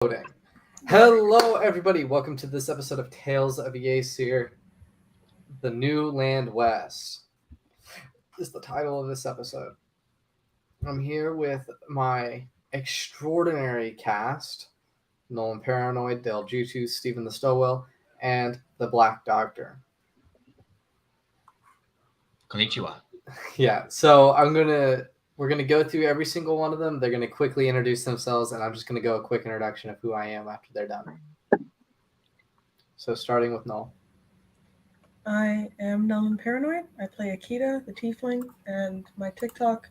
Loading. Hello, everybody. Welcome to this episode of Tales of Aesir, The New Land West. Is the title of this episode. I'm here with my extraordinary cast: Nolan Paranoid, Dale Jutu, Stephen the Stowell, and the Black Doctor. Konnichiwa. Yeah, so we're gonna go through every single one of them. They're gonna quickly introduce themselves, and I'm just gonna go a quick introduction of who I am after they're done. So starting with Noel. I am Nolan Paranoid. I play Akita, the Tiefling, and my TikTok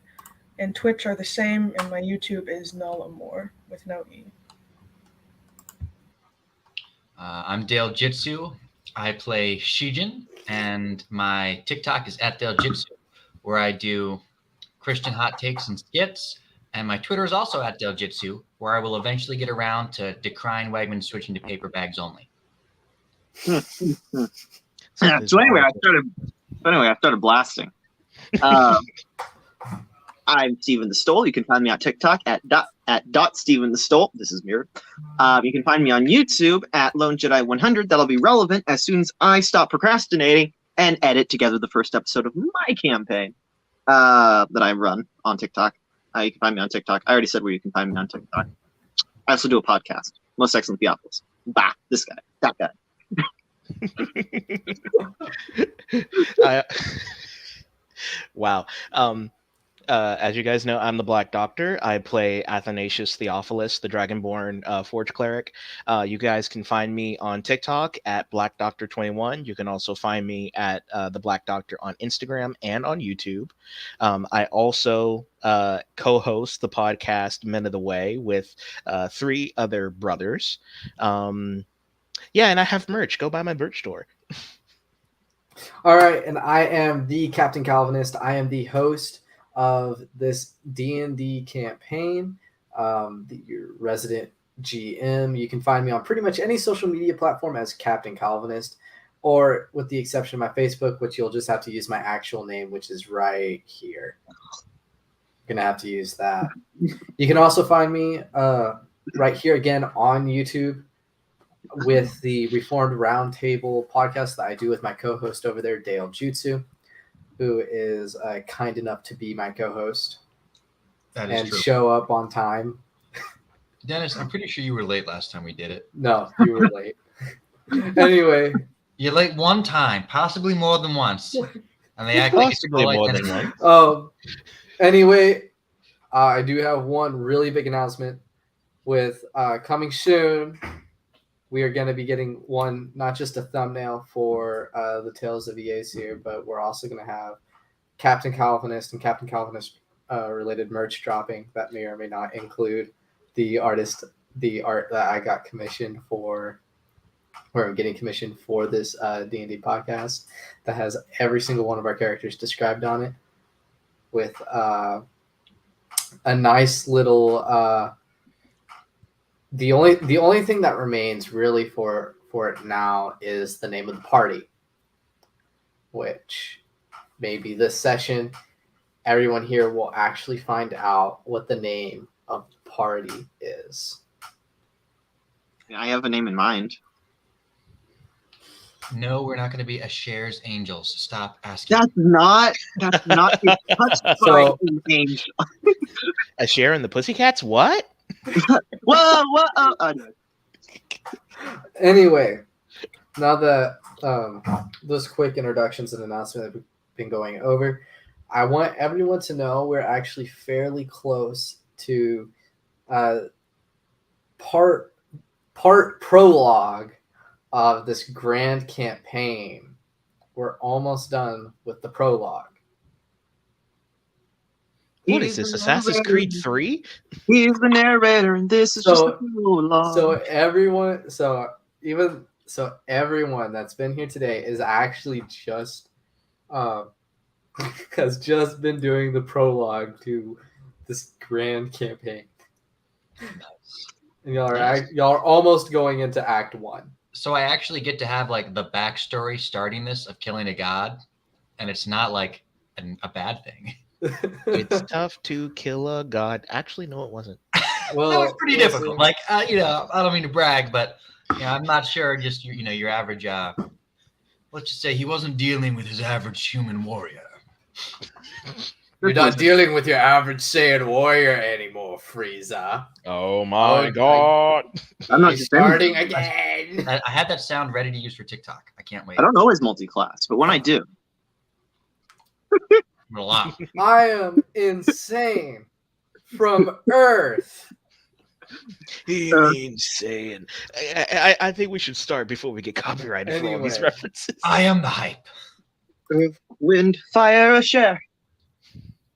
and Twitch are the same, and my YouTube is Null Amore with no E. I'm Dale Jitsu. I play Shijin, and my TikTok is at Dale Jitsu, where I do Christian hot takes and skits. And my Twitter is also at Dale Jitsu, where I will eventually get around to decrying Wegman switching to paper bags only. So anyway, I started blasting. I'm Stephen the Stole. You can find me on TikTok at Stephen the Stole. This is mirrored. You can find me on YouTube at Lone Jedi 100. That'll be relevant as soon as I stop procrastinating and edit together the first episode of my campaign that I run on TikTok. You can find me on TikTok. I already said where you can find me on TikTok. I also do a podcast, Most Excellent Theophilus. Bah, this guy, that guy. Wow. As you guys know, I'm the Black Doctor. I play Athanasius Theophilus, the Dragonborn Forge Cleric. You guys can find me on TikTok at Black Doctor 21. You can also find me at the Black Doctor on Instagram and on YouTube. I also co-host the podcast Men of the Way with 3 other brothers. And I have merch. Go buy my merch store. All right, and I am the Captain Calvinist. I am the host of this D&D campaign, your resident GM. You can find me on pretty much any social media platform as Captain Calvinist, or with the exception of my Facebook, which you'll just have to use my actual name, which is right here. You're going to have to use that. You can also find me right here again on YouTube with the Reformed Roundtable podcast that I do with my co-host over there, Dale Jutsu, who is kind enough to be my co-host and true. show up on time. Dennis, I'm pretty sure you were late last time we did it. No, you were late. Anyway. You're late one time, possibly more than once. And they act possibly like more than once. Anyway, I do have one really big announcement with coming soon. We are going to be getting one, not just a thumbnail for the Tales of Aesir, but we're also going to have Captain Calvinist and Captain Calvinist related merch dropping that may or may not include the art that I got commissioned for, or I'm getting commissioned for this D&D podcast that has every single one of our characters described on it with a nice little... The only thing that remains really for it now is the name of the party, which maybe this session everyone here will actually find out what the name of the party is. I have a name in mind. No, we're not going to be Asher's Angels. Stop asking. That's not touched by an angel. Asher and the Pussycats? What? Whoa! Anyway, now that those quick introductions and announcements have been going over, I want everyone to know we're actually fairly close to part prologue of this grand campaign. We're almost done with the prologue. What is this, Assassin's Creed 3? He's the narrator, and this is just a prologue. Everyone that's been here today is actually just has just been doing the prologue to this grand campaign. And y'all are almost going into Act 1. So I actually get to have like the backstory starting this of killing a god, and it's not like a bad thing. It's tough to kill a god. Actually, no, it wasn't. Well, that was pretty we'll difficult. see. Like, I don't mean to brag, but I'm not sure. Just your average. Let's just say he wasn't dealing with his average human warrior. You're not dealing with your average Saiyan warrior anymore, Frieza. Oh my Oh, god. I'm not He's defending. starting again. I had that sound ready to use for TikTok. I can't wait. I don't always multi-class, but when I do, A lot. I am insane from Earth. Insane. I think we should start before we get copyrighted for all these Anyway. references. I am the hype. Earth, wind, fire, a share.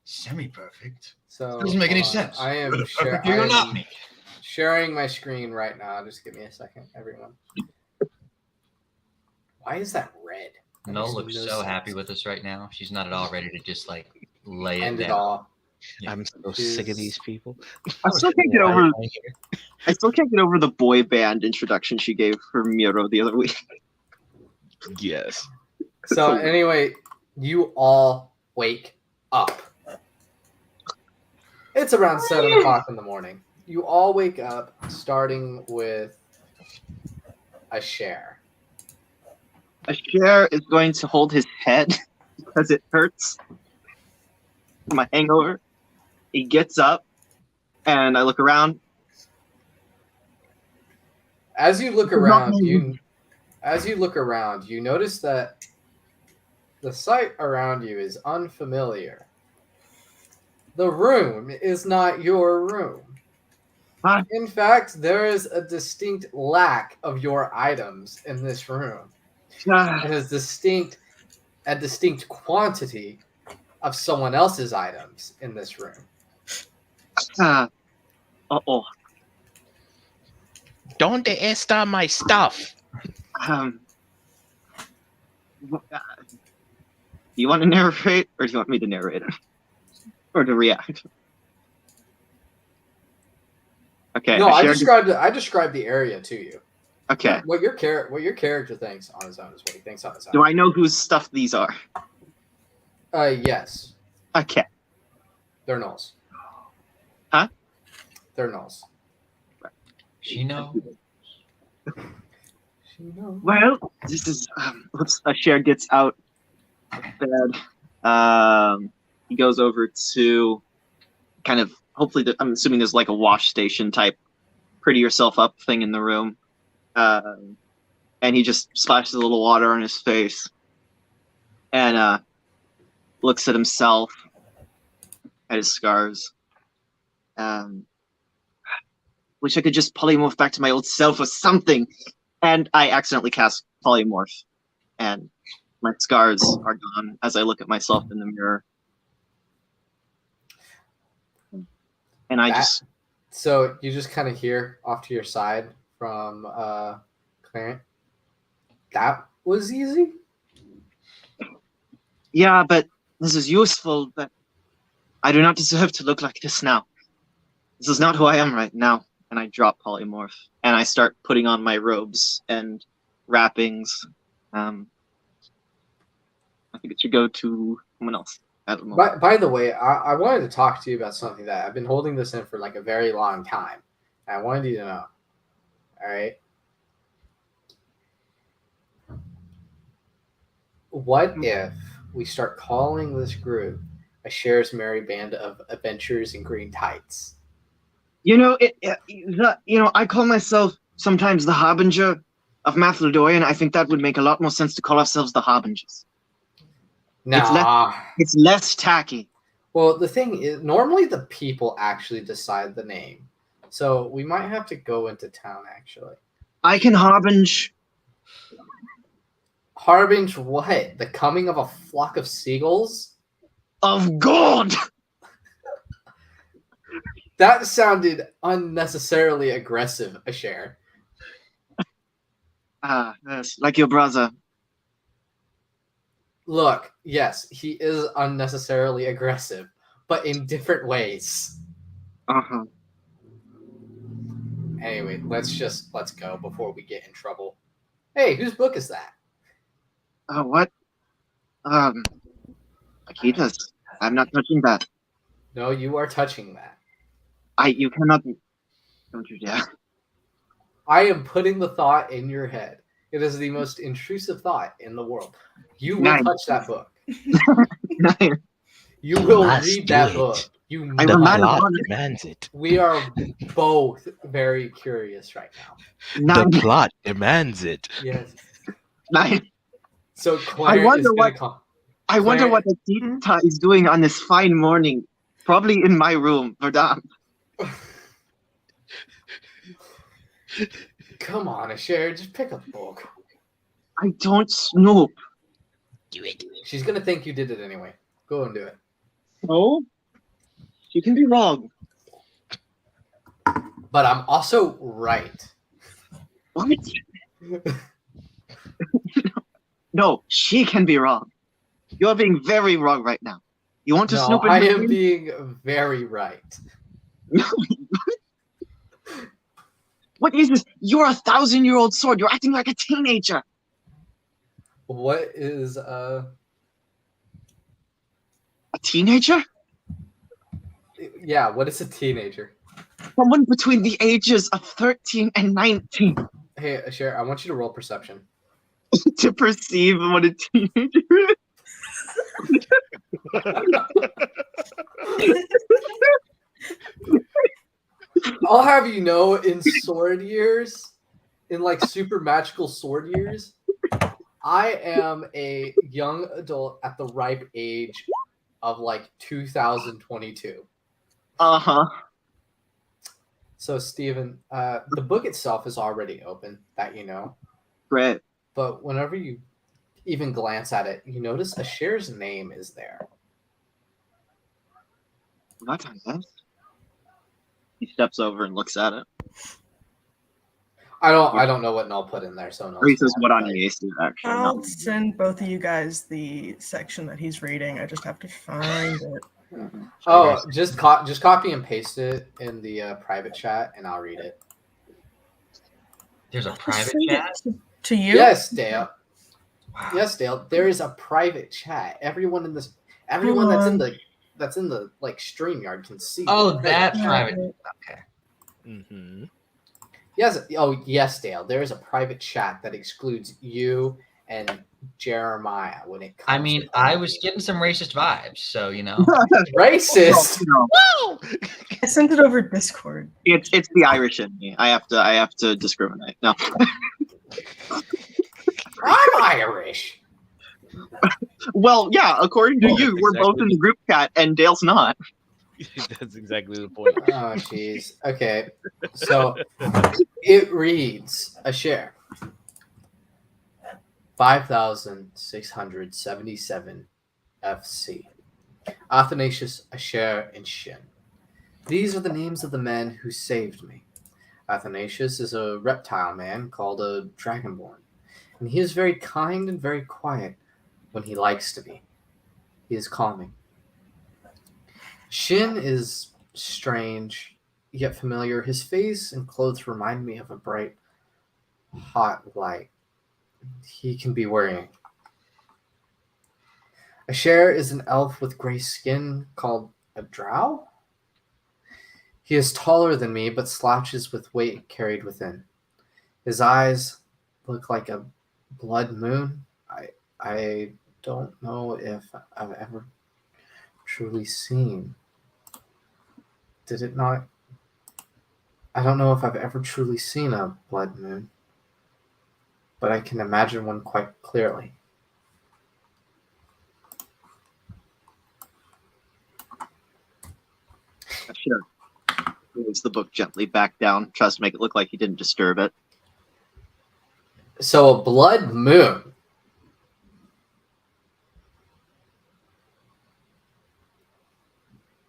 Semi-perfect. So Doesn't make any hold on. sense. I am Perfect, you're not me. sharing my screen right now. Just give me a second, everyone. Why is that red? That No makes looks so sense. happy with us right now. She's not at all ready to just like lay End it it down. all. I'm so sick of these people. I still can't get over. I still can't get over the boy band introduction she gave for Miro the other week. Yes. So anyway, you all wake up. It's around 7 o'clock in the morning. You all wake up, starting with a share. A share is going to hold his head because it hurts from a hangover. He gets up, and I look around. As you look Not around, me. you notice that the sight around you is unfamiliar. The room is not your room. Huh? In fact, there is a distinct lack of your items in this room. Ah, And a distinct quantity of someone else's items in this room. uh-oh. Don't está my stuff. You want to narrate, or do you want me to narrate it? Or to react? Okay. No, a I share- described the area to you. Okay. What your character thinks on his own is what he thinks on his own. Do I know whose stuff these are? Yes, Okay. they're nulls. Huh? They're nulls. She know. Well, this is. A share gets out of bed. He goes over to kind of. Hopefully, I'm assuming there's like a wash station type, pretty yourself up thing in the room. And he just splashes a little water on his face and looks at himself, at his scars. Wish I could just polymorph back to my old self or something. And I accidentally cast polymorph, and my scars are gone as I look at myself in the mirror. And I just. So you just kind of hear off to your side from Clarence. That was easy. Yeah, but this is useful, but I do not deserve to look like this now. This is not who I am right now. And I drop polymorph, and I start putting on my robes and wrappings. I think it should go to someone else at the moment. By the way, I wanted to talk to you about something that I've been holding this in for like a very long time. And I wanted you to know. All right. What if we start calling this group a Shares Merry Band of Adventurers in Green Tights? You know, I call myself sometimes the Harbinger of Mathlodoy, and I think that would make a lot more sense to call ourselves the Harbingers. Nah. It's less tacky. Well, the thing is, normally the people actually decide the name. So we might have to go into town, actually. I can harbinge. Harbinge what? The coming of a flock of seagulls? Of God! That sounded unnecessarily aggressive, Asher. Yes, like your brother. Look, yes, he is unnecessarily aggressive, but in different ways. Uh-huh. Anyway, let's go before we get in trouble. Hey, whose book is that? What? Akita's. I'm not touching that. No, you are touching that. You cannot. Don't you dare. I am putting the thought in your head. It is the most intrusive thought in the world. You will Nice. touch that book. Nine. You will Must read do that it. book. You I The remind must. plot you- demands it. We are both very curious right now. The Nine. plot demands it. Yes. Nine. So Claire wonder is going what- to come. I wonder Claire- what the Tita is doing on this fine morning. Probably in my room, Verdam. Come on, Asher, just pick up the book. I don't snoop. Do it. She's going to think you did it anyway. Go and do it. No? She can be wrong. But I'm also right. What? No, she can be wrong. You're being very wrong right now. You want to No, snoop in I her am room? being very right. What is this? You're a 1,000-year-old sword. You're acting like a teenager. What is A teenager? yeah, what is a teenager? Someone between the ages of 13 and 19 Hey, Asher, I want you to roll perception. to perceive what a teenager is. I'll have you know, in sword years, in like super magical sword years, I am a young adult at the ripe age of like 2022. Uh-huh. So, Steven, the book itself is already open, that you know. Great. But whenever you even glance at it, you notice Asher's name is there. What on this? He steps over and looks at it. I don't know what Null put in there, so no. Or he says, what on Yace, actually. I'll No. send both of you guys the section that he's reading. I just have to find it. Oh, just copy and paste it in the private chat, and I'll read it. There's a private Send it chat. to you. Yes, Dale. Wow. Yes, Dale. There is a private chat. Everyone that's in the like StreamYard can see. Oh, the that chat. private. Okay. Mm-hmm. Yes. Oh, yes, Dale. There is a private chat that excludes you and Jeremiah when it comes. I mean, to I was playing. getting some racist vibes, so you know. Racist. No, I sent it over Discord. it's the Irish in me. I have to discriminate. No. I'm Irish. Well, yeah, according to you, we're both in the group chat and Dale's not. That's exactly the point. Oh, jeez. Okay. So it reads a share 5,677 FC. Athanasius, Asher, and Shin. These are the names of the men who saved me. Athanasius is a reptile man called a dragonborn, and he is very kind and very quiet when he likes to be. He is calming. Shin is strange, yet familiar. His face and clothes remind me of a bright, hot light. He can be worrying. Asher is an elf with gray skin called a drow. He is taller than me, but slouches with weight carried within. His eyes look like a blood moon. I don't know if I've ever truly seen. Did it not? I don't know if I've ever truly seen a blood moon, but I can imagine one quite clearly. Sure. Moves the book gently back down, tries to make it look like he didn't disturb it. So a blood moon.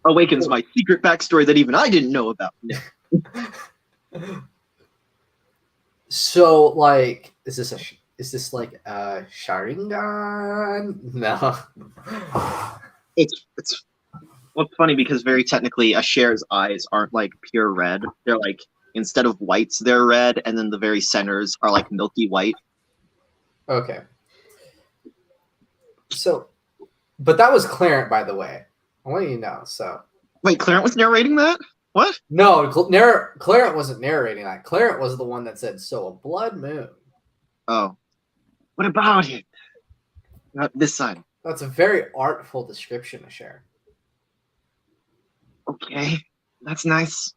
Awakens my secret backstory that even I didn't know about. So like, is this like a Sharingan? No. It's well, it's funny because very technically, Asher's eyes aren't like pure red. They're like, instead of whites, they're red, and then the very centers are like milky white. Okay. So, but that was Clarent, by the way. I want you to know. So, Wait, Clarence was narrating that? What? No, Clarent wasn't narrating that. Clarent was the one that said, "So a blood moon." Oh. What about it? This side. That's a very artful description to share. Okay. That's nice.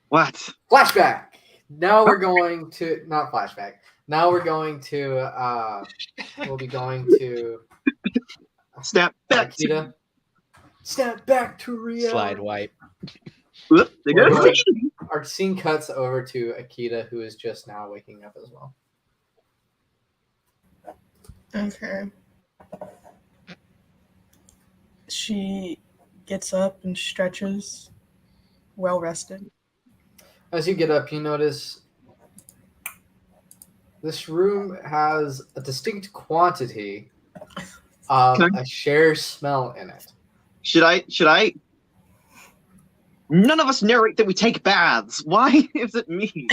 What? Flashback. Now we're going to not flashback. Now we're going to we'll be going to Snap back. Akita. Snap back to reality. Slide wipe. Whoop, there We're goes. going- Our scene cuts over to Akita, who is just now waking up as well. Okay. She gets up and stretches, well rested. As you get up, you notice this room has a distinct quantity of Can a share smell in it. Should I? None of us narrate that we take baths. Why is it me?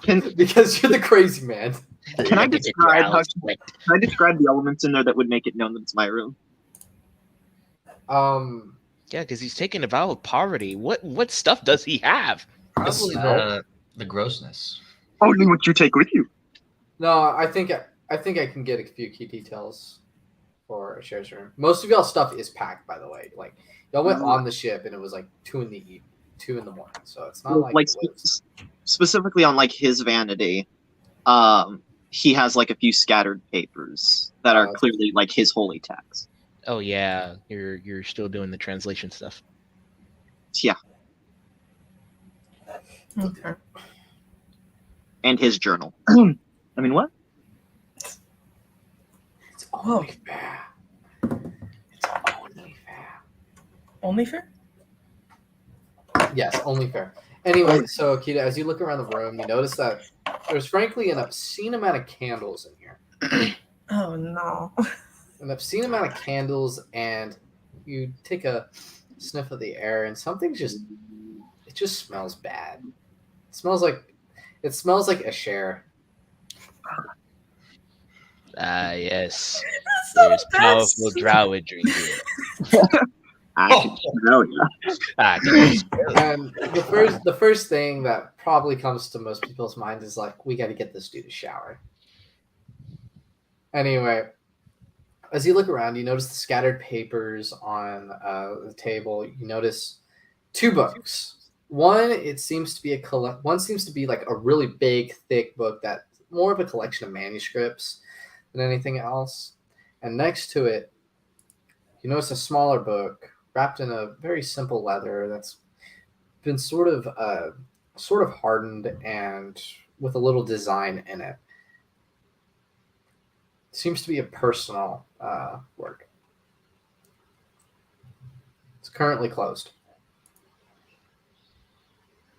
Can Because you're the crazy man. Can I describe can I describe the elements in there that would make it known that it's my room? Yeah, because he's taking a vow of poverty. What stuff does he have? Probably smell. the grossness. Only what you take with you. No, I think I can get a few key details for a shares room. Most of y'all's stuff is packed, by the way. Like y'all went on the ship and it was like 2 in the morning, so it's not like it was- Specifically on like his vanity, he has like a few scattered papers that are clearly like his holy text. Oh yeah, you're still doing the translation stuff. Yeah, Okay. and his journal. I mean, what? It's only fair. It's only fair. Only fair? Yes, only fair. Anyway, so Akita, as you look around the room, you notice that there's frankly an obscene amount of candles in here. Oh no. An obscene amount of candles, and you take a sniff of the air, and it just smells bad. It smells like a share. Ah, yes. That's not There's a bad powerful smell. drowadry here. I can smell ya. Ah, can I- And the first thing that probably comes to most people's minds is like, we got to get this dude a shower. Anyway, as you look around, you notice the scattered papers on the table. You notice 2 books. One seems to be like a really big, thick book that's more of a collection of manuscripts than anything else. And next to it, you notice a smaller book wrapped in a very simple leather that's been sort of hardened and with a little design in it. Seems to be a personal work. It's currently closed.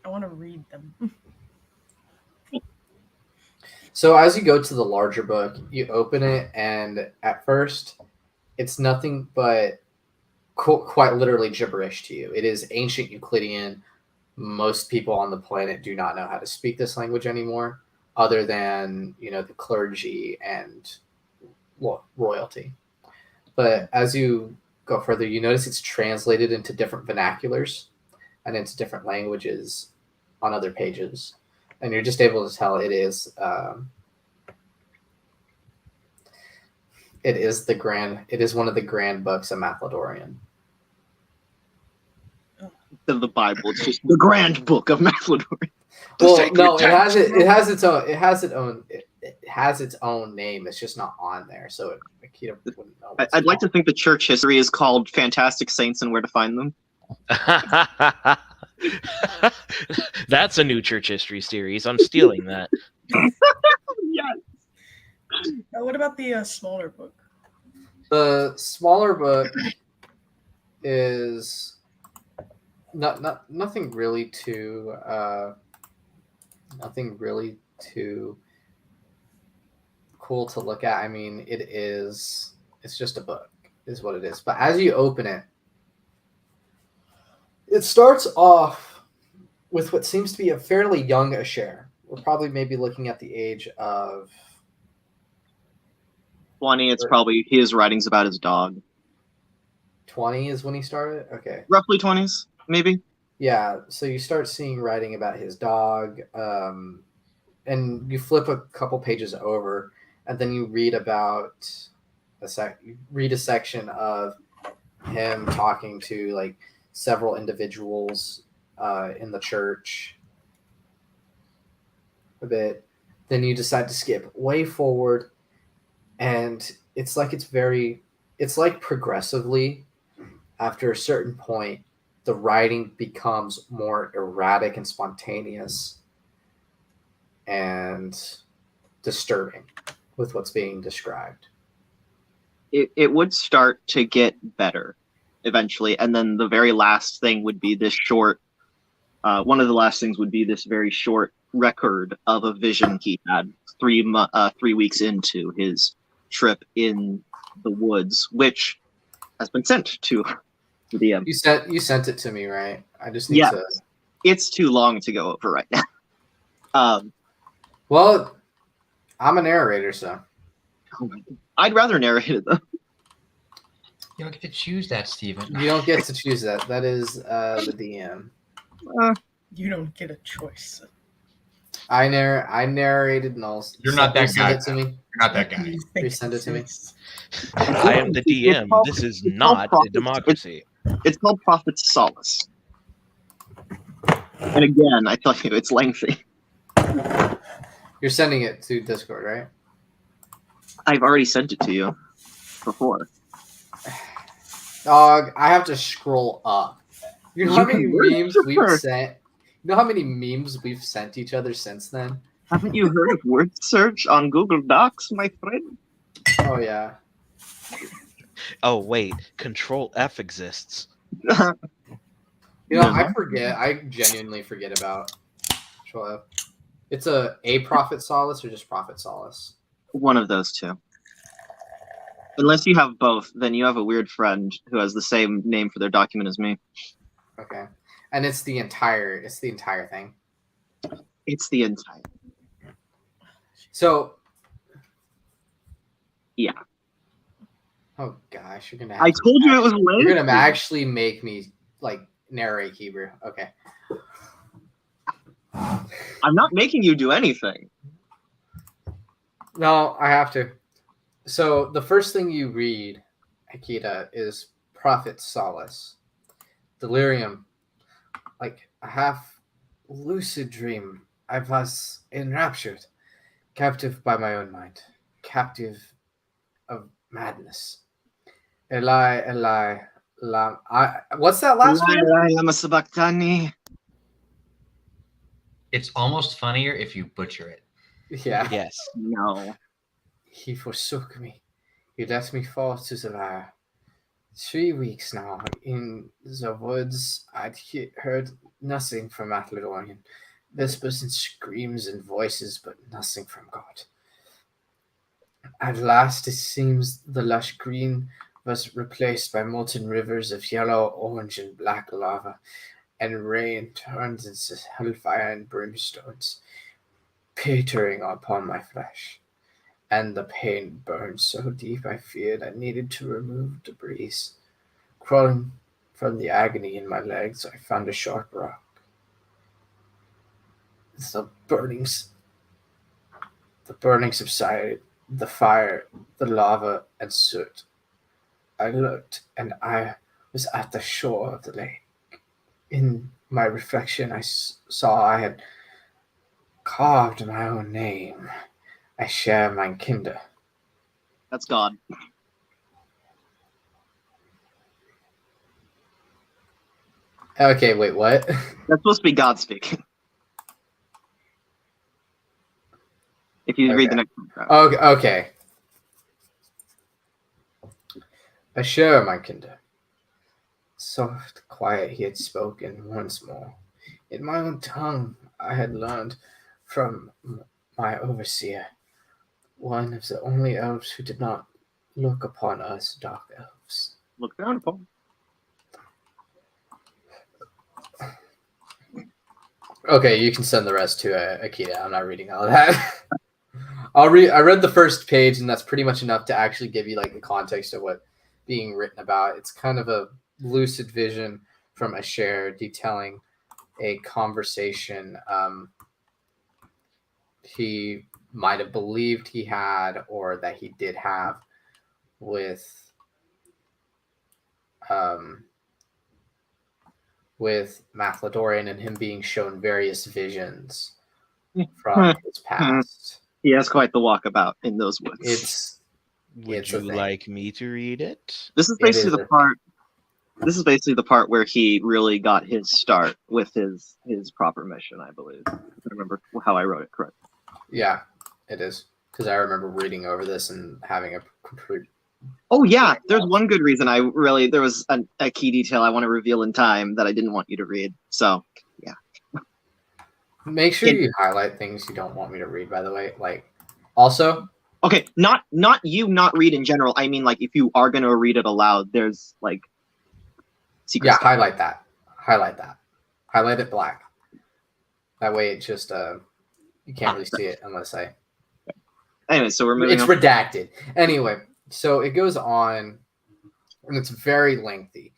I want to read them. So as you go to the larger book, you open it, and at first, it's nothing but quite literally gibberish to you. It is ancient Euclidean. Most people on the planet do not know how to speak this language anymore, other than the clergy and royalty. But as you go further, you notice it's translated into different vernaculars and into different languages on other pages, and you're just able to tell it is one of the grand books of Mathlodorian. The Bible. It's just the grand book of Mathlodorian. Well, no, it has its own name. It's just not on there, so Akita wouldn't know. I'd like to think the church history is called Fantastic Saints and Where to Find Them. That's a new church history series. I'm stealing that. Yes. What about the smaller book? The smaller book is nothing really too cool to look at. I mean, it's just a book, is what it is. But as you open it, it starts off with what seems to be a fairly young Asher. We're probably maybe looking at the age of 20, it's probably his writings about his dog. 20 is when he started? Okay. Roughly 20s, maybe. Yeah, so you start seeing writing about his dog, and you flip a couple pages over, and then you read about a section of him talking to like several individuals in the church a bit. Then you decide to skip way forward, and it's like progressively after a certain point the writing becomes more erratic and spontaneous and disturbing with what's being described. It would start to get better eventually, and then the very last thing would be this short. One of the last things would be this very short record of a vision he had 3 weeks into his trip in the woods, which has been sent to the DM. You sent it to me, right? I just need Yeah. to. It's too long to go over right now. Well, I'm a narrator, so I'd rather narrate it though. You don't get to choose that, Steven. you don't get to choose that. That is the DM. You don't get a choice. I narrated Null's. You're not that guy. Send it to me. You're not that guy. You think Resend it to me. it's- I am the DM. This is not a democracy. It's called Prophet's Solace. And again, I tell you, it's lengthy. You're sending it to Discord, right? I've already sent it to you before. Dog, I have to scroll up. You know how You many can word memes we've search. sent? You know how many memes we've sent each other since then? Haven't you heard of word search on Google Docs, my friend? Oh yeah. Oh wait, Control F exists. You know, Yeah. I forget. I genuinely forget about Control F. It's a Prophet Solace or just Prophet Solace? One of those two. Unless you have both, then you have a weird friend who has the same name for their document as me. Okay. And it's the entire thing. It's the entire. So Yeah. oh gosh, you're gonna I told you it was late. You're gonna actually make me like narrate Hebrew. Okay. I'm not making you do anything. No, I have to. So the first thing you read, Akita, is Prophet Solace. Delirium. Like a half lucid dream. I was enraptured, captive by my own mind, captive of madness. Eli, Eli, Lam. What's that last one? Lama Sabachthani. It's almost funnier if you butcher it. Yeah. Yes. No. He forsook me. He let me fall to the fire. 3 weeks now in the woods. I'd heard nothing from Athlodorian. Whispers and screams and voices, but nothing from God. At last, it seems the lush green was replaced by molten rivers of yellow, orange, and black lava, and rain turned into hellfire and brimstones, pattering upon my flesh. And the pain burned so deep I feared I needed to remove debris. Crawling from the agony in my legs, I found a sharp rock. The burning subsided, the fire, the lava, and soot. I looked, and I was at the shore of the lake. In my reflection, I saw I had carved my own name. I share my kinder. That's God. Okay, wait, what? That's supposed to be God speaking. If you read the next paragraph. Okay. I share my kinder. Soft, quiet, he had spoken once more. In my own tongue, I had learned from my overseer, one of the only elves who did not look upon us dark elves. Look down upon. Okay, you can send the rest to Akita. I'm not reading all that. I read the first page, and that's pretty much enough to actually give you like the context of what being written about. It's kind of a lucid vision from a share detailing a conversation he might have believed he had or that he did have with Mathlodorian, and him being shown various visions from his past. He has quite the walkabout in those woods. Would It's a you thing. like me to read it? This is It basically is the a part. This is basically the part where he really got his start with his proper mission, I believe. If I remember how I wrote it correctly. Yeah, it is. Because I remember reading over this and having a complete. Oh yeah, there's one good reason there was a key detail I want to reveal in time that I didn't want you to read. So yeah. Make sure you highlight things you don't want me to read, by the way. Like, also, Okay, not you not read in general. I mean, like if you are gonna read it aloud, there's like secret yeah, stuff. highlight that. Highlight it black. That way it just you can't really see it unless I. Anyway, so we're moving It's on. redacted. Anyway, so it goes on, and it's very lengthy,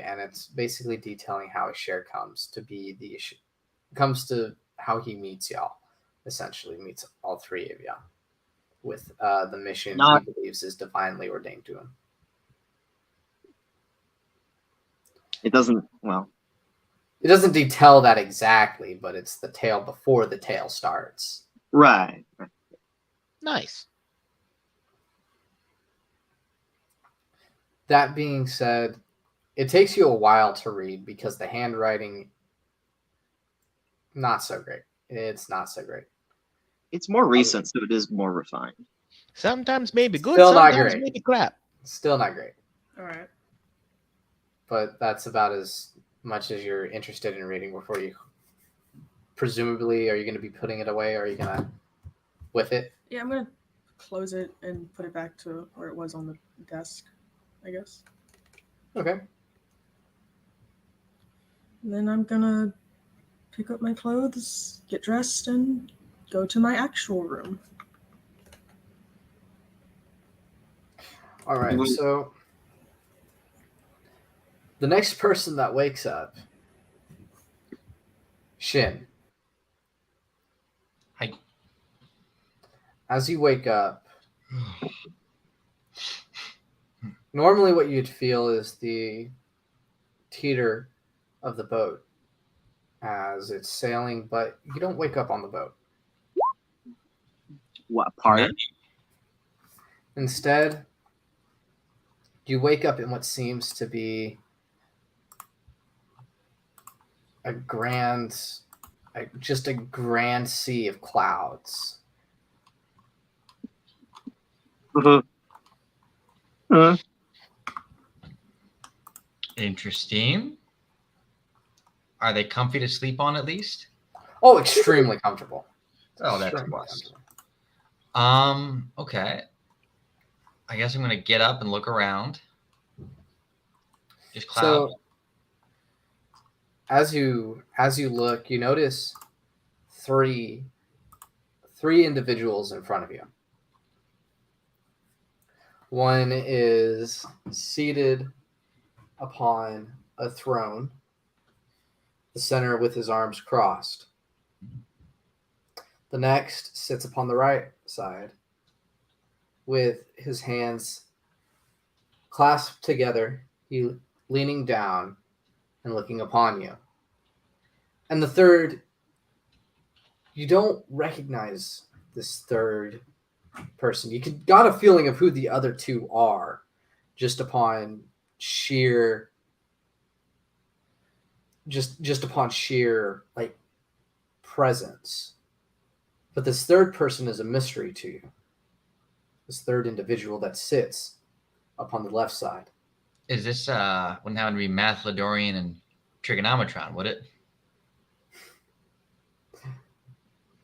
and it's basically detailing how a share comes to be the issue, comes to how he meets y'all, essentially meets all three of y'all with the mission Not- he believes is divinely ordained to him. It doesn't It doesn't detail that exactly, but it's the tale before the tale starts. right. Nice. That being said, it takes you a while to read because the handwriting, not so great. It's not so great. It's more recent, so it is more refined. Sometimes maybe good, Still not sometimes great. maybe crap. Still not great, All right. but that's about as much as you're interested in reading before you. Presumably, are you going to be putting it away, or are you going to with it? Yeah, I'm gonna close it and put it back to where it was on the desk, I guess. Okay. And then I'm gonna pick up my clothes, get dressed, and go to my actual room. All right. So the next person that wakes up, Shin. Hi. As you wake up, normally what you'd feel is the teeter of the boat as it's sailing, but you don't wake up on the boat. What part? Instead, you wake up in what seems to be just a grand sea of clouds. Interesting. Are they comfy to sleep on at least? Oh, extremely comfortable. Oh, that's a Extremely plus. comfortable. Okay. I guess I'm gonna get up and look around. Just clouds. So as you look, you notice three individuals in front of you. One is seated upon a throne, the center with his arms crossed. The next sits upon the right side with his hands clasped together, he leaning down and looking upon you. And the third, you don't recognize this third person. You got a feeling of who the other two are just upon sheer like presence. But this third person is a mystery to you. This third individual that sits upon the left side. Is this wouldn't happen to be Mathlodorian and Trigonometron, would it?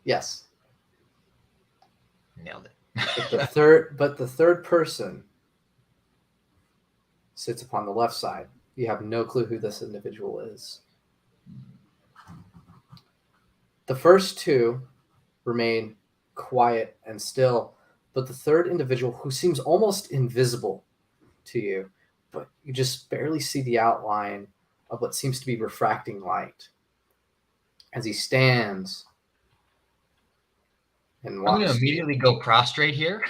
Yes. Nailed it. But the third person sits upon the left side. You have no clue who this individual is. The first two remain quiet and still, but the third individual, who seems almost invisible to you, but you just barely see the outline of what seems to be refracting light as he stands and I'm walks gonna to you. immediately go prostrate here.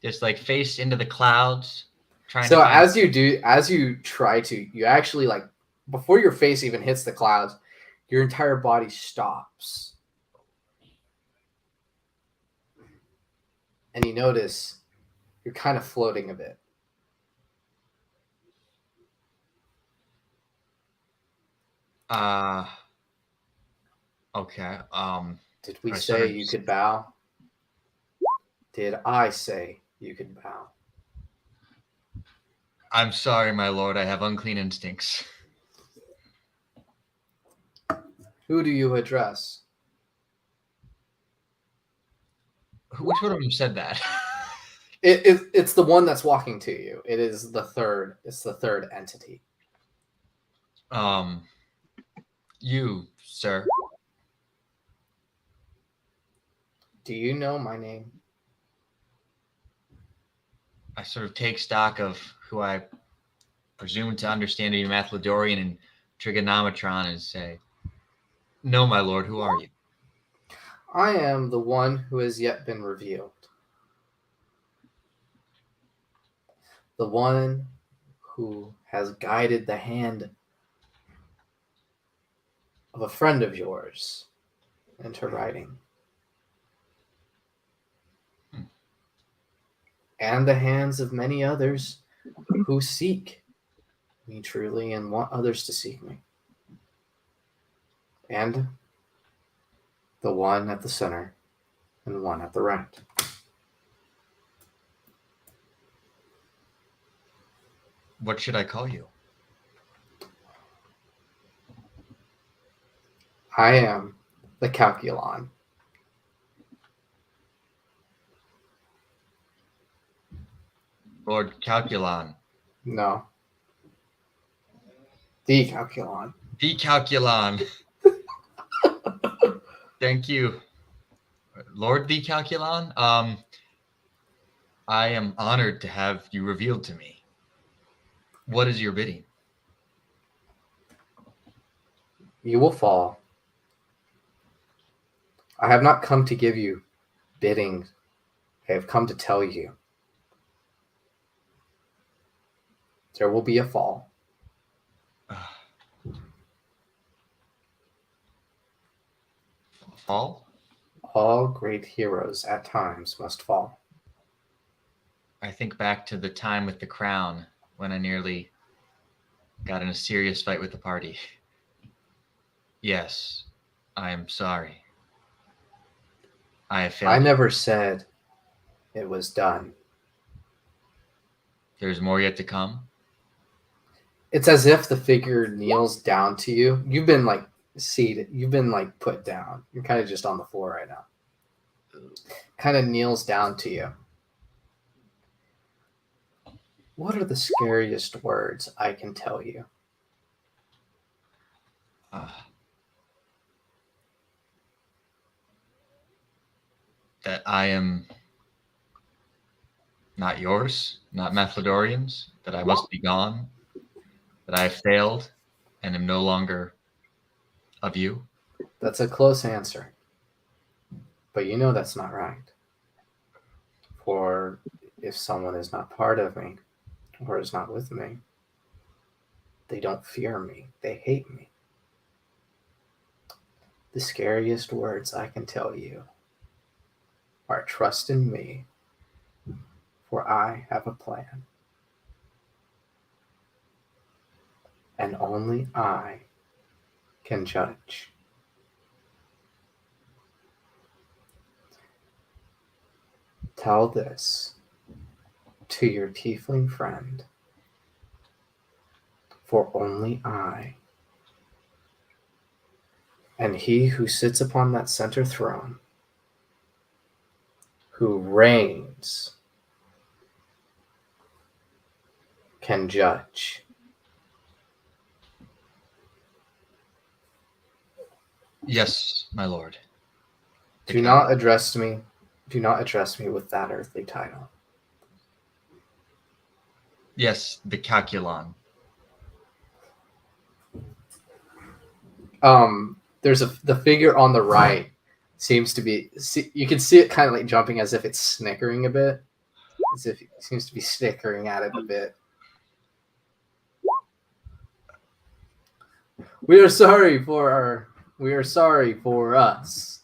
Just like face into the clouds, trying So to find. as you try to, you actually like before your face even hits the clouds, your entire body stops. And you notice you're kind of floating a bit. Okay. Did we I say started- you could bow? Did I say you could bow? I'm sorry, my lord. I have unclean instincts. Who do you address? Which one of them said that? It's the one that's walking to you. It is the third. It's the third entity. You, sir. Do you know my name? I sort of take stock of who I presume to understand in Mathlodorian and Trigonometron and say, "No, my lord. Who are you?" I am the one who has yet been revealed. The one who has guided the hand of a friend of yours into writing. And the hands of many others who seek me truly and want others to seek me. And the one at the center and one at the right. What should I call you? I am the Calculon. Lord Calculon. No. The Calculon. The Calculon. Thank you. Lord the Calculon. I am honored to have you revealed to me. What is your bidding? You will fall. I have not come to give you bidding. I have come to tell you. There will be a fall. Fall? All great heroes at times must fall. I think back to the time with the crown when I nearly got in a serious fight with the party. Yes, I am sorry. I have failed. I never said it was done. There's more yet to come. It's as if the figure kneels down to you. You've been like seated. You've been like put down. You're kind of just on the floor right now. Kind of kneels down to you. What are the scariest words I can tell you? That I am not yours, not Mathlodorian's, that I must be gone, that I have failed and am no longer of you. That's a close answer. But you know that's not right. For if someone is not part of me or is not with me, they don't fear me. They hate me. The scariest words I can tell you are trust in me, for I have a plan. And only I can judge. Tell this to your tiefling friend, for only I and he who sits upon that center throne, who reigns, can judge. Yes, my lord. Do not address me. Do not address me with that earthly title. Yes, the calculon. There's the figure on the right seems to be. You can see it kind of like jumping as if it's snickering a bit, as if it seems to be snickering at it a bit. We are sorry for us.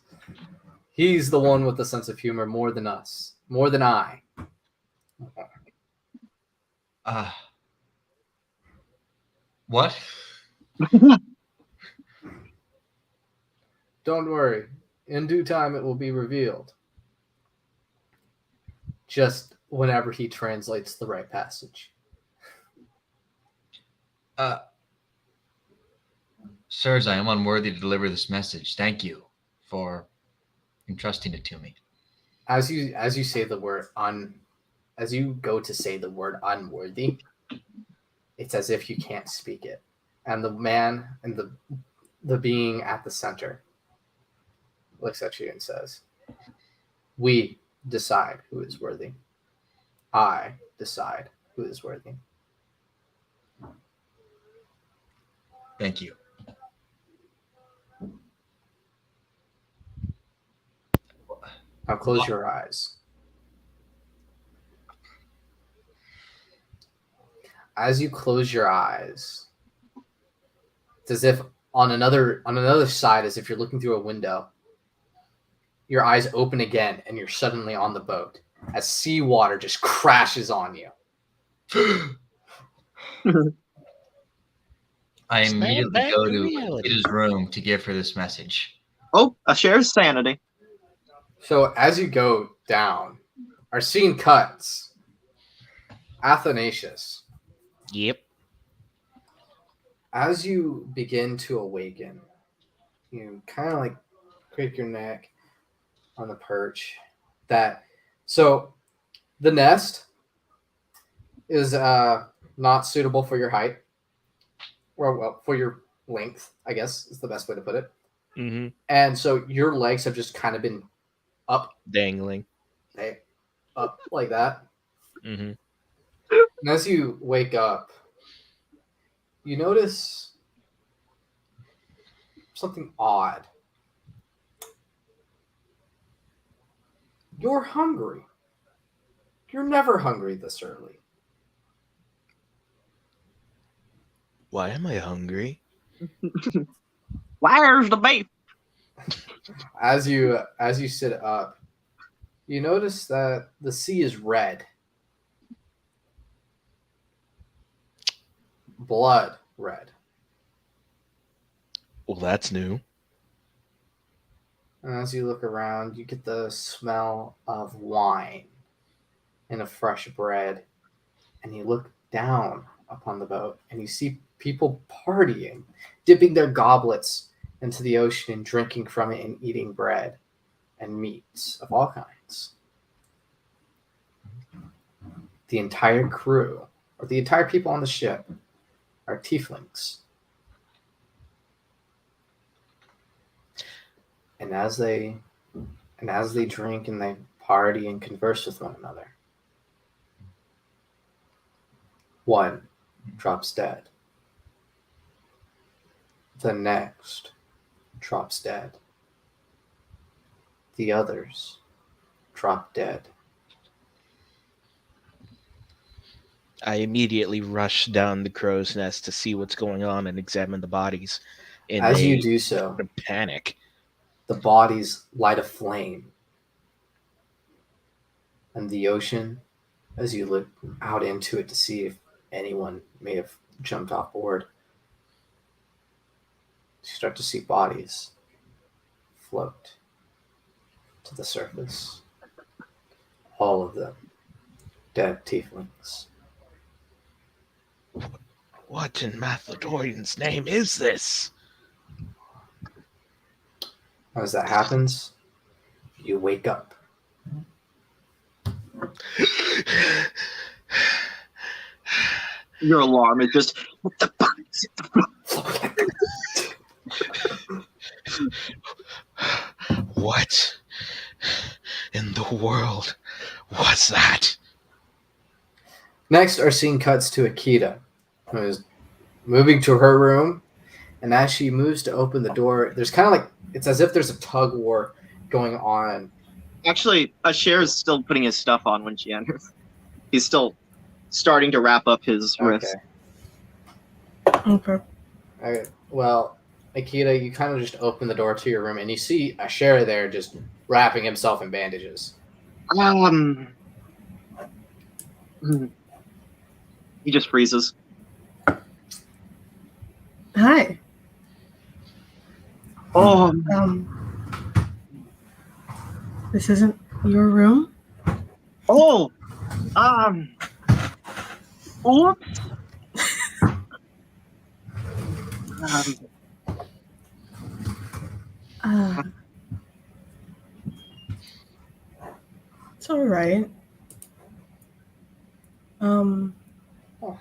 He's the one with the sense of humor more than us, more than I. What? Don't worry. In due time, it will be revealed. Just whenever he translates the right passage. Sirs, I am unworthy to deliver this message. Thank you for entrusting it to me. As you say the word as you go to say the word unworthy, it's as if you can't speak it. And the man and the being at the center looks at you and says, "We decide who is worthy. I decide who is worthy." Thank you. Now close your eyes. As you close your eyes, it's as if on another side, as if you're looking through a window, your eyes open again and you're suddenly on the boat as seawater just crashes on you. I Snap immediately back go to to reality. Kita's room to give her this message. Oh, a share's sanity. So as you go down, our scene cuts. Athanasius, Yep. as you begin to awaken, you kind of like creak your neck on the perch. So the nest is not suitable for your height, or well, for your length, I guess is the best way to put it. Mm-hmm. And so your legs have just kind of been up Dangling. like that. Mm-hmm. And as you wake up, you notice something odd. You're hungry. You're never hungry this early. Why am I hungry? Where's the beef? As you sit up, you notice that the sea is red. Blood red. Well, that's new. And as you look around, you get the smell of wine and of fresh bread. And you look down upon the boat and you see people partying, dipping their goblets into the ocean and drinking from it and eating bread and meats of all kinds. The entire crew, or the entire people on the ship, are tieflings. And as they drink and they party and converse with one another, one drops dead. The next drops dead. The others drop dead. I immediately rush down the crow's nest to see what's going on and examine the bodies in As you a do so, panic. the bodies light a flame. And the ocean, as you look out into it to see if anyone may have jumped off board, you start to see bodies float to the surface. All of them dead tieflings. What in Mathodorian's name is this? As that happens, you wake up. Your alarm is just what the fuck? What in the world was that? Next, our scene cuts to Akita, who is moving to her room, and as she moves to open the door, there's kind of like it's as if there's a tug war going on. Actually, Asher is still putting his stuff on when she enters. He's still starting to wrap up his wrist. Okay. Okay. Well, Akita, you kind of just open the door to your room, and you see Asher there just wrapping himself in bandages. He just freezes. Hi. Oh, This isn't your room? oh, oops. It's all right. Oh,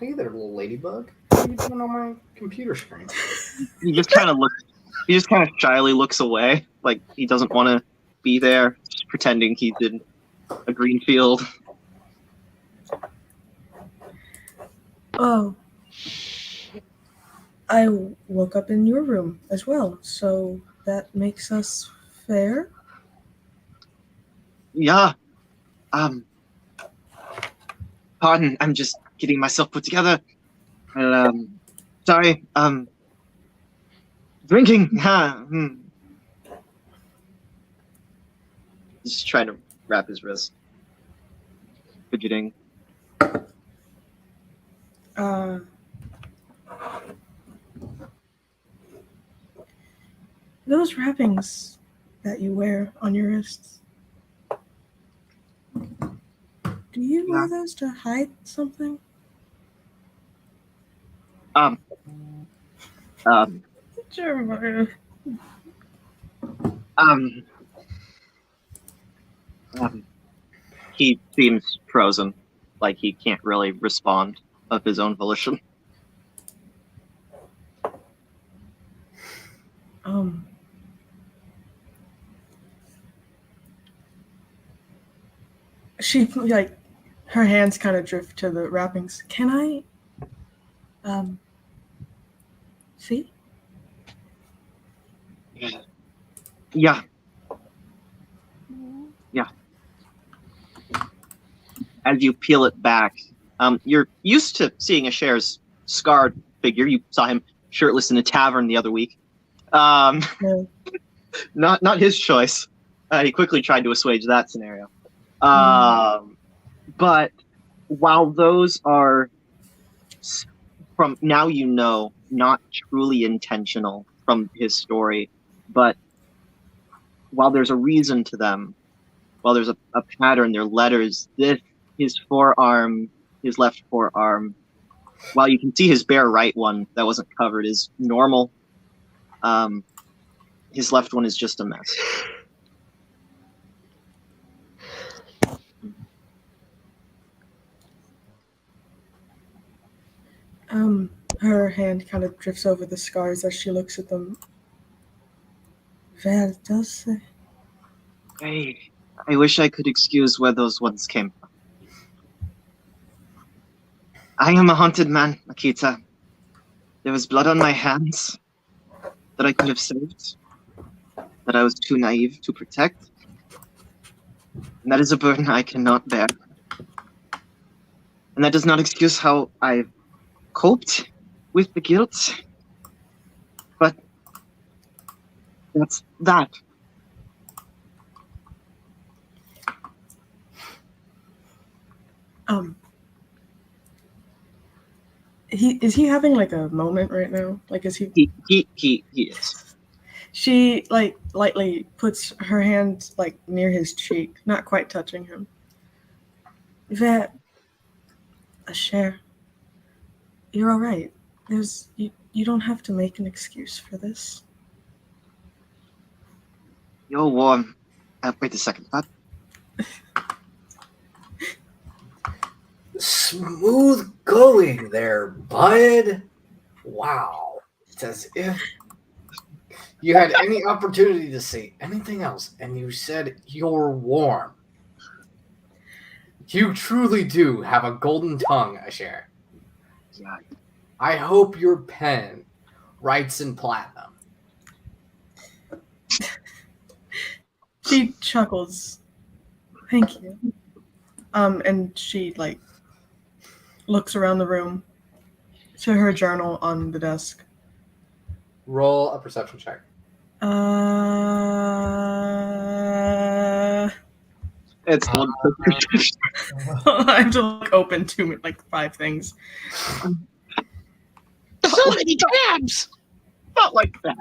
hey there, little ladybug. What are you doing on my computer screen? He just kind of shyly looks away, like he doesn't want to be there, just pretending he's in a green field. Oh. I woke up in your room as well, so that makes us fair. Yeah. Pardon, I'm just getting myself put together. Sorry. Drinking. He's just trying to wrap his wrist. Fidgeting. Those wrappings that you wear on your wrists, do you wear those to hide something? Jeremiah. He seems frozen, like he can't really respond of his own volition. She, like, her hands kind of drift to the wrappings. Can I, see? Yeah. As you peel it back, you're used to seeing Asher's scarred figure. You saw him shirtless in a tavern the other week. No. Not his choice. He quickly tried to assuage that scenario. But while those are, from now you know, not truly intentional from his story, but while there's a reason to them, while there's a pattern, they're letters, his forearm, his left forearm, while you can see his bare right one that wasn't covered is normal, his left one is just a mess. Her hand kind of drifts over the scars as she looks at them. Vel does say. I wish I could excuse where those ones came from. I am a haunted man, Akita. There was blood on my hands that I could have saved, that I was too naive to protect. And that is a burden I cannot bear. And that does not excuse how I've coped with the guilt. But that's that. Is he having like a moment right now? Like, is he? He is. She like lightly puts her hand like near his cheek, not quite touching him. That Asher, you're all right. You don't have to make an excuse for this. You're warm. Wait a second. What? Smooth going there, bud. Wow. It's as if you had any opportunity to say anything else, and you said you're warm. You truly do have a golden tongue, Asher. Yeah. I hope your pen writes in platinum. She chuckles. Thank you. And she like looks around the room to her journal on the desk. Roll a perception check. It's I have to like open like 5 things. So many tabs. not like that,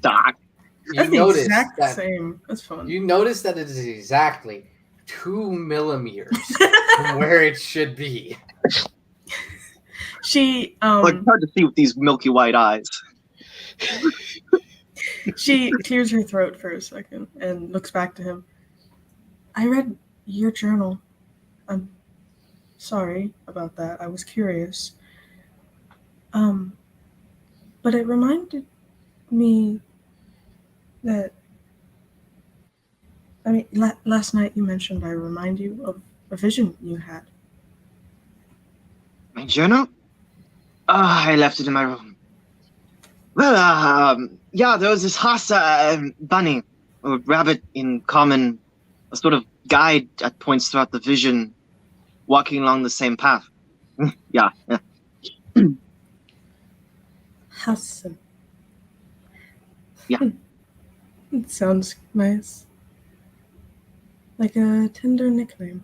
Doc. You That's the notice exact that same. That's fun. you notice that it is exactly 2 millimeters from where it should be. She Like, it's hard to see with these milky white eyes. she clears her throat for a second and looks back to him. I read your journal. I'm sorry about that. I was curious. But it reminded me that last night you mentioned I remind you of a vision you had. My journal? I left it in my room. Well, yeah, there was this Hasa bunny, or rabbit in common, a sort of guide at points throughout the vision, walking along the same path. yeah. Hassan. Yeah. It sounds nice. Like a tender nickname.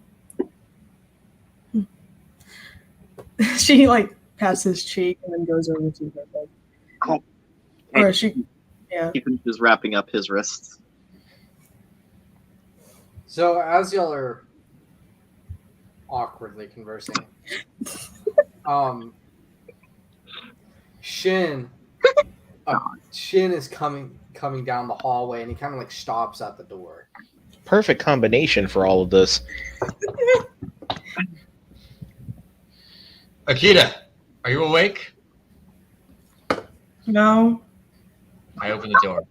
She like pats his cheek and then goes over to her bed. Cool. Or she, yeah. He finishes wrapping up his wrists. So as y'all are awkwardly conversing, Shin is coming down the hallway, and he kind of like stops at the door. Perfect combination for all of this. Akita, are you awake? No. I open the door.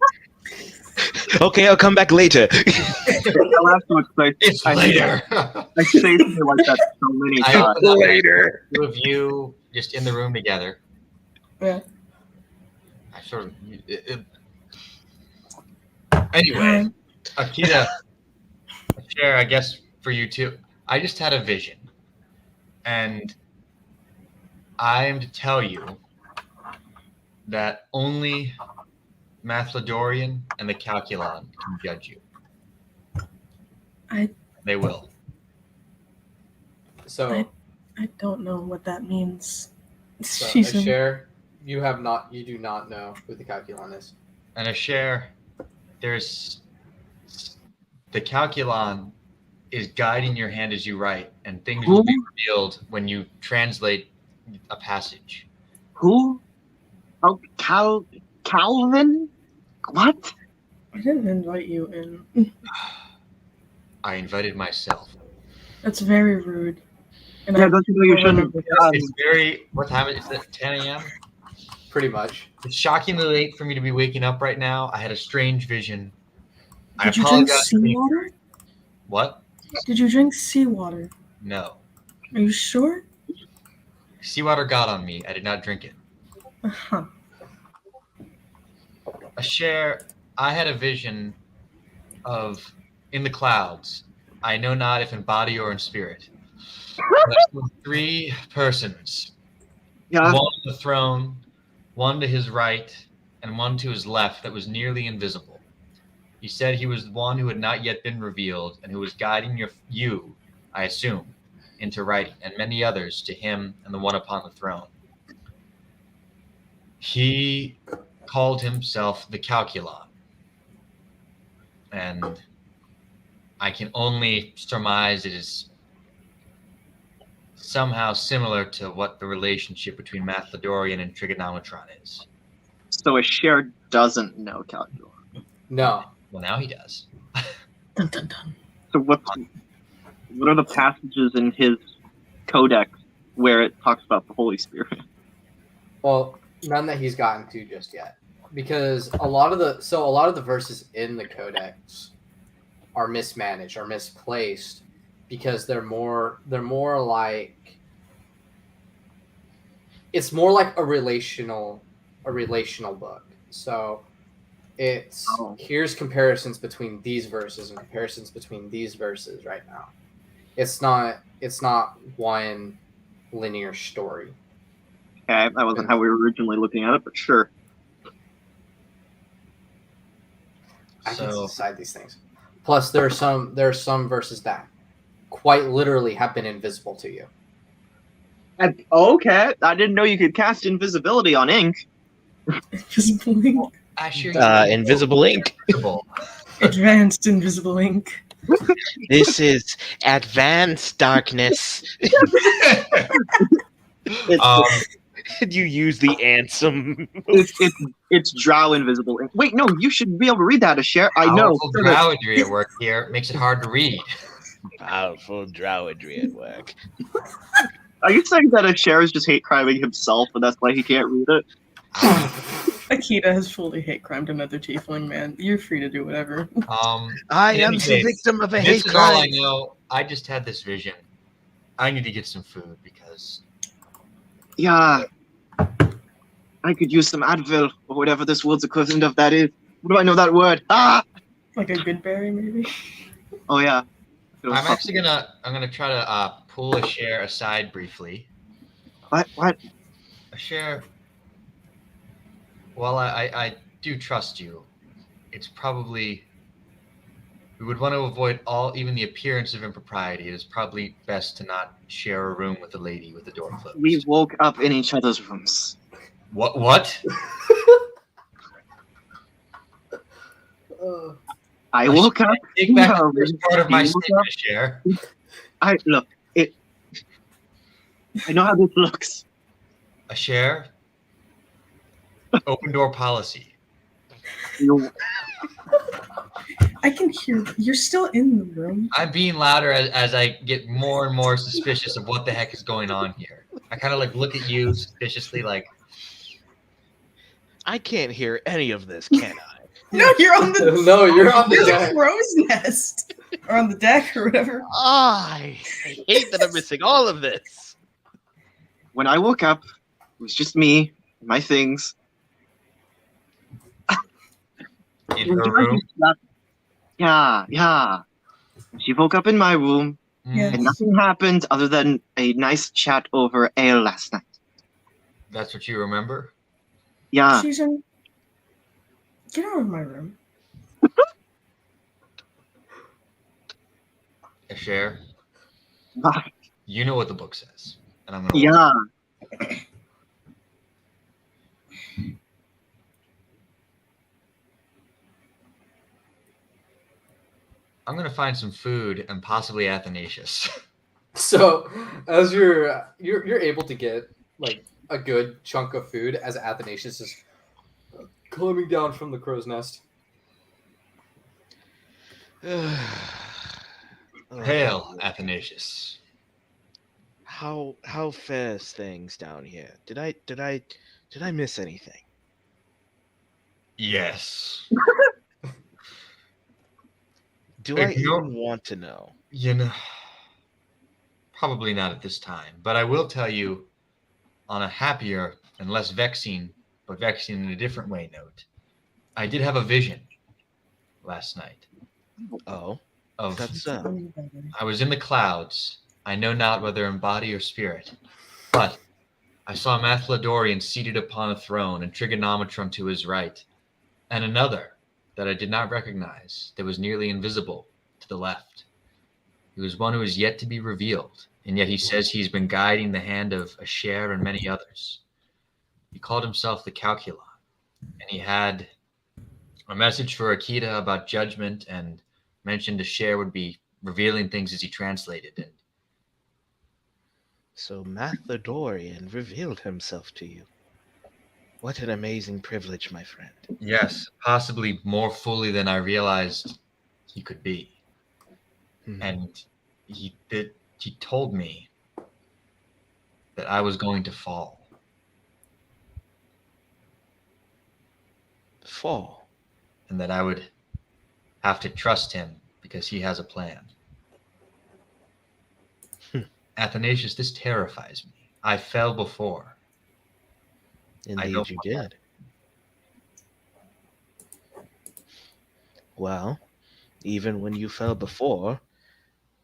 Okay, I'll come back later. I'll have to explain. It's later. I say something like that so many I times. open up Later. two of you just in the room together. Yeah. I sort of. Anyway, Akita, share, I guess, for you too. I just had a vision. And I am to tell you that only Mathlodorian and the Calculon can judge you. They will. So, I don't know what that means. Asher, you do not know who the Calculon is. And Asher, there's the Calculon is guiding your hand as you write, and things will be revealed when you translate a passage. Who? Oh, Calvin? What? I didn't invite you in. I invited myself. That's very rude. And Yeah, don't you know you shouldn't? It's very. What time is it? 10 a.m. Pretty much. It's shockingly late for me to be waking up right now. I had a strange vision. Did you drink seawater? What? Did you drink seawater? No. Are you sure? Seawater got on me. I did not drink it. Uh-huh. Asher, I had a vision of in the clouds. I know not if in body or in spirit. I saw 3 persons. Yeah. One on the throne, one to his right, and one to his left that was nearly invisible. He said he was the one who had not yet been revealed and who was guiding you, I assume, into writing, and many others to him and the one upon the throne. He called himself the Calculon. And I can only surmise it is somehow similar to what the relationship between Mathlodorian and Trigonometron is. So Asher doesn't know Calculon. No. Well, now he does. Dun, dun, dun. So what are the passages in his codex where it talks about the Holy Spirit? Well, none that he's gotten to just yet. because a lot of the verses in the codex are mismanaged or misplaced because they're more like it's more like a relational book. So it's Oh. here's comparisons between these verses and comparisons between these verses right now. It's not one linear story. Okay, that wasn't how we were originally looking at it, but sure. I can So decide these things. Plus, there are some verses that quite literally have been invisible to you. Okay, I didn't know you could cast invisibility on ink. Invisible ink. Asher, Invisible ink. invisible. Advanced invisible ink. This is advanced darkness. You use the ansem. It's drow invisible ink. Wait, no, you should be able to read that, Asher. I know. Powerful drowsy at work here makes it hard to read. Powerful drowidry at work. Are you saying that Asher is just hate criming himself, and that's why he can't read it? Akita has fully hate crimed another tiefling, man. You're free to do whatever. I In am any the case, victim of a this hate is all I crime. know. I just had this vision. I need to get some food because Yeah. I could use some Advil, or whatever this word's equivalent of that is. What do I know that word? Ah! Like a good berry, maybe. Oh, yeah. I'm gonna try to pull a share aside briefly. What? A share. Well, I do trust you. It's probably we would want to avoid even the appearance of impropriety. It is probably best to not share a room with a lady with the door closed. We woke up in each other's rooms. What? I woke up. Take back No, the first part of my you woke statement, up. share. I know how this looks. A share. Open door policy. You, I can hear you're still in the room. I'm being louder as I get more and more suspicious of what the heck is going on here. I kind of like look at you suspiciously, like, I can't hear any of this, can I? No, you're on the No, you're on the you're deck. crow's nest. Or on the deck or whatever. I hate that I'm missing all of this. when I woke up, it was just me, my things. in her room. Yeah. She woke up in my room, Yeah. and nothing happened other than a nice chat over ale last night. That's what you remember? Yeah. Susan, get out of my room. A share. Ah, You know what the book says, and I'm gonna. Yeah. I'm gonna find some food and possibly Athanasius. So as you're able to get like a good chunk of food as Athanasius is climbing down from the crow's nest. Hail, Athanasius. How fares things down here? Did I miss anything? Yes. Do If I you're- even want to know? You know, probably not at this time, but I will tell you on a happier and less vexing, but vexing in a different way note. I did have a vision last night Oh, of that's I was in the clouds. I know not whether in body or spirit, but I saw Mathlodorian seated upon a throne and Trigonometron to his right, and another that I did not recognize that was nearly invisible to the left. He was one who is yet to be revealed, and yet he says he's been guiding the hand of a share and many others. He called himself the Calculon, and he had a message for Akita about judgment and mentioned a share would be revealing things as he translated it. so Mathlodorian revealed himself to you. What an amazing privilege, my friend. Yes, possibly more fully than I realized he could be. And he told me that I was going to fall. fall. and that I would have to trust him because he has a plan. Athanasius, this terrifies me. I fell before. Indeed, don't you want that. did. Well, even when you fell before,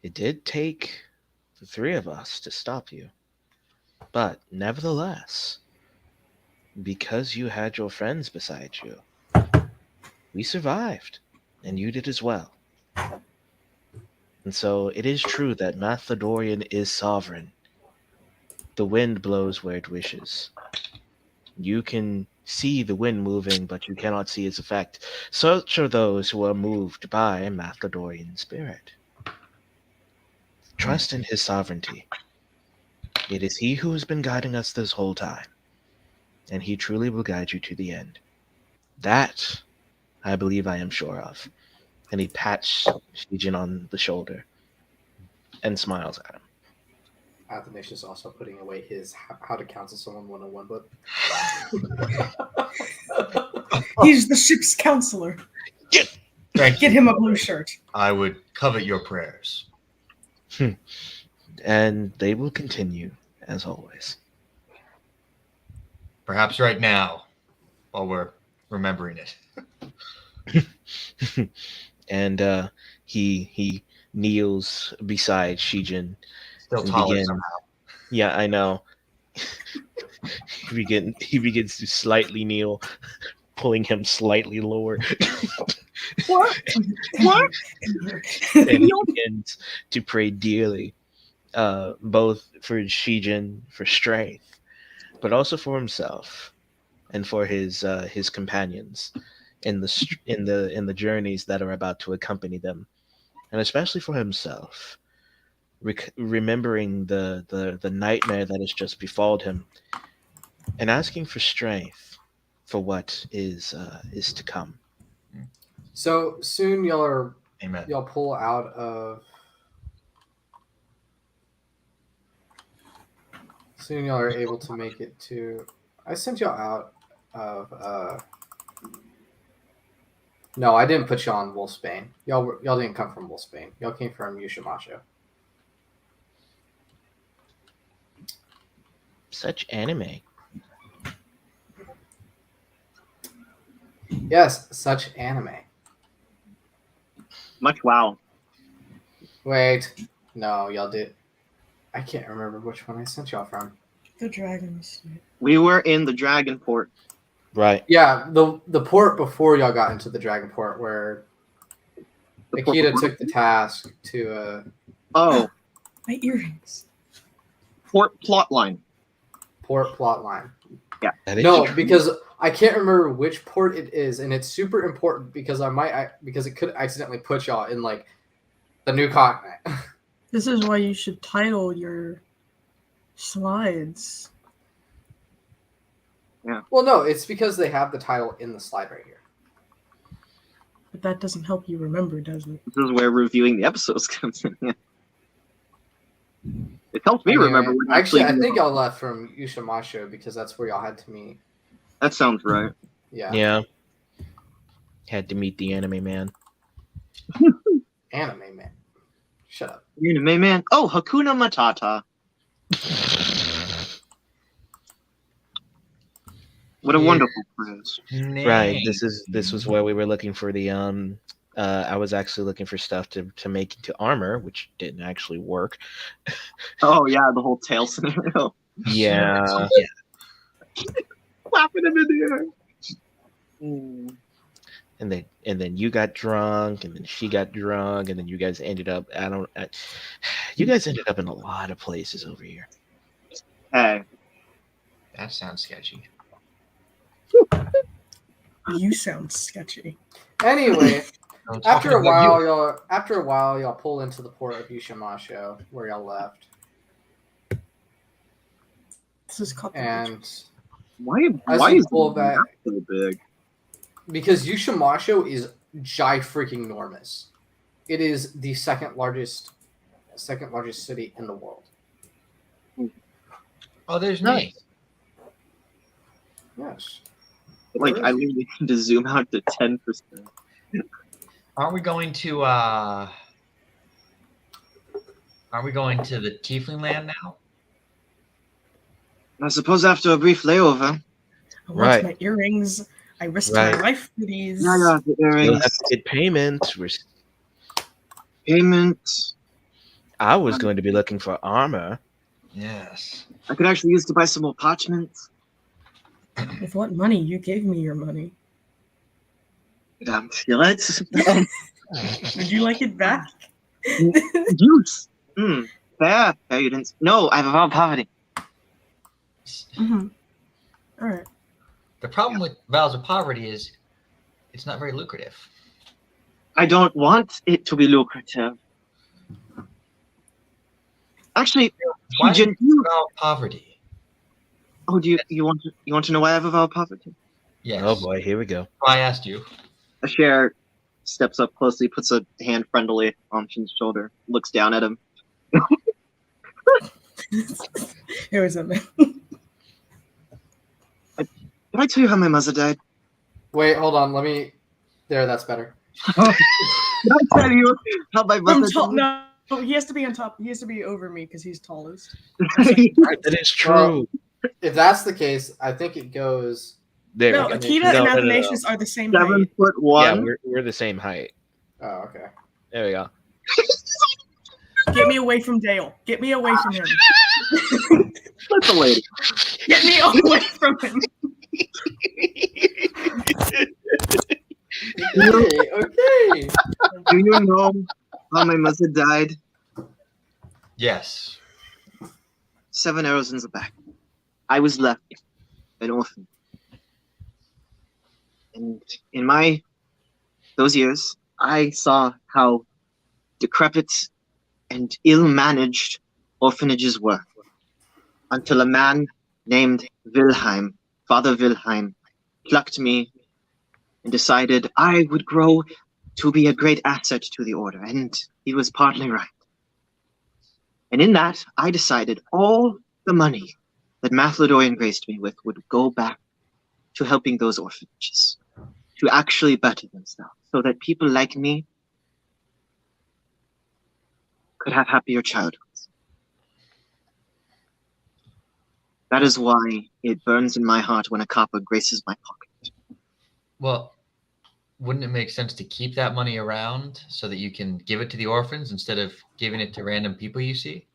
it did take the three of us to stop you. But nevertheless, because you had your friends beside you, we survived, and you did as well. And so it is true that Mathodorian is sovereign. The wind blows where it wishes. You can see the wind moving, but you cannot see its effect. Such are those who are moved by Mathodorian spirit. Trust in his sovereignty. It is he who has been guiding us this whole time, and he truly will guide you to the end. That I believe I am sure of. And he pats Shijin on the shoulder and smiles at him. Athanasius also putting away his How to Counsel Someone 101 book. He's the ship's counselor. Thank Get you. him a blue shirt. I would covet your prayers. And they will continue, as always. Perhaps right now, while we're remembering it. And he kneels beside Shijin Still and taller begins. somehow. Yeah, I know. He begins to slightly kneel, pulling him slightly lower. What? What? And he begins to pray dearly, both for Shijin, for strength, but also for himself and for his companions in the journeys that are about to accompany them, and especially for himself, remembering the nightmare that has just befalled him, and asking for strength for what is to come. So soon y'all Amen. pull out of. Soon y'all are able to make it to. I sent y'all out of. No, I didn't put y'all on Wolfsbane. Y'all didn't come from Wolfsbane. Y'all came from Yushimasho. Such anime. Yes, such anime. Much wow. Wait, no, y'all did. I can't remember which one I sent y'all from. The dragons. We were in the Dragon Port. Right. Yeah, the port before y'all got into the Dragon Port, where The port Akita before- took the task to Oh, My earrings. port plotline. port plotline. That is No, true. because I can't remember which port it is, and it's super important because because it could accidentally put y'all in like the new continent. This is why you should title your slides. Well, no, it's because they have the title in the slide right here. But that doesn't help you remember, does it? This is where reviewing the episodes comes in. Yeah. It helps me Anyway, remember. What Actually, I think y'all left from Yushimasho because that's where y'all had to meet. that sounds right. Yeah. Yeah. Had to meet the anime man. Anime man. Shut up. Anime man. Oh, Hakuna Matata. What a Yeah. wonderful phrase. Right. This was where we were looking for the I was actually looking for stuff to make into armor, which didn't actually work. Oh yeah, the whole tail scenario. Yeah. Clapping him in the air. Mm. And then you got drunk, and then she got drunk, and then you guys ended up you guys ended up in a lot of places over here. Hey, That sounds sketchy. You sound sketchy. Anyway, I'm talking after a about you. while y'all pull into the port of Yushimasho where y'all left, This is called the and why As why you is pull the back- map so big? because Yushimasho is freaking enormous, it is the second largest city in the world. Oh, there's Nice. me. Yes. Like I literally need to zoom out to 10%. Aren't we going to the Tiefling land now? I suppose after a brief layover. I want Right. my earrings. I risked Right. my life for these. Yeah, the We'll earrings, have to get payment. payment. I was going to be looking for armor. Yes. I could actually use to buy some more parchments. With what money? You gave me your money. Feel it. Would you like it back? Juice. Fair. Fair, you didn't. No, I have a vow of poverty. Mm-hmm. All right. The problem with vows of poverty is it's not very lucrative. I don't want it to be lucrative. Actually, Why Jin, do you vow of poverty? oh, do you want to know why I have a vow of poverty? Yes. Oh boy, here we go. I asked you. A share steps up closely, puts a hand friendly on Shin's shoulder, looks down at him. Here was a man. Did I tell you how my mother died? Wait, hold on. Let me. There, that's better. Did I tell you how my From mother tall, died? no, he has to be on top. He has to be over me because he's tallest. That is true. If that's the case, I think it goes. There No, we go. Akita No, and no, no, no. Athanasius are the same 7'1". Yeah, we're the same height. Oh, okay. There we go. Get me away from Dale. Get me away from him. That's a lady. Get me away from him. Okay. Do you know how my mother died? Yes. 7 arrows in the back. I was left an orphan. And in those years, I saw how decrepit and ill-managed orphanages were. Until a man named Wilhelm, Father Wilhelm, plucked me and decided I would grow to be a great asset to the order. And he was partly right. And in that, I decided all the money that Mathlodorian graced me with would go back to helping those orphanages, to actually better themselves, so that people like me could have happier childhoods. That is why it burns in my heart when a copper graces my pocket. Well, wouldn't it make sense to keep that money around so that you can give it to the orphans instead of giving it to random people you see?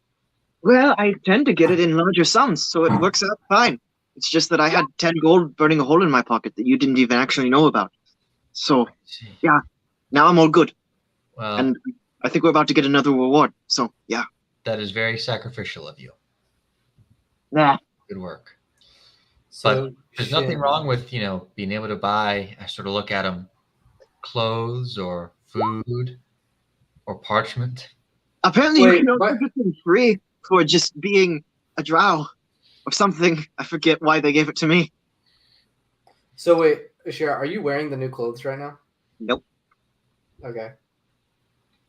Well, I tend to get it in larger sums, so it works out fine. It's just that I had 10 gold burning a hole in my pocket that you didn't even actually know about. So, yeah, now I'm all good. Well, And I think we're about to get another reward. So, yeah. that is very sacrificial of you. Nah. Good work. So There's nothing wrong with, being able to buy, I sort of look at them, clothes or food or parchment. Apparently, Wait, you can what? also get them free for just being a drow or something. I forget why they gave it to me. So wait, Ashira, are you wearing the new clothes right now? Nope. Okay.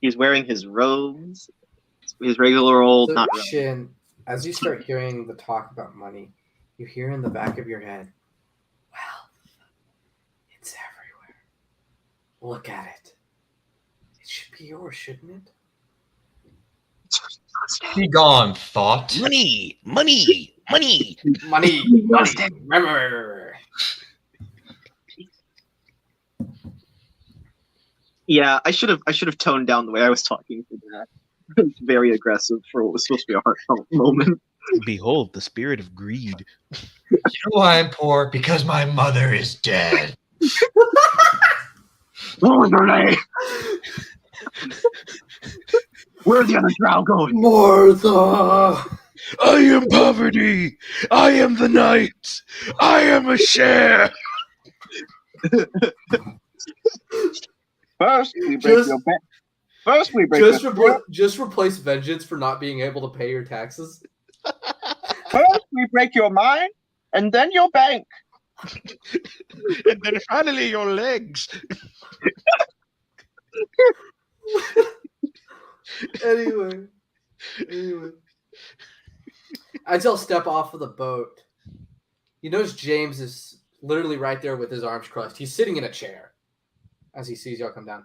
He's wearing his robes, his regular old, So not robes. Shin, as you start hearing the talk about money, you hear in the back of your head, "Wealth, it's everywhere. Look at it. It should be yours, shouldn't it?" Be gone, thought. Money, money, money. Money, money. Remember. Yeah, I should have toned down the way I was talking for that. It was very aggressive for what was supposed to be a heartfelt moment. Behold the spirit of greed. You know why I'm poor? Because my mother is dead. What was her name? Where's the other drow going? Martha. I am poverty. I am the night. I am a share. First, we break Just- your back. First, we break Just, your just replace vengeance for not being able to pay your taxes. First, we break your mind, and then your bank. And then finally your legs. Anyway. I tell Step off of the boat. He knows James is literally right there with his arms crossed. He's sitting in a chair as he sees y'all come down.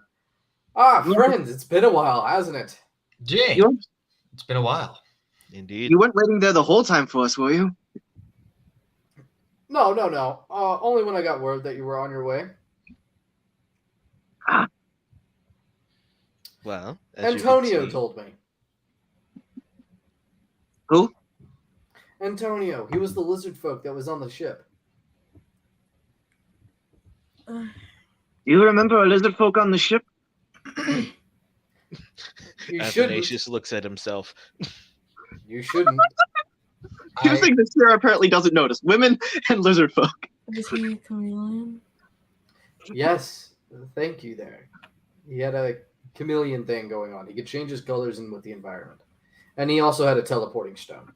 Ah, friends, it's been a while, hasn't it? Jay, You, it's been a while. Indeed. you weren't waiting there the whole time for us, were you? No. Only when I got word that you were on your way. Well, as you can Antonio see- told me. Who? Antonio. He was the lizard folk that was on the ship. You remember a lizard folk on the ship? You shouldn't. Athanasius looks at himself. You shouldn't. Two I- things that Sarah apparently doesn't notice: women and lizard folk. Is he a chameleon? Yes. Thank you there. He had a chameleon thing going on. He could change his colors in with the environment. And he also had a teleporting stone.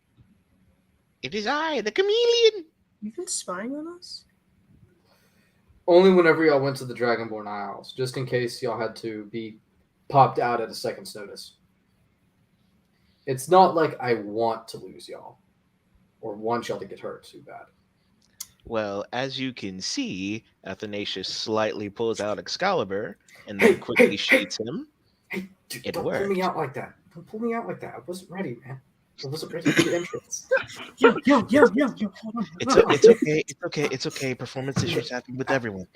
It is I, the chameleon. You've been spying on us? Only whenever y'all went to the Dragonborn Isles, just in case y'all had to be popped out at a second's notice. It's not like I want to lose y'all or want y'all to get hurt too bad. Well, as you can see, Athanasius slightly pulls out Excalibur and then quickly shoots him. Hey, dude, It don't pull me worked. out like that. Don't pull me out like that. I wasn't ready, man. I wasn't ready for the entrance. Yo. Hold on. It's okay. Performance issues happen with everyone.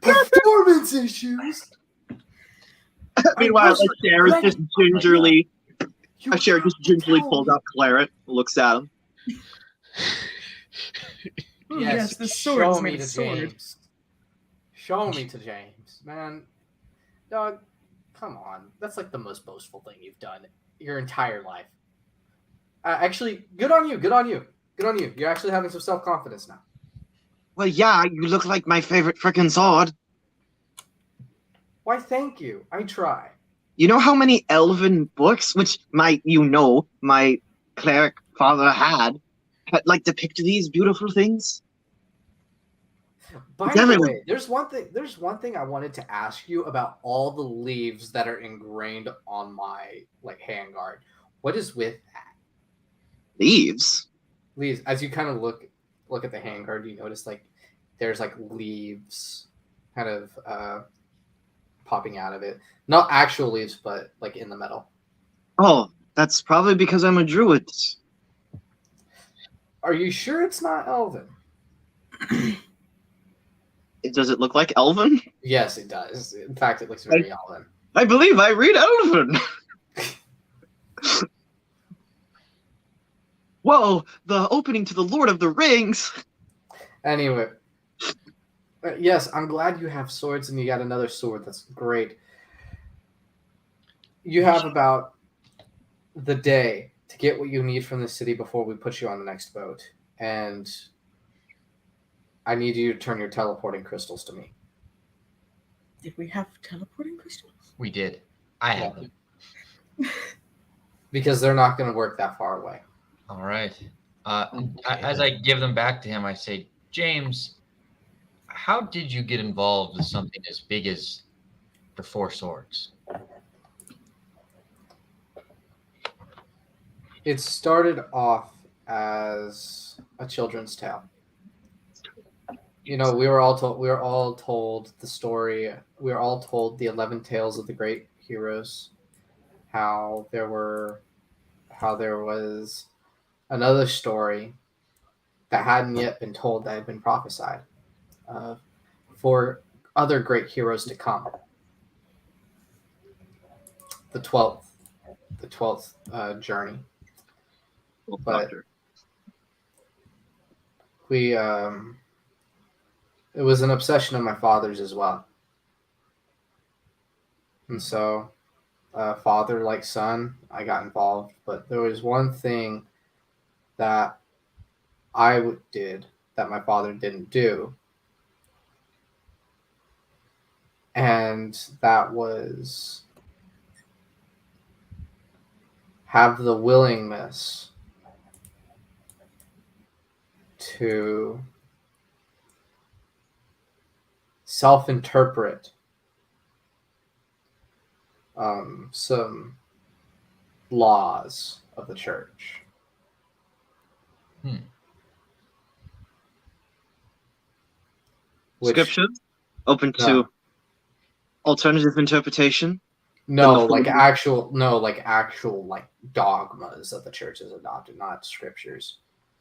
Performance issues. Meanwhile, wasn't a Cher is ready. just gingerly. You A Cher just gingerly tell pulls me. out Claret, looks at him. Yes, the sword show is me made to of sword. James. Show me to James, man. Dog, come on. That's like the most boastful thing you've done your entire life. Actually, good on you. Good on you. Good on you. You're actually having some self-confidence now. Well, yeah, you look like my favorite frickin' sword. Why, thank you. I try. You know how many elven books, which my cleric father had like depict these beautiful things? By It's the everywhere. way, there's one thing I wanted to ask you about all the leaves that are ingrained on my handguard. What is with that? Leaves? Leaves. As you kind of look at the handguard, you notice there's leaves kind of popping out of it. Not actual leaves, but in the metal. Oh, that's probably because I'm a druid. Are you sure it's not elven? Does it look like elven? Yes, it does. In fact, it looks very elven. I believe I read elven. Whoa, the opening to the Lord of the Rings. Anyway, yes, I'm glad you have swords and you got another sword. That's great. You have about the day to get what you need from the city before we put you on the next boat. And I need you to turn your teleporting crystals to me. Did we have teleporting crystals? We did. I have them. Because they're not going to work that far away. All right. As I give them back to him, I say, James, how did you get involved with something as big as the Four Swords? It started off as a children's tale. We were all told the story. We were all told the 11 tales of the great heroes. How there was another story that hadn't yet been told that had been prophesied for other great heroes to come. The 12th journey. But it was an obsession of my father's as well. And so, father like son, I got involved. But there was one thing that I did that my father didn't do. And that was have the willingness to self-interpret some laws of the church. Which, Scriptures open No. to alternative interpretation. no, the like full- actual like dogmas that the church has adopted, not scriptures.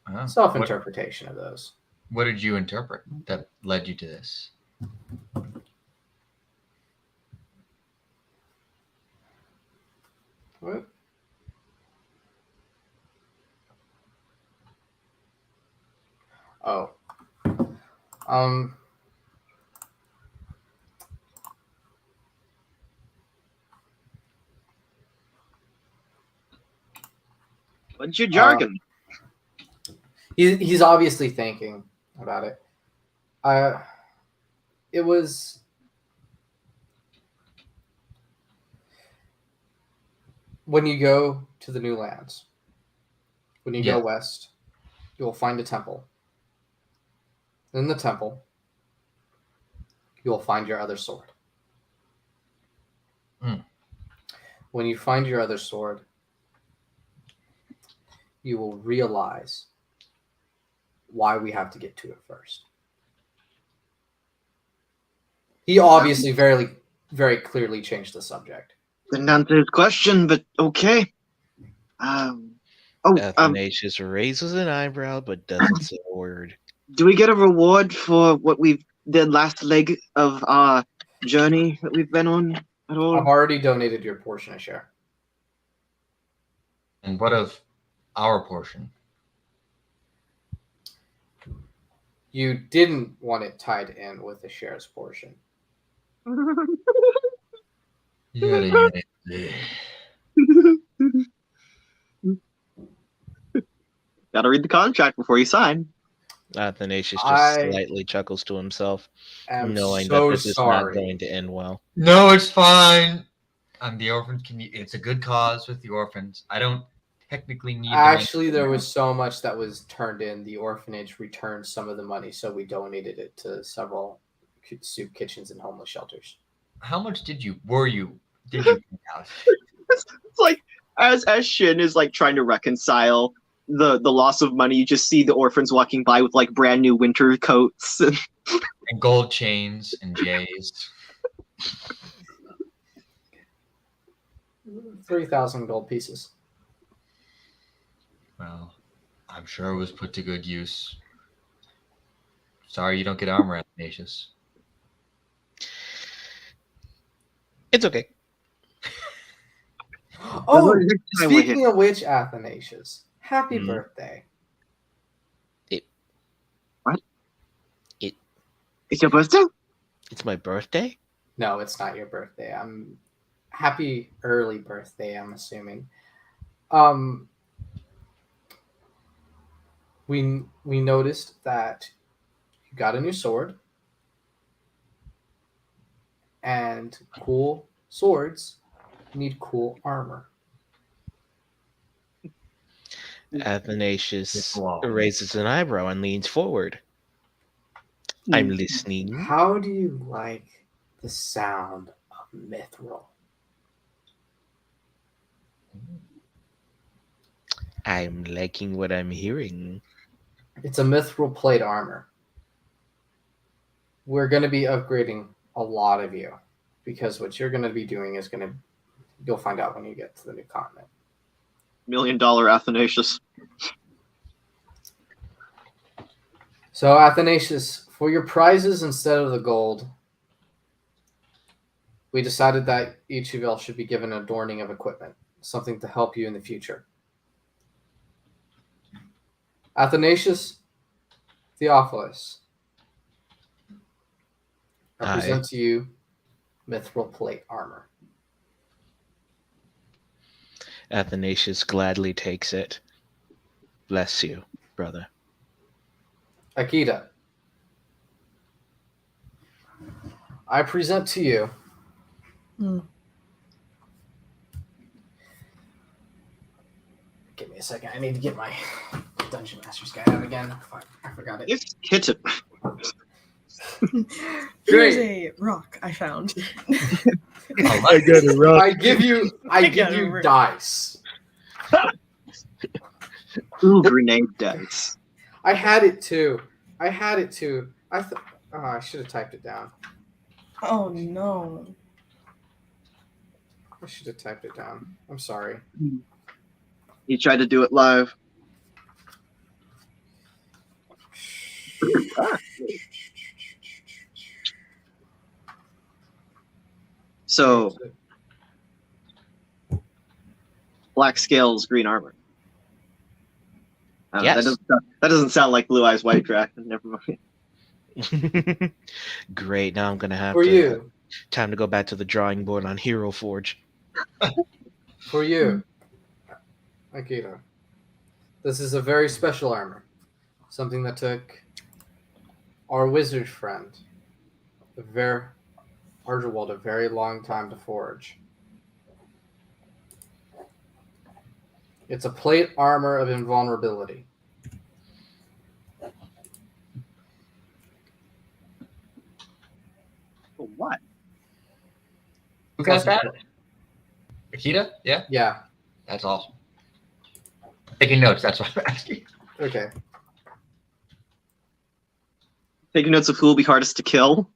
Oh, Self-interpretation of those. what did you interpret that led you to this? What? Oh. Um. What's your jargon? He's obviously thinking about it. It was when you go to the new lands. When you go Yeah. west, you will find a temple. In the temple, you will find your other sword. Hmm. When you find your other sword, you will realize why we have to get to it first. He obviously very clearly changed the subject. Didn't answer his question, but okay. Athanasius raises an eyebrow but doesn't say a word. Do we get a reward for what we've the last leg of our journey that we've been on at all? I've already donated your portion of share. And what of our portion? You didn't want it tied in with the shares portion. Yada, yada. Gotta read the contract before you sign. Athanasius just I slightly chuckles to himself, I'm knowing so that this is not sorry. going to end well. No, it's fine. I'm the orphan community. It's a good cause with the orphans. I don't technically need. Actually, there was so much that was turned in. The orphanage returned some of the money, so we donated it to several soup kitchens and homeless shelters. How much did you take out? It's like as Shin is like trying to reconcile the loss of money, you just see the orphans walking by with like brand new winter coats. And gold chains and J's. 3,000 gold pieces. Well, I'm sure it was put to good use. Sorry you don't get armor, Athanasius. It's okay. Oh, Next time we're here. speaking of which, Athanasius, happy Hmm. birthday. It's your birthday? It's my birthday? No, it's not your birthday. I'm happy early birthday, I'm assuming. We noticed that you got a new sword, and cool swords need cool armor. Athanasius Wow. raises an eyebrow and leans forward. I'm listening. How do you like the sound of mithril? I'm liking what I'm hearing. It's a mithril plate armor. We're going to be upgrading a lot of you because what you're going to be doing is you'll find out when you get to the new continent. $1 million Athanasius. So Athanasius, for your prizes instead of the gold, we decided that each of y'all should be given an adorning of equipment, something to help you in the future. Athanasius Theophilus, I Aye. present to you mithril plate armor. Athanasius gladly takes it. Bless you, brother. Akita, I present to you Hmm. Give me a second. I need to get my Dungeon Master's Guide out again. Fuck, I forgot it. It's kitten. Here's a rock I found. I got a rock. I give you got it right. dice. Ooh, grenade dice. I had it too. I Oh, I should have typed it down. Oh no. I should have typed it down. I'm sorry. He tried to do it live. So black scales, green armor. Yes. That doesn't sound like Blue Eyes White Dragon. Never mind. Great. Now I'm gonna have For to. you, Time to go back to the drawing board on Hero Forge. for you, Akira. This is a very special armor. Something that took our wizard friend, Archibald, a very long time to forge. It's a plate armor of invulnerability. For what? Who got that? Akita? Yeah, Yeah. that's awesome. Taking notes. That's what I'm asking. Okay. Taking notes of who will be hardest to kill.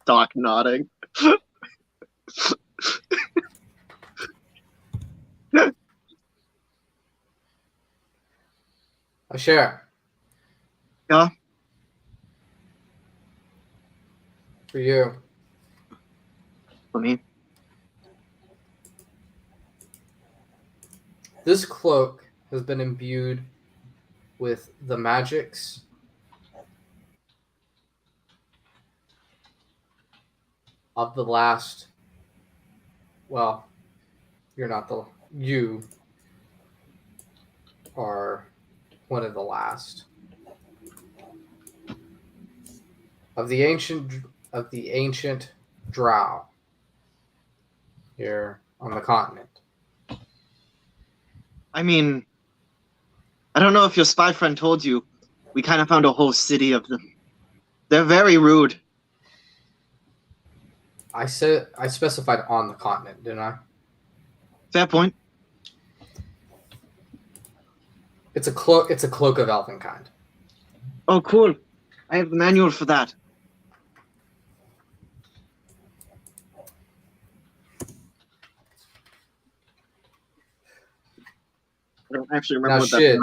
Doc nodding. I share. Yeah. For you. For me. This cloak has been imbued with the magics of the last. Well, you're not the. You are one of the last of the ancient drow here on the continent. I mean, I don't know if your spy friend told you, we kind of found a whole city of them. They're very rude. I specified on the continent, didn't I? Fair point. It's a cloak. It's a cloak of elvenkind. Oh, cool. I have the manual for that. I don't actually remember Now, what shit.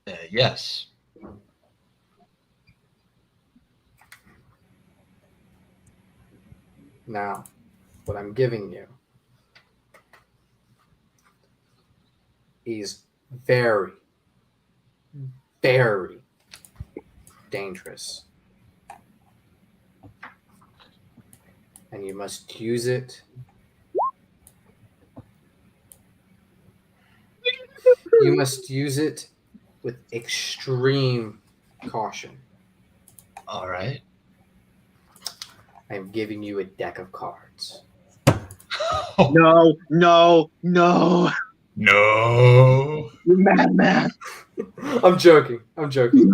that Yes. Now, what I'm giving you is very, very dangerous. And you must use it. You must use it with extreme caution. All right. I am giving you a deck of cards. No, no, no. No. You madman. I'm joking. I'm joking.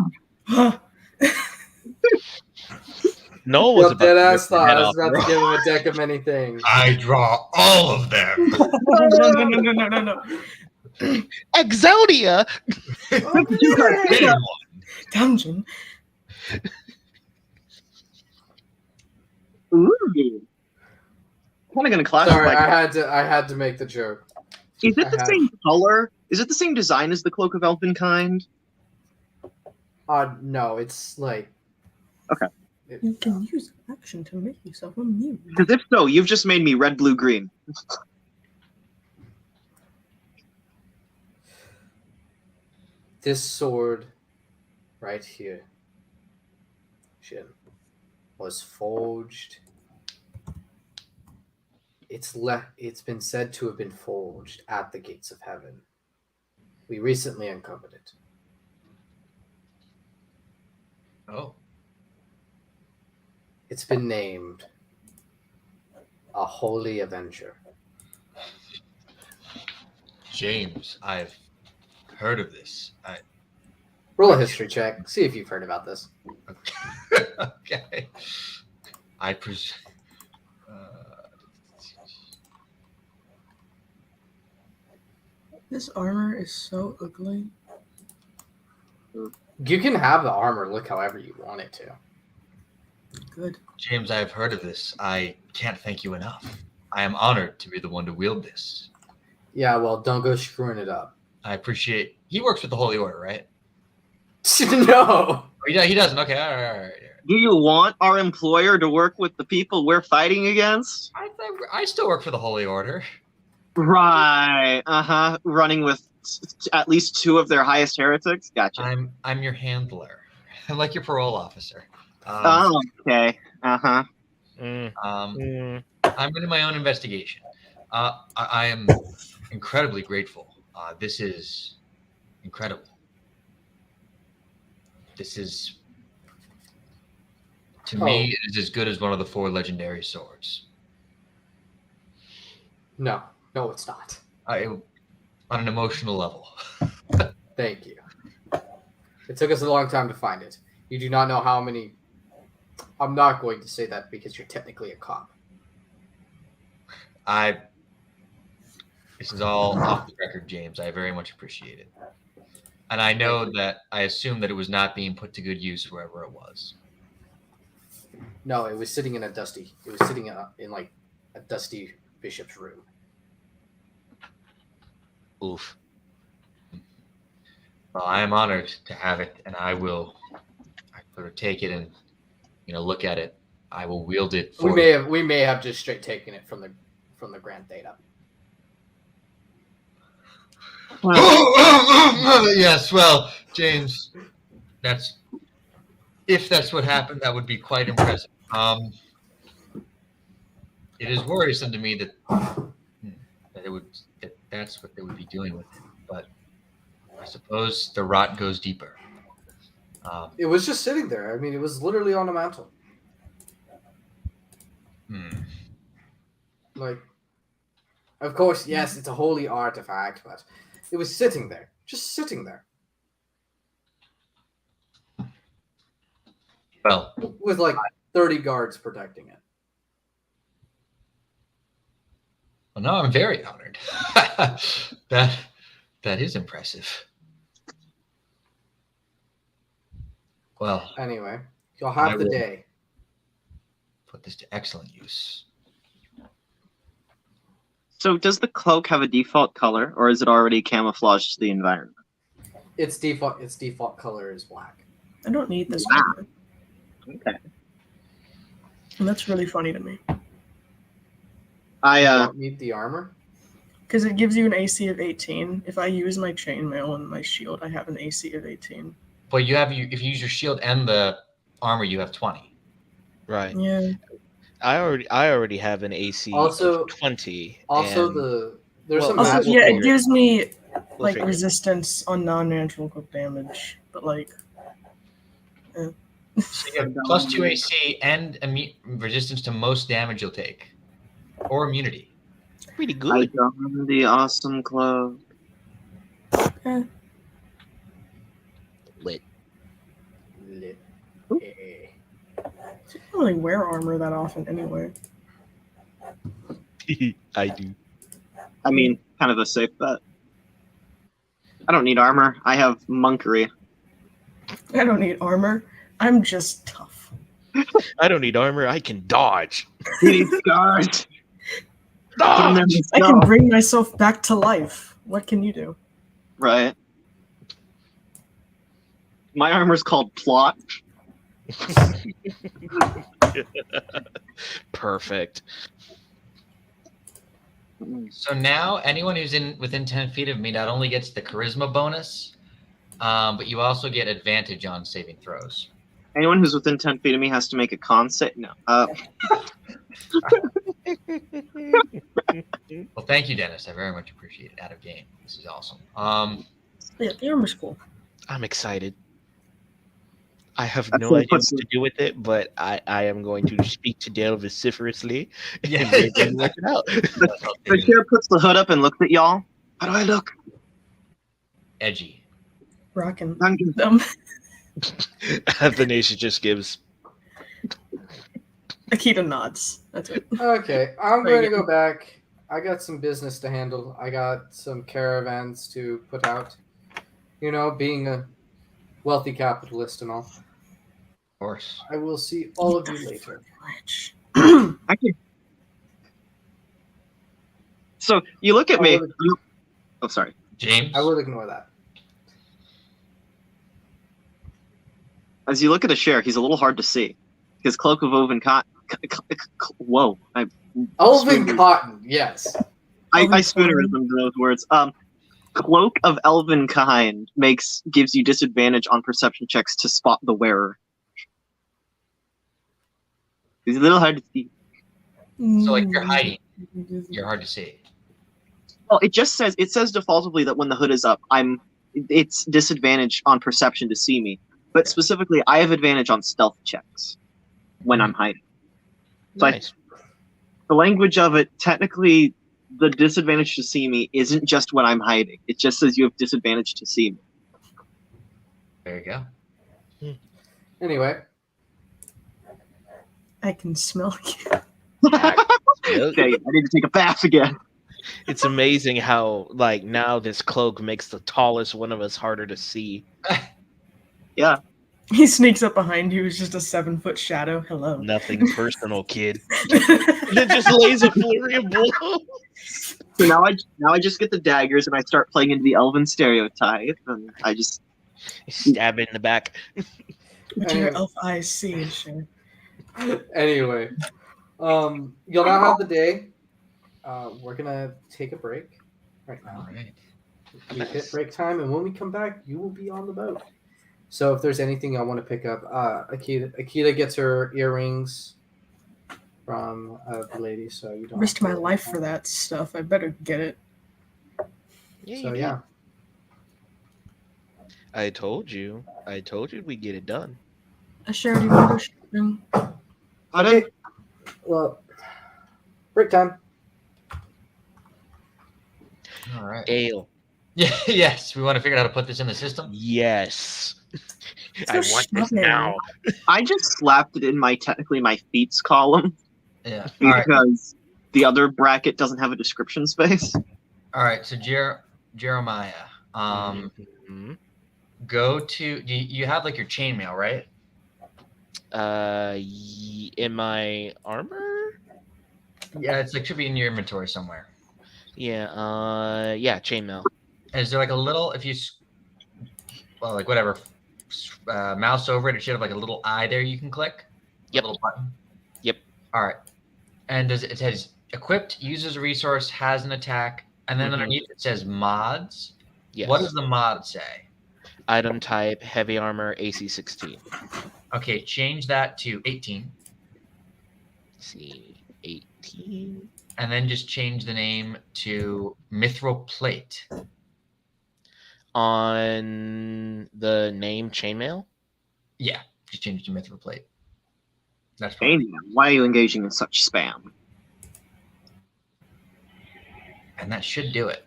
Noel was Well, about dead to ass rip your thought head I was off, about bro. to give him a deck of many things. I draw all of them. No. Exodia. Hit him one. Dungeon. Ooh. Kind of gonna classify. Sorry, I had to make the joke. Is it I the have- same color? Is it the same design as the Cloak of Elvenkind? No, it's like. Okay. You can use action to make yourself immune. Because if so, you've just made me red, blue, green. This sword right here, Shin, was forged. It's been said to have been forged at the gates of heaven. We recently uncovered it. Oh. It's been named a Holy Avenger. James, I've heard of this. Roll a history check. See if you've heard about this. Okay. I presume. This armor is so ugly. You can have the armor look however you want it to. Good. James, I've heard of this. I can't thank you enough. I am honored to be the one to wield this. Yeah, well, don't go screwing it up. I appreciate. He works with the Holy Order, right? No. Oh, yeah, he doesn't. Okay, all right. Do you want our employer to work with the people we're fighting against? I still work for the Holy Order. Right. Running with at least 2 of their highest heretics. Gotcha. I'm your handler. I'm like your parole officer. Okay. Mm, mm. I'm doing my own investigation. I am incredibly grateful. This is incredible. This is, to me, it is as good as one of the 4 legendary swords. No, it's not. On an emotional level. Thank you. It took us a long time to find it. You do not know how many. I'm not going to say that because you're technically a cop. This is all off the record, James. I very much appreciate it. And I know that I assume that it was not being put to good use wherever it was. No, it was sitting in a dusty. It was sitting in like a dusty bishop's room. Oof. Well, I am honored to have it, and I will sort of take it and look at it. I will wield it. We may have just straight taken it from the Grand Theta. Yes, well, James, if that's what happened, that would be quite impressive. It is worrisome to me that that's what they would be doing with it, but I suppose the rot goes deeper. It was just sitting there. I mean, it was literally on a mantle. Like, of course, yes, it's a holy artifact, but it was sitting there, just sitting there. Well, with like 30 guards protecting it. Well, no, I'm very honored. That is impressive. Well, anyway, you'll have the day. Put this to excellent use. So does the cloak have a default color, or is it already camouflaged to the environment? Its default color is black. I don't need this Wow. armor. Okay. And that's really funny to me. You I don't need the armor? Because it gives you an AC of 18. If I use my chainmail and my shield, I have an AC of 18. But if you use your shield and the armor, you have 20. Right. Yeah. I already have an AC Also- of 20. Also, and there's some Also, magical. yeah, it gives me we'll like figure it. resistance on non-natural damage, but like, So you have plus 2 AC and resistance to most damage you'll take, or immunity. Pretty I good. donned the awesome cloak. Lit. Lit. Eh. I don't really wear armor that often anyway. I do. I mean, kind of a safe bet. I don't need armor. I have monkery. I don't need armor. I'm just tough. I don't need armor. I can dodge. You need scars. Dodge! I can bring myself back to life. What can you do? Right. My armor's called plot. Perfect. So now anyone who's within 10 feet of me not only gets the charisma bonus, but you also get advantage on saving throws. Anyone who's within 10 feet of me has to make a con save. No. Well, thank you, Dennis. I very much appreciate it. Out of game. This is awesome. Yeah, the armor's cool. I'm excited. I have That's no what idea what puts to do with it, but I am going to speak to Dale vociferously Yeah. and maybe work it out. The chair puts the hood up and looks at y'all. How do I look? Edgy. Rocking Thank you. them. Athanasius just gives. Akita nods. That's it. Okay, I'm going to go back. I got some business to handle. I got some caravans to put out. You know, being wealthy capitalist and all. Of course. I will see all of you later. Village. Actually, so you look at I me. would- Oh, sorry. James. I will ignore that. As you look at a share, he's a little hard to see. His cloak of woven cotton. Whoa! Elven Spoonerism. cotton, yes. I Elven spoonerism to those words. Cloak of elven kind gives you disadvantage on perception checks to spot the wearer. He's a little hard to see. So like you're hiding, you're hard to see. Well, it says defaultively that when the hood is up, it's disadvantage on perception to see me. But specifically, I have advantage on stealth checks when I'm hiding. So Nice. The language of it, technically, the disadvantage to see me isn't just when I'm hiding. It just says you have disadvantage to see me. There you go. Anyway, I can smell you. Okay, I need to take a bath again. It's amazing how like now this cloak makes the tallest one of us harder to see. He sneaks up behind you. It's just a 7-foot shadow. Hello. Nothing personal, kid. It just lays a flurry of blows. So now I just get the daggers and I start playing into the elven stereotype, and I just Stab it in the back. What your elf eyes see and share. anyway, you'll now have the day. We're gonna take a break right now. All right. We hit break time, and when we come back, you will be on the boat. So if there's anything I want to pick up, Akita gets her earrings from the lady, so you don't Risked my life for that stuff. I better get it. So yeah, I told you we get it done. I shared you better shipping. okay. Well, break time. All right. Ale. Yeah. Yes. We want to figure out how to put this in the system. Yes. So I want this shoving. now. I just slapped it in my feats column Yeah. All right. because the other bracket doesn't have a description space. All right. So Jeremiah, Mhm. go to. You have like your chainmail, right? In my armor? Yeah. It's like should be in your inventory somewhere. Yeah. Yeah. Chainmail. Is there like a little like whatever, mouse over it? It should have like a little eye there you can click. Yep. A little button. Yep. All right. And it says equipped, uses a resource, has an attack, and then Mhm. underneath it says mods. Yes. What does the mod say? Item type, heavy armor, AC 16. Okay, change that to 18, See, 18. and then just change the name to Mithril Plate. On the name chainmail? Yeah, just change it to Mithril Plate. That's fine. Damien, why are you engaging in such spam? And that should do it.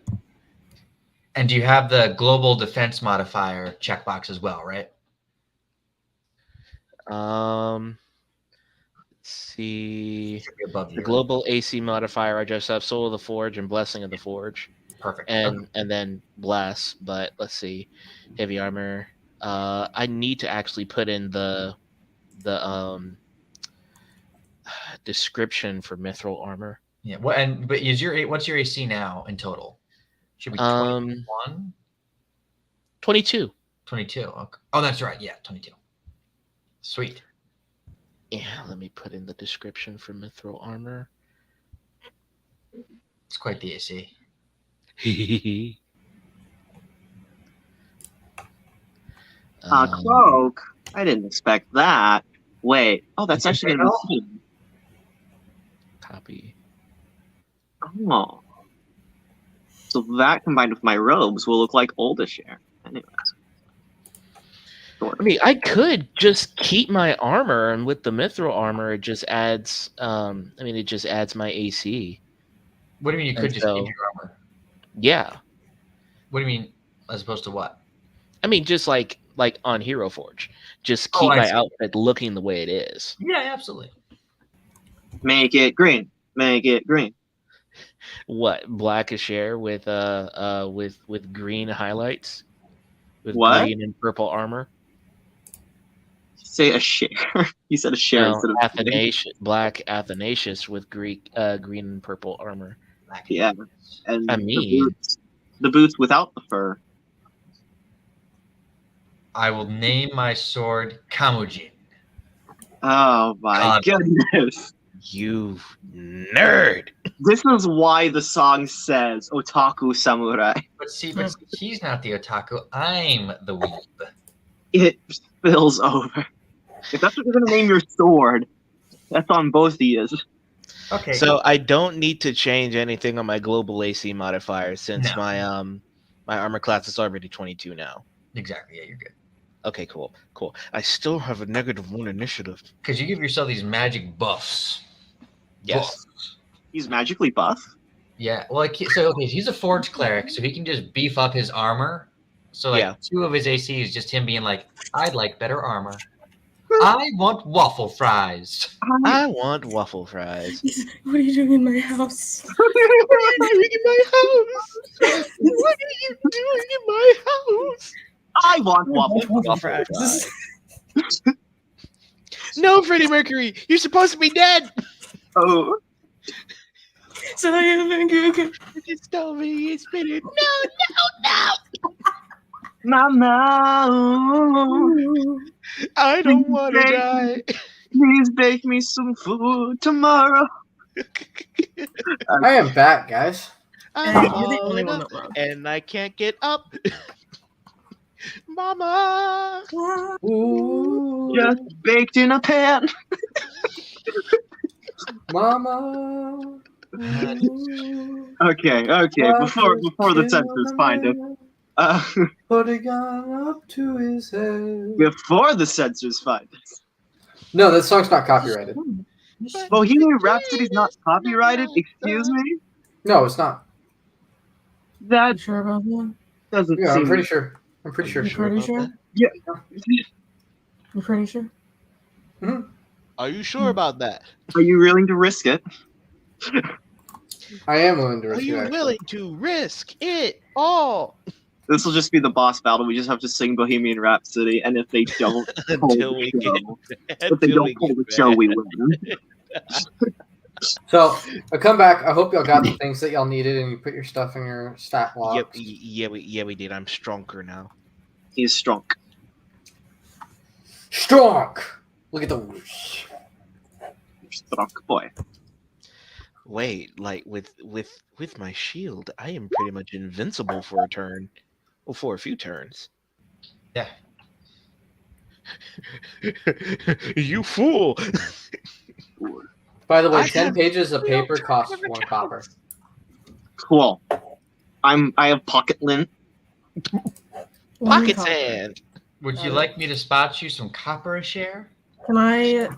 And do you have the global defense modifier checkbox as well, right? Let's see. Should be above The you. global AC modifier I just have Soul of the Forge and Blessing of the Forge. Perfect. And then Bless, but let's see. Heavy armor. I need to actually put in the description for mithril armor. Yeah. But what's your AC now in total? Should be 21? 22. 22. Okay. Oh, that's right. Yeah, 22. Sweet. Yeah, let me put in the description for mithril armor. It's quite the AC. Cloak? I didn't expect that. Wait. Oh, that's actually going to be seen. Copy. Oh. So that combined with my robes will look like oldish hair. Anyways. I mean, I could just keep my armor, and with the mithril armor, it just adds. It just adds my AC. What do you mean you could And just so- keep your armor? Yeah, What do you mean as opposed to what? I mean, just like on Hero Forge, just Oh, keep I my see. outfit looking the way it is. Yeah, absolutely. Make it green. Make it green. What blackish hair with green highlights, with What? green and purple armor. say a share. You said a share No, instead of Athanasius, black Athanasius with Greek, green and purple armor. Black Yeah. and I mean- the boots without the fur. I will name my sword Kamujin. Oh my God. goodness. You nerd. This is why the song says Otaku Samurai. But see, he's not the otaku. I'm the weeb. It spills over. If that's what you're gonna name your sword, that's on both ears. Okay. So I don't need to change anything on my global AC modifier since No. my armor class is already 22 now. exactly. Yeah, you're good. Okay, cool. I still have a -1 initiative. Because you give yourself these magic buffs. Yes. Buffs. He's magically buff. Yeah. Well, okay, he's a forge cleric, so he can just beef up his armor. So like Yeah. 2 of his AC is just him being like, I'd like better armor. I want waffle fries. I want waffle fries. What are you doing in my house? What are you doing in my house? What are you doing in my house? I want waffle. Waffle fries. No, Freddie Mercury, you're supposed to be dead. Oh, So you think you can Just tell me it's been no. Mama, I don't want to die. please bake me some food tomorrow. I am back, guys. I'm You're the only falling one up that loves. and I can't get up. Mama. Ooh, Just baked in a pan. mama. Ooh, Okay. Before the censors find him. Putting on up to his head. Before the censors find him. No, that song's not copyrighted. Bohemian Rhapsody's not copyrighted. Excuse me. No, it's not. You That sure about that? doesn't Yeah, I'm seem. pretty sure. I'm pretty sure. You pretty sure? Yeah. You pretty sure? Are you sure about that? Are you willing to risk it? I am willing to Are risk you it. actually. willing to risk it all This will just be the boss battle. We just have to sing Bohemian Rhapsody, and if they don't pull until the we show, get if they don't pull the show, we win. So I come back. I hope y'all got the things that y'all needed, and you put your stuff in your stat Yep, lock. we did. I'm stronger now. He's strong. Strong. Look at the whoosh. Strong boy. Wait, like with my shield, I am pretty much invincible for a turn. Well, for a few turns. Yeah. You fool! By the way, I 10 have pages of real paper turn costs every 1 time. copper. Cool. I have pocket lint. Pocket sand. Would you like me to spot you some copper a share? Can I?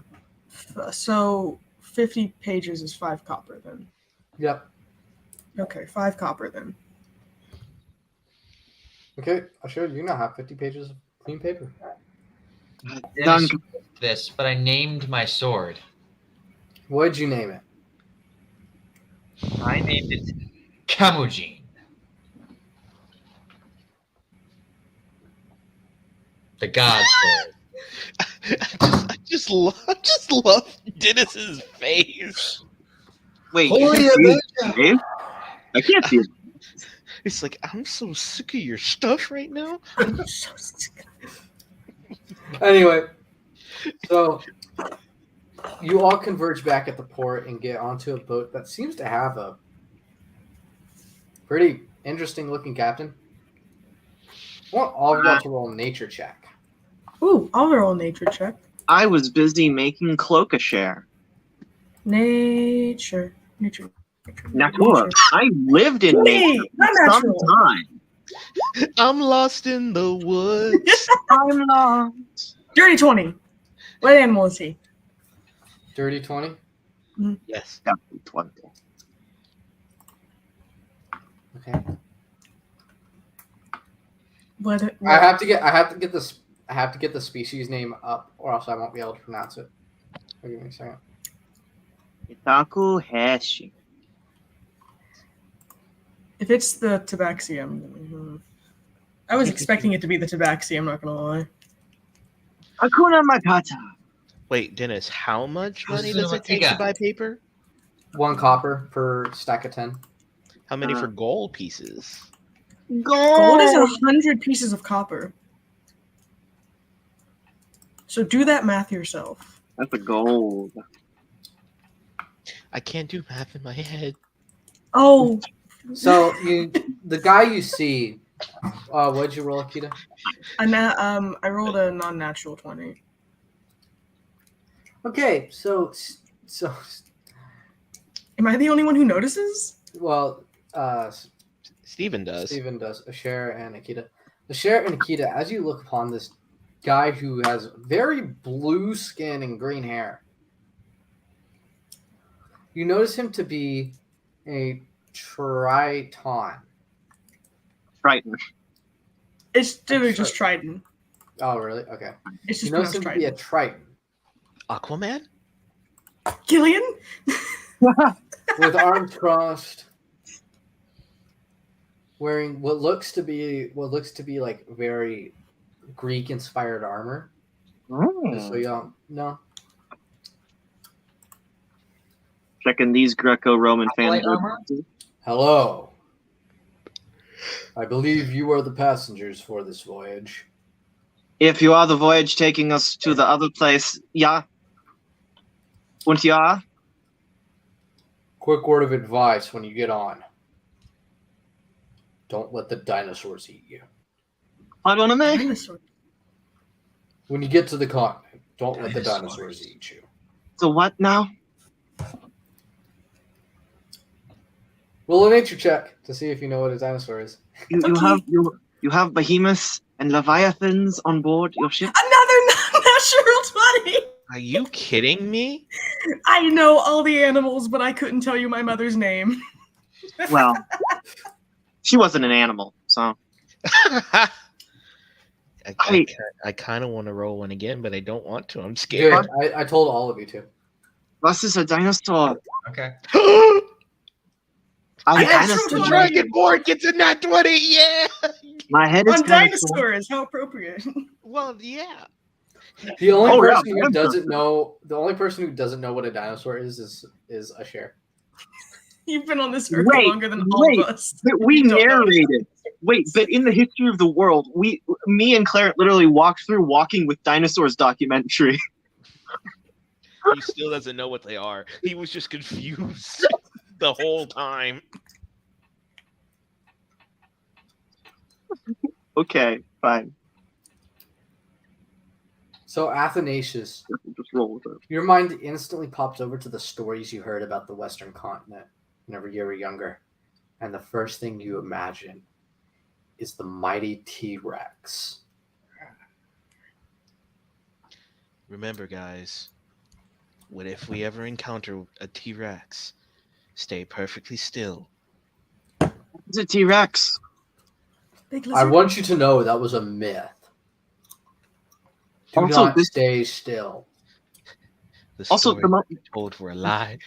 So 50 pages is 5 copper then. Yep. Okay, 5 copper then. Okay, I'll show you. You now have 50 pages of clean paper. Dennis this, but I named my sword. What'd you name it? I named it Kamujin. The god sword. I just love Dennis's face. Wait, Holy you can see his Avenger. face? I can't see it. It's like I'm so sick of your stuff right now. I'm so sick. Anyway, so you all converge back at the port and get onto a boat that seems to have a pretty interesting looking captain. I want all of y'all to roll a nature check. Ooh, I'll roll a nature check. I was busy making Cloakashare. Nature. Natura. I lived in nature Not for some natural. time. I'm lost in the woods. I'm lost. Dirty 20. What animal is he? Dirty 20. Yes. Definitely 20. Okay. What? I have to get the species name up, or else I won't be able to pronounce it. Give me a second. Itaku Heshi. If it's the tabaxium, I was expecting it to be the tabaxi, I'm not gonna lie. Hakuna Matata. Wait, Dennis, how much money Hakuna does it take to Matata. buy paper? 1 copper per stack of 10. How many for gold pieces? Gold is 100 pieces of copper. So do that math yourself. That's a gold. I can't do math in my head. Oh, So the guy you see, what'd you roll, Akita? I rolled a non-natural 20. Okay, so Am I the only one who notices? well, Steven does. Steven does. Asher and Akita. Asher and Akita, as you look upon this guy who has very blue skin and green hair, you notice him to be a Triton. Triton. It's literally just Triton. Oh, really? Okay. It's You just notice him pronounced to be a Triton. Triton Aquaman? Gillian? with arms crossed, wearing what looks to be like very Greek-inspired armor. Just so y'all know. Checking these Greco-Roman Light fans. armor? Hello. I believe you are the passengers for this voyage. If you are the voyage taking us to the other place, yeah. Und ja. Quick word of advice when you get on. Don't let the dinosaurs eat you. Pardon me? Dinosaur. When you get to the continent, don't let the Dinosaurs. dinosaurs eat you. So what now? Roll a nature check to see if you know what a dinosaur is. You have behemoths and leviathans on board your ship. Another non-natural 20! Are you kidding me? I know all the animals, but I couldn't tell you my mother's name. Well, she wasn't an animal, so I kind of want to roll one again, but I don't want to. I'm Good. scared. I told all of you to. this is a dinosaur. Okay. I'm Yes, dinosaur. Troy. Dragonborn gets a nat 20, yeah! My head is On dinosaur. dinosaurs, how appropriate. Well, yeah. The only Oh, yeah, person who dinosaur. doesn't know what a dinosaur is Asher. You've been on this earth Wait, longer than all wait. of us. But we You don't know. narrated. Wait, but in the history of the world, me and Claire literally walked through Walking with Dinosaurs documentary. He still doesn't know what they are. He was just confused the whole time. Okay, fine. So Athanasius, Just roll with it. your mind instantly pops over to the stories you heard about the Western continent whenever you were younger. And the first thing you imagine is the mighty T-Rex. Remember, guys, what if we ever encounter a T-Rex? Stay perfectly still. It's a T-Rex. Big I lizard. want you to know that was a myth. Do Also, not this- stay still. The Also, story the mo- we told were a lie.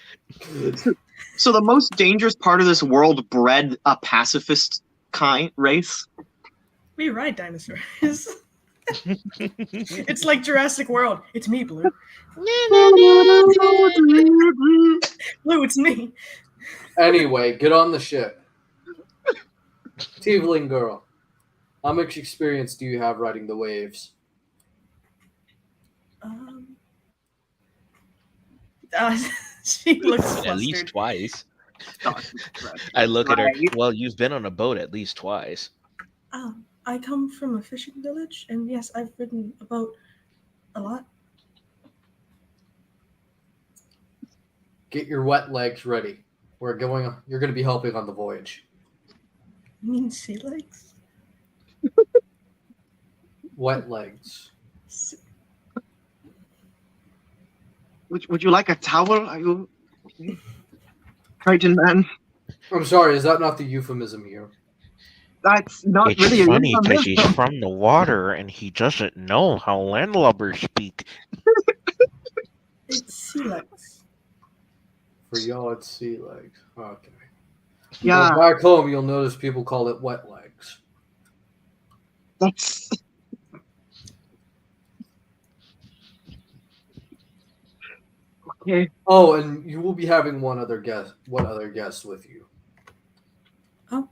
So the most dangerous part of this world bred a pacifist race. We ride dinosaurs. It's like Jurassic World. It's me, Blue. Blue, it's me. Anyway, get on the ship. Tiefling girl, how much experience do you have riding the waves? She looks At least flustered. twice. I look at her. Well, you've been on a boat at least twice. I come from a fishing village, and yes, I've ridden a boat a lot. Get your wet legs ready. You're going to be helping on the voyage. You mean sea legs? Wet legs. Would you like a towel? Are you Triton man? I'm sorry, is that not the euphemism here? That's not It's really funny a because euphemism. he's from the water and he doesn't know how landlubbers speak. It's sea legs. For y'all, it's sea legs. Okay. Yeah, Well, back home, you'll notice people call it wet legs. that's Okay. Oh, and you will be having one other guest with you. Oh,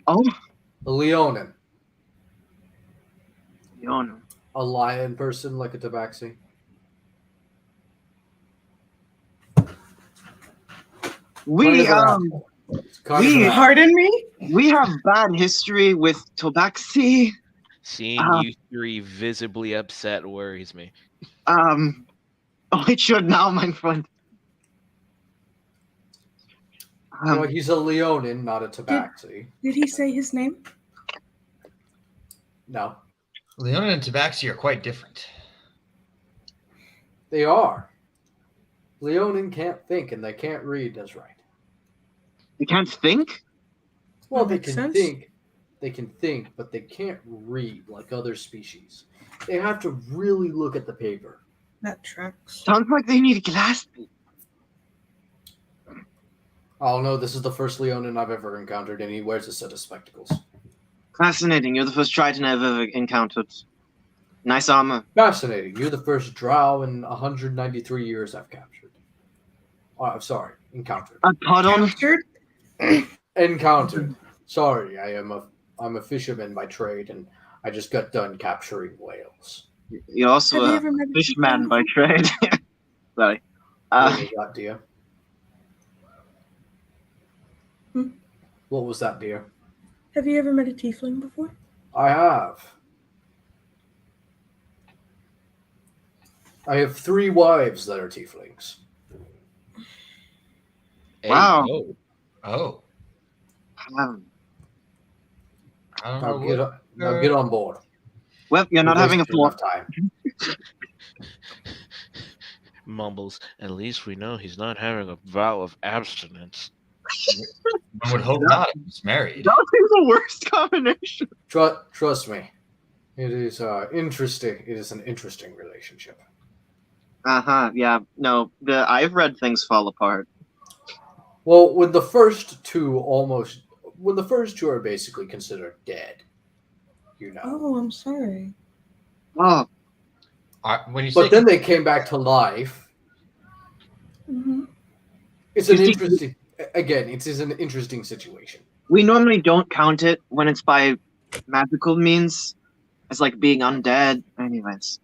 A Leonin. no. A lion person like a tabaxi. We Pardon me? we have bad history with Tobaxi. Seeing you three visibly upset worries me. Oh, it should now, my friend. Well, he's a Leonin, not a tabaxi. Did he say his name? No, Leonin and Tabaxi are quite different. they are. Leonin can't think and they can't read as right. You can't think? Well, That they makes can sense. think. They can think, but they can't read like other species. They have to really look at the paper. That tracks. Sounds like they need glasses. Oh no, this is the first Leonin I've ever encountered, and he wears a set of spectacles. Fascinating. You're the first Triton I've ever encountered. Nice armor. Fascinating. You're the first drow in 193 years I've captured. Oh, I'm sorry, encountered. Pardon? Captured? Encountered. Sorry, I'm a fisherman by trade, and I just got done capturing whales. You're also Have you a ever met a fishman tiefling by before? trade. Sorry. What was that, dear? Hmm? What was that, dear? Have you ever met a tiefling before? I have. I have 3 wives that are tieflings. Hey, Wow. yo. Oh, Um, I don't Now know. now get on board. well, you're not We've having a wasted full. enough time. Mumbles. At least we know he's not having a vow of abstinence. One would hope not if he's married. That was the worst combination. Trust me. It is interesting. It is an interesting relationship. Yeah. No, I've read things fall apart. Well, when the first two are basically considered dead, you know. Oh, I'm sorry. Oh, When you say But then they came back to life. Hmm. It's an You see- interesting. Again, it is an interesting situation. we normally don't count it when it's by magical means. It's like being undead. Anyways.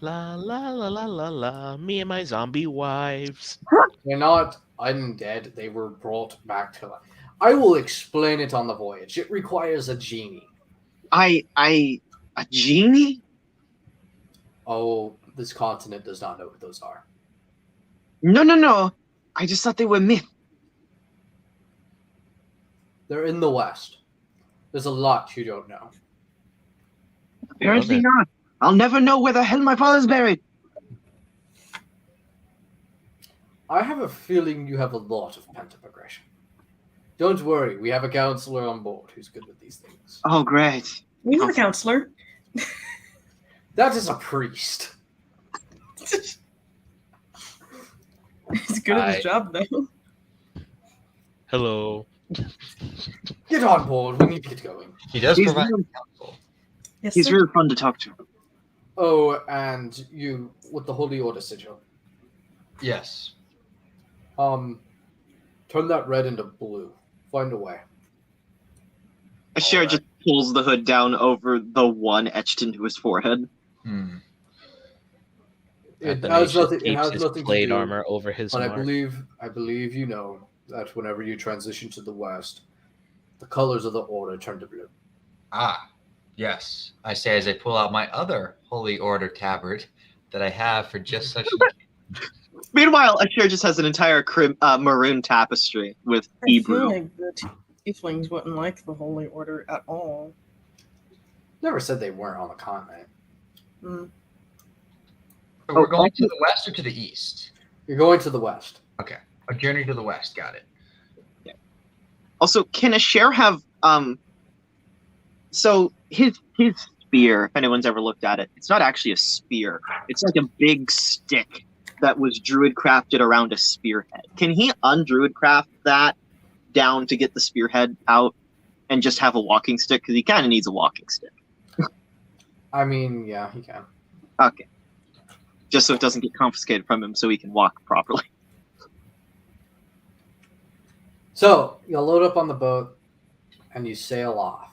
La la la la la la. Me and my zombie wives. They're not undead. They were brought back to life. I will explain it on the voyage. It requires a genie. A genie? Oh, this continent does not know what those are. No. I just thought they were myth. They're in the West. There's a lot you don't know. Apparently then. not. I'll never know where the hell my father's buried. I have a feeling you have a lot of pent-up aggression. Don't worry, we have a counselor on board who's good with these things. Oh, great. We have a counselor. That is a priest. He's good at his job, though. Hello. Get on board. We need to get going. he does He's provide really- counsel. Yes, He's sir. really fun to talk to. Oh, and you with the Holy Order sigil. Yes. Turn that red into blue. Find a way. Asher Alright. just pulls the hood down over the one etched into his forehead. Hmm. It Athanasius has nothing. It keeps has his nothing to plate do. armor over his But mark. I believe you know that whenever you transition to the West, the colors of the Order turn to blue. Ah, yes. I say as I pull out my other Holy Order tabard that I have for just such an Meanwhile, Asher just has an entire maroon tapestry with I feel Hebrew. like the tieflings wouldn't like the Holy Order at all. Never said they weren't on the continent. Mm. But we're going to the west or to the east? You're going to the West. A journey to the west. Got it. Also, can Asher have so his spear, if anyone's ever looked at it, it's not actually a spear. It's like a big stick that was druid crafted around a spearhead. Can he undruid craft that down to get the spearhead out and just have a walking stick? Because he kind of needs a walking stick. I mean, yeah, he can. Okay. Just so it doesn't get confiscated from him so he can walk properly. So you'll load up on the boat and you sail off.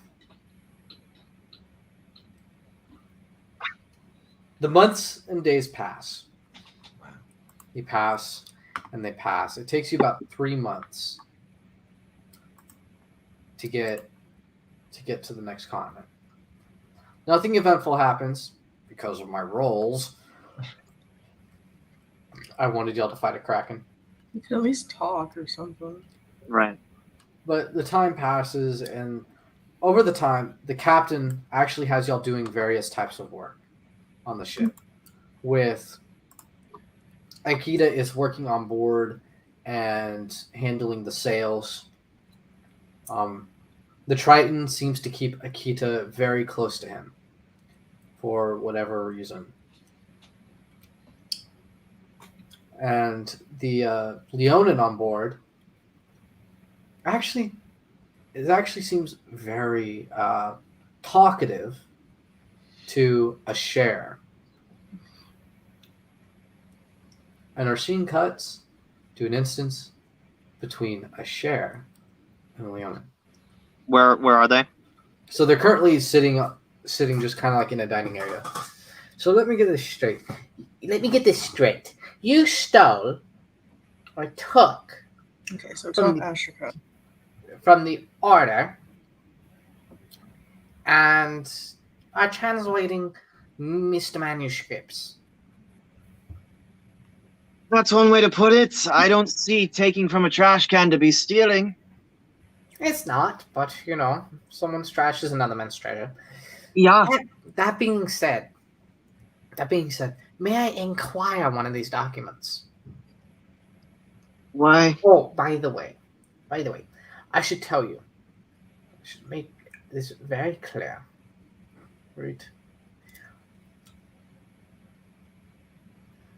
The months and days pass. They pass and they pass. It takes you about 3 months to get to the next continent. Nothing eventful happens because of my roles. I wanted y'all to fight a kraken. You could at least talk or something. Right. But the time passes, and over the time, the captain actually has y'all doing various types of work on the ship. With Akita is working on board and handling the sails. The Triton seems to keep Akita very close to him for whatever reason. And the Leonin on board actually seems very talkative to a share. And our scene cuts to an instance between a share and a Leonin. Where are they? So they're currently sitting just kind of like in a dining area. So let me get this straight. You stole or took Okay, so it's not Ashika. from the order and are translating Mr. Manuscripts. That's one way to put it. I don't see taking from a trash can to be stealing. It's not, but someone's trash is another man's treasure. Yeah. That being said, may I inquire one of these documents? Why? Oh, by the way, I should tell you. I should make this very clear. Right.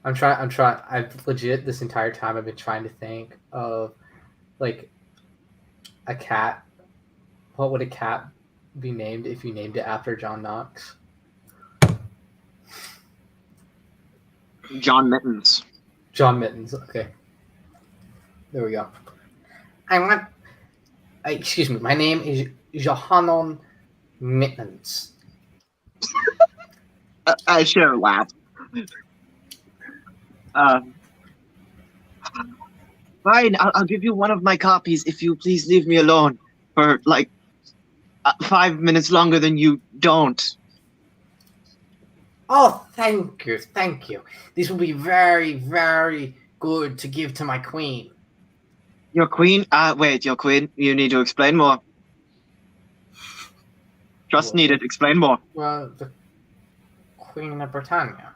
I'm trying. I've legit this entire time I've been trying to think of like a cat. What would a cat be named if you named it after John Knox? John Mittens. John Mittens. Okay. There we go. Excuse me. My name is Johannon Mittens. I share a laugh. Fine, I'll give you one of my copies if you please leave me alone for 5 minutes longer than you don't. Oh, thank you. This will be very, very good to give to my queen. Your queen? Wait, your queen? You need to explain more. Trust needed. Explain more. Well, the Queen of Britannia.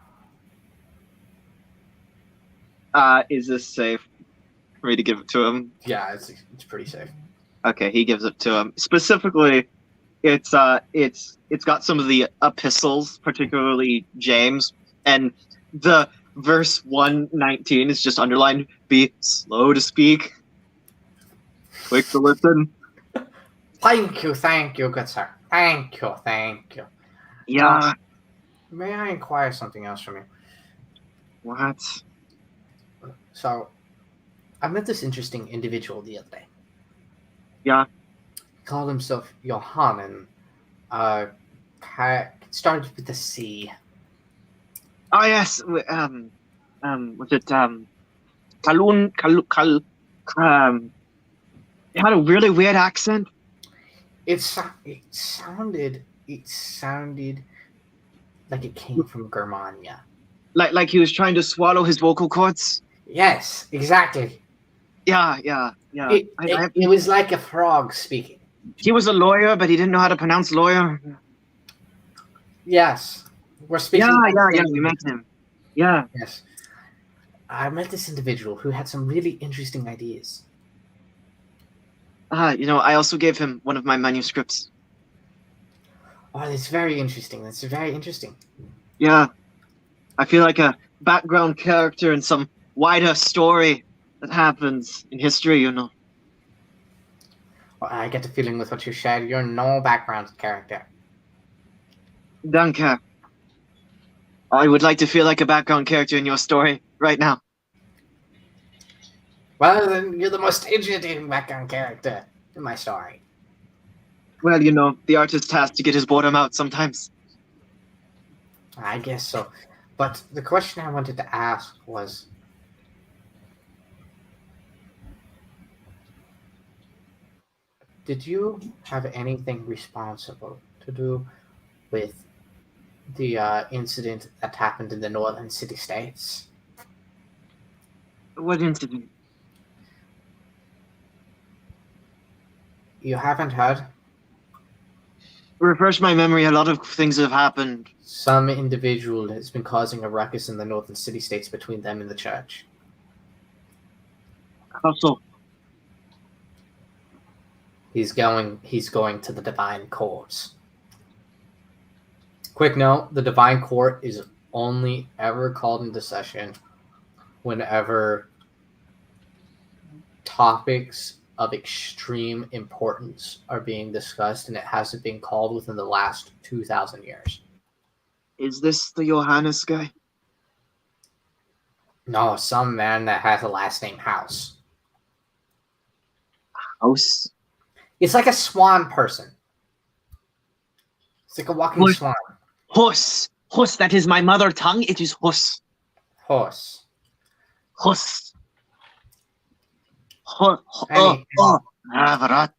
Is this safe for me to give it to him? Yeah, it's pretty safe. Okay, he gives it to him. Specifically, it's got some of the epistles, particularly James, and the verse 119 is just underlined. Be slow to speak, quick to listen. Thank you, good sir. Thank you. Yeah. May I inquire something else from you? What? So, I met this interesting individual the other day. Yeah. He called himself Johann and started with the C. Oh yes. Was it he had a really weird accent. It sounded like it came from Germania. Like he was trying to swallow his vocal cords. Yes, exactly. Yeah. It was like a frog speaking. He was a lawyer, but he didn't know how to pronounce lawyer. Yes. We're speaking. Yeah. We met him. Yeah. Yes. I met this individual who had some really interesting ideas. I also gave him one of my manuscripts. Oh, that's very interesting. Yeah. I feel like a background character in some wider story that happens in history, Well, I get the feeling with what you shared, you're no background character. Danke. I would like to feel like a background character in your story right now. Well, then you're the most interesting background character in my story. Well, you know, the artist has to get his boredom out sometimes. I guess so. But the question I wanted to ask was, did you have anything responsible to do with the incident that happened in the northern city states? What incident? You haven't heard? Refresh my memory, a lot of things have happened. Some individual has been causing a ruckus in the northern city states between them and the church. How so? He's going to the divine courts. Quick note, the divine court is only ever called into session whenever topics of extreme importance are being discussed, and it hasn't been called within the last 2,000 years. Is this the Johannes guy? No, some man that has a last name House. House? It's like a swan person. It's like a walking What? swan. Hus. Hus, that is my mother tongue. It is Hus. Horse. Hus.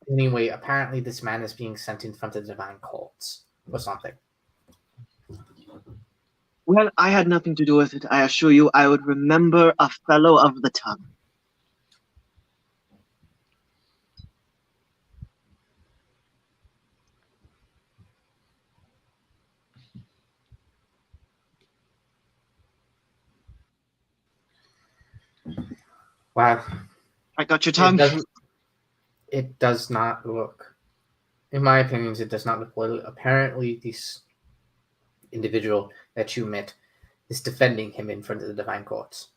Anyway, apparently this man is being sent in front of the divine courts or something. Well, I had nothing to do with it. I assure you, I would remember a fellow of the tongue. Wow. I got your tongue. It does not look, in my opinions, it does not look well. Apparently, this individual that you met is defending him in front of the divine courts.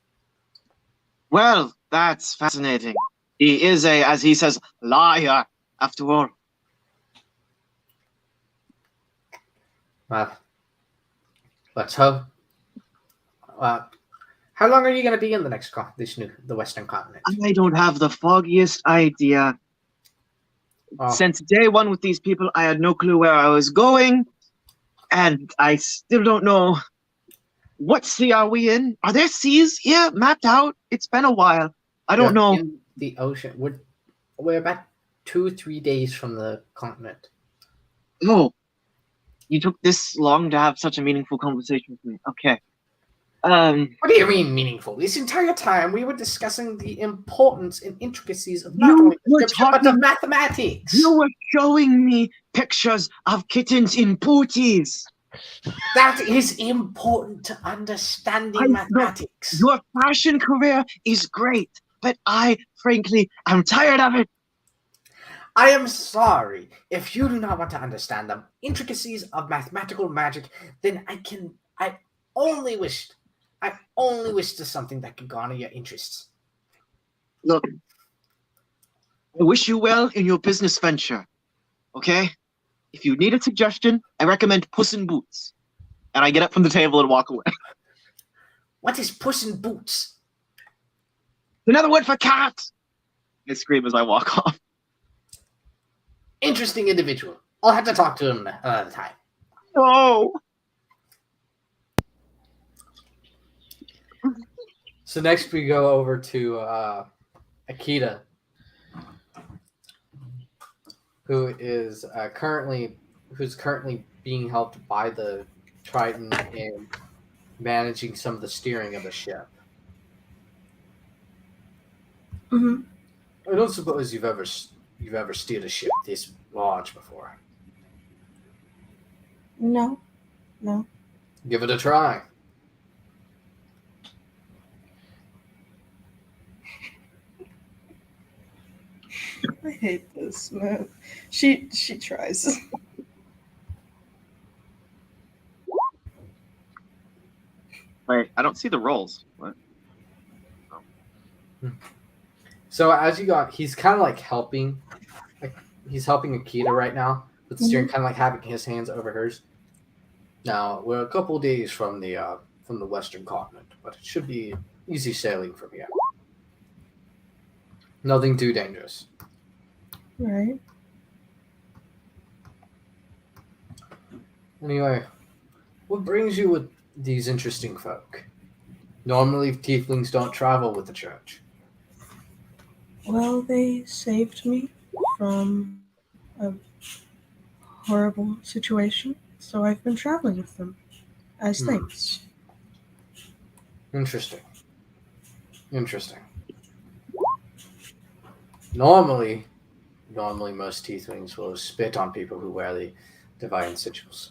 Well, that's fascinating. He is a, as he says, liar, after all. Well, let's hope. How long are you going to be in the Western continent? I don't have the foggiest idea. Oh, Since day one with these people, I had no clue where I was going, and I still don't know. What sea are we in? Are there seas here mapped out? It's been a while. I don't you're know. in the ocean. We're about 2-3 days from the continent. Oh, you took this long to have such a meaningful conversation with me. Okay. What do you mean meaningful? This entire time we were discussing the importance and intricacies of not You only were scripture but of talking- mathematics. You were showing me pictures of kittens in booties. That is important to understanding I know. mathematics. Your fashion career is great, but I, frankly, am tired of it. I am sorry. If you do not want to understand the intricacies of mathematical magic, then I only wish to something that could garner your interests. Look, I wish you well in your business venture, okay? If you need a suggestion, I recommend Puss in Boots. And I get up from the table and walk away. What is Puss in Boots? Another word for cat! I scream as I walk off. Interesting individual. I'll have to talk to him another time. No! So next we go over to Akita, who's currently being helped by the Triton in managing some of the steering of the ship. Mhm. I don't suppose you've ever steered a ship this large before. No. Give it a try. I hate this, man. She tries. Wait, I don't see the rolls. What? So as you got, he's kind of like helping, he's helping Akita right now with the steering, kind of like having his hands over hers. Now we're a couple days from the Western continent, but it should be easy sailing from here. Nothing too dangerous. Right. Anyway, what brings you with these interesting folk? Normally, tieflings don't travel with the church. Well, they saved me from a horrible situation, so I've been traveling with them as Hmm. thanks. Interesting. Interesting. Normally most tieflings will spit on people who wear the divine sigils.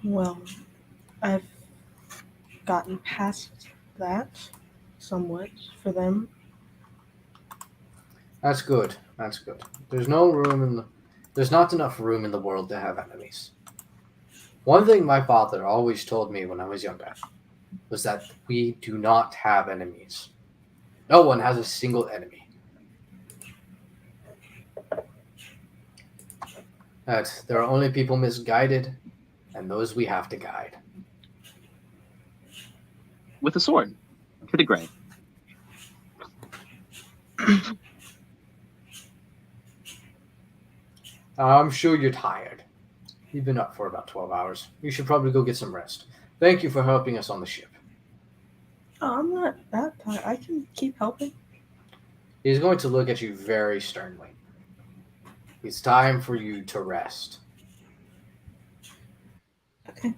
Well, I've gotten past that somewhat for them. That's good. That's good. There's not enough room in the world to have enemies. One thing my father always told me when I was younger was that we do not have enemies. No one has a single enemy. That there are only people misguided, and those we have to guide. With a sword. To the grave. I'm sure you're tired. You've been up for about 12 hours. You should probably go get some rest. Thank you for helping us on the ship. Oh, I'm not that tired. I can keep helping. He's going to look at you very sternly. It's time for you to rest. Okay.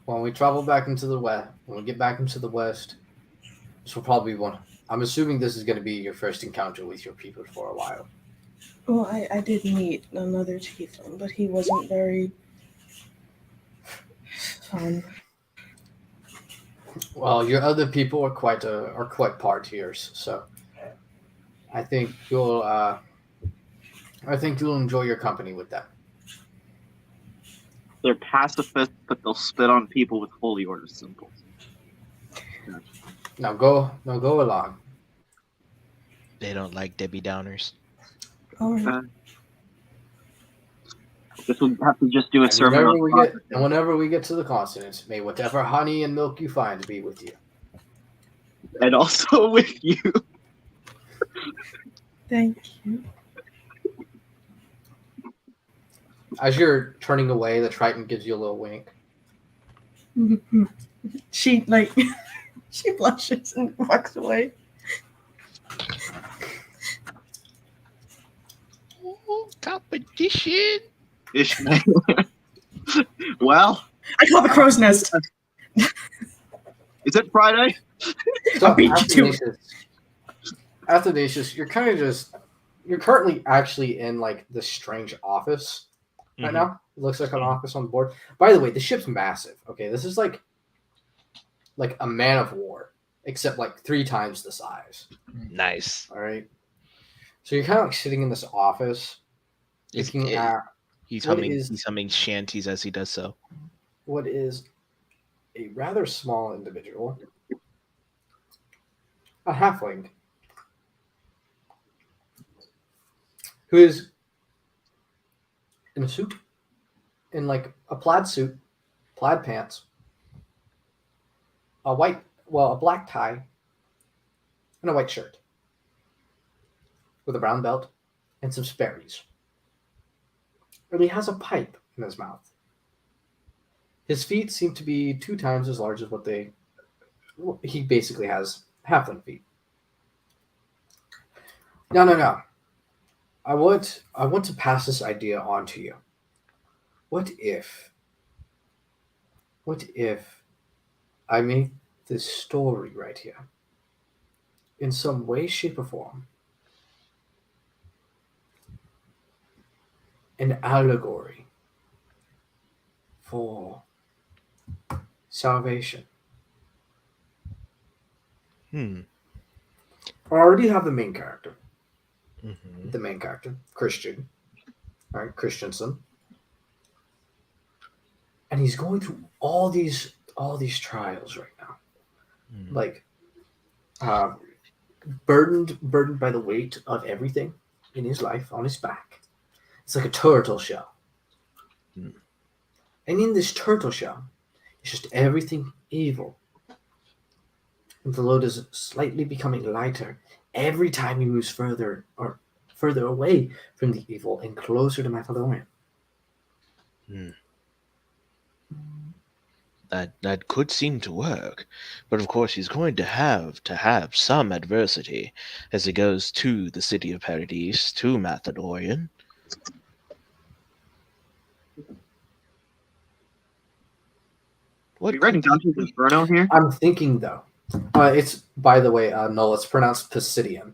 When we travel back into the west, when we get back into the west, this will probably be one. I'm assuming this is going to be your first encounter with your people for a while. Well, I did meet another tiefling, but he wasn't very fun. Well, your other people are quite partiers, so I think you'll enjoy your company with them. They're pacifists, but they'll spit on people with holy order symbols. Now go along. They don't like Debbie Downers. All right. Guess we'll have to just do a And sermon whenever we get to the continent, may whatever honey and milk you find be with you. and also with you. Thank you. As you're turning away, the Triton gives you a little wink. She she blushes and walks away. Competition. Ishmael. Well, I call the crow's nest. is it Friday? So I beat you to Athanasius, you're currently actually in like this strange office right now. It looks like an office on board. By the way, the ship's massive. Okay, this is like a man of war, except like 3 times the size. Nice. All right. So you're kind of like sitting in this office, looking at He's What humming. is- He's humming shanties as he does so. what is a rather small individual, a halfling, who is in a suit, in like a plaid suit, plaid pants, a black tie, and a white shirt, with a brown belt and some Sperry's. And he has a pipe in his mouth. His feet seem to be 2 times as large as he basically has halfling feet. No. I want to pass this idea on to you. What if I make this story right here in some way, shape, or form an allegory for salvation? Hmm. I already have the main character. Mm-hmm. The main character, Christian. All right, Christensen. And he's going through all these trials right now. Mm-hmm. Like burdened by the weight of everything in his life on his back. It's like a turtle shell. Mm. And in this turtle shell, it's just everything evil The load is slightly becoming lighter every time he moves further away from the evil and closer to Macedonian. That could seem to work, but of course he's going to have some adversity as he goes to the city of Paradise, to Macedonian. Are you writing Dante's Inferno here? I'm thinking though. It's by the way, no, it's pronounced Pisidian.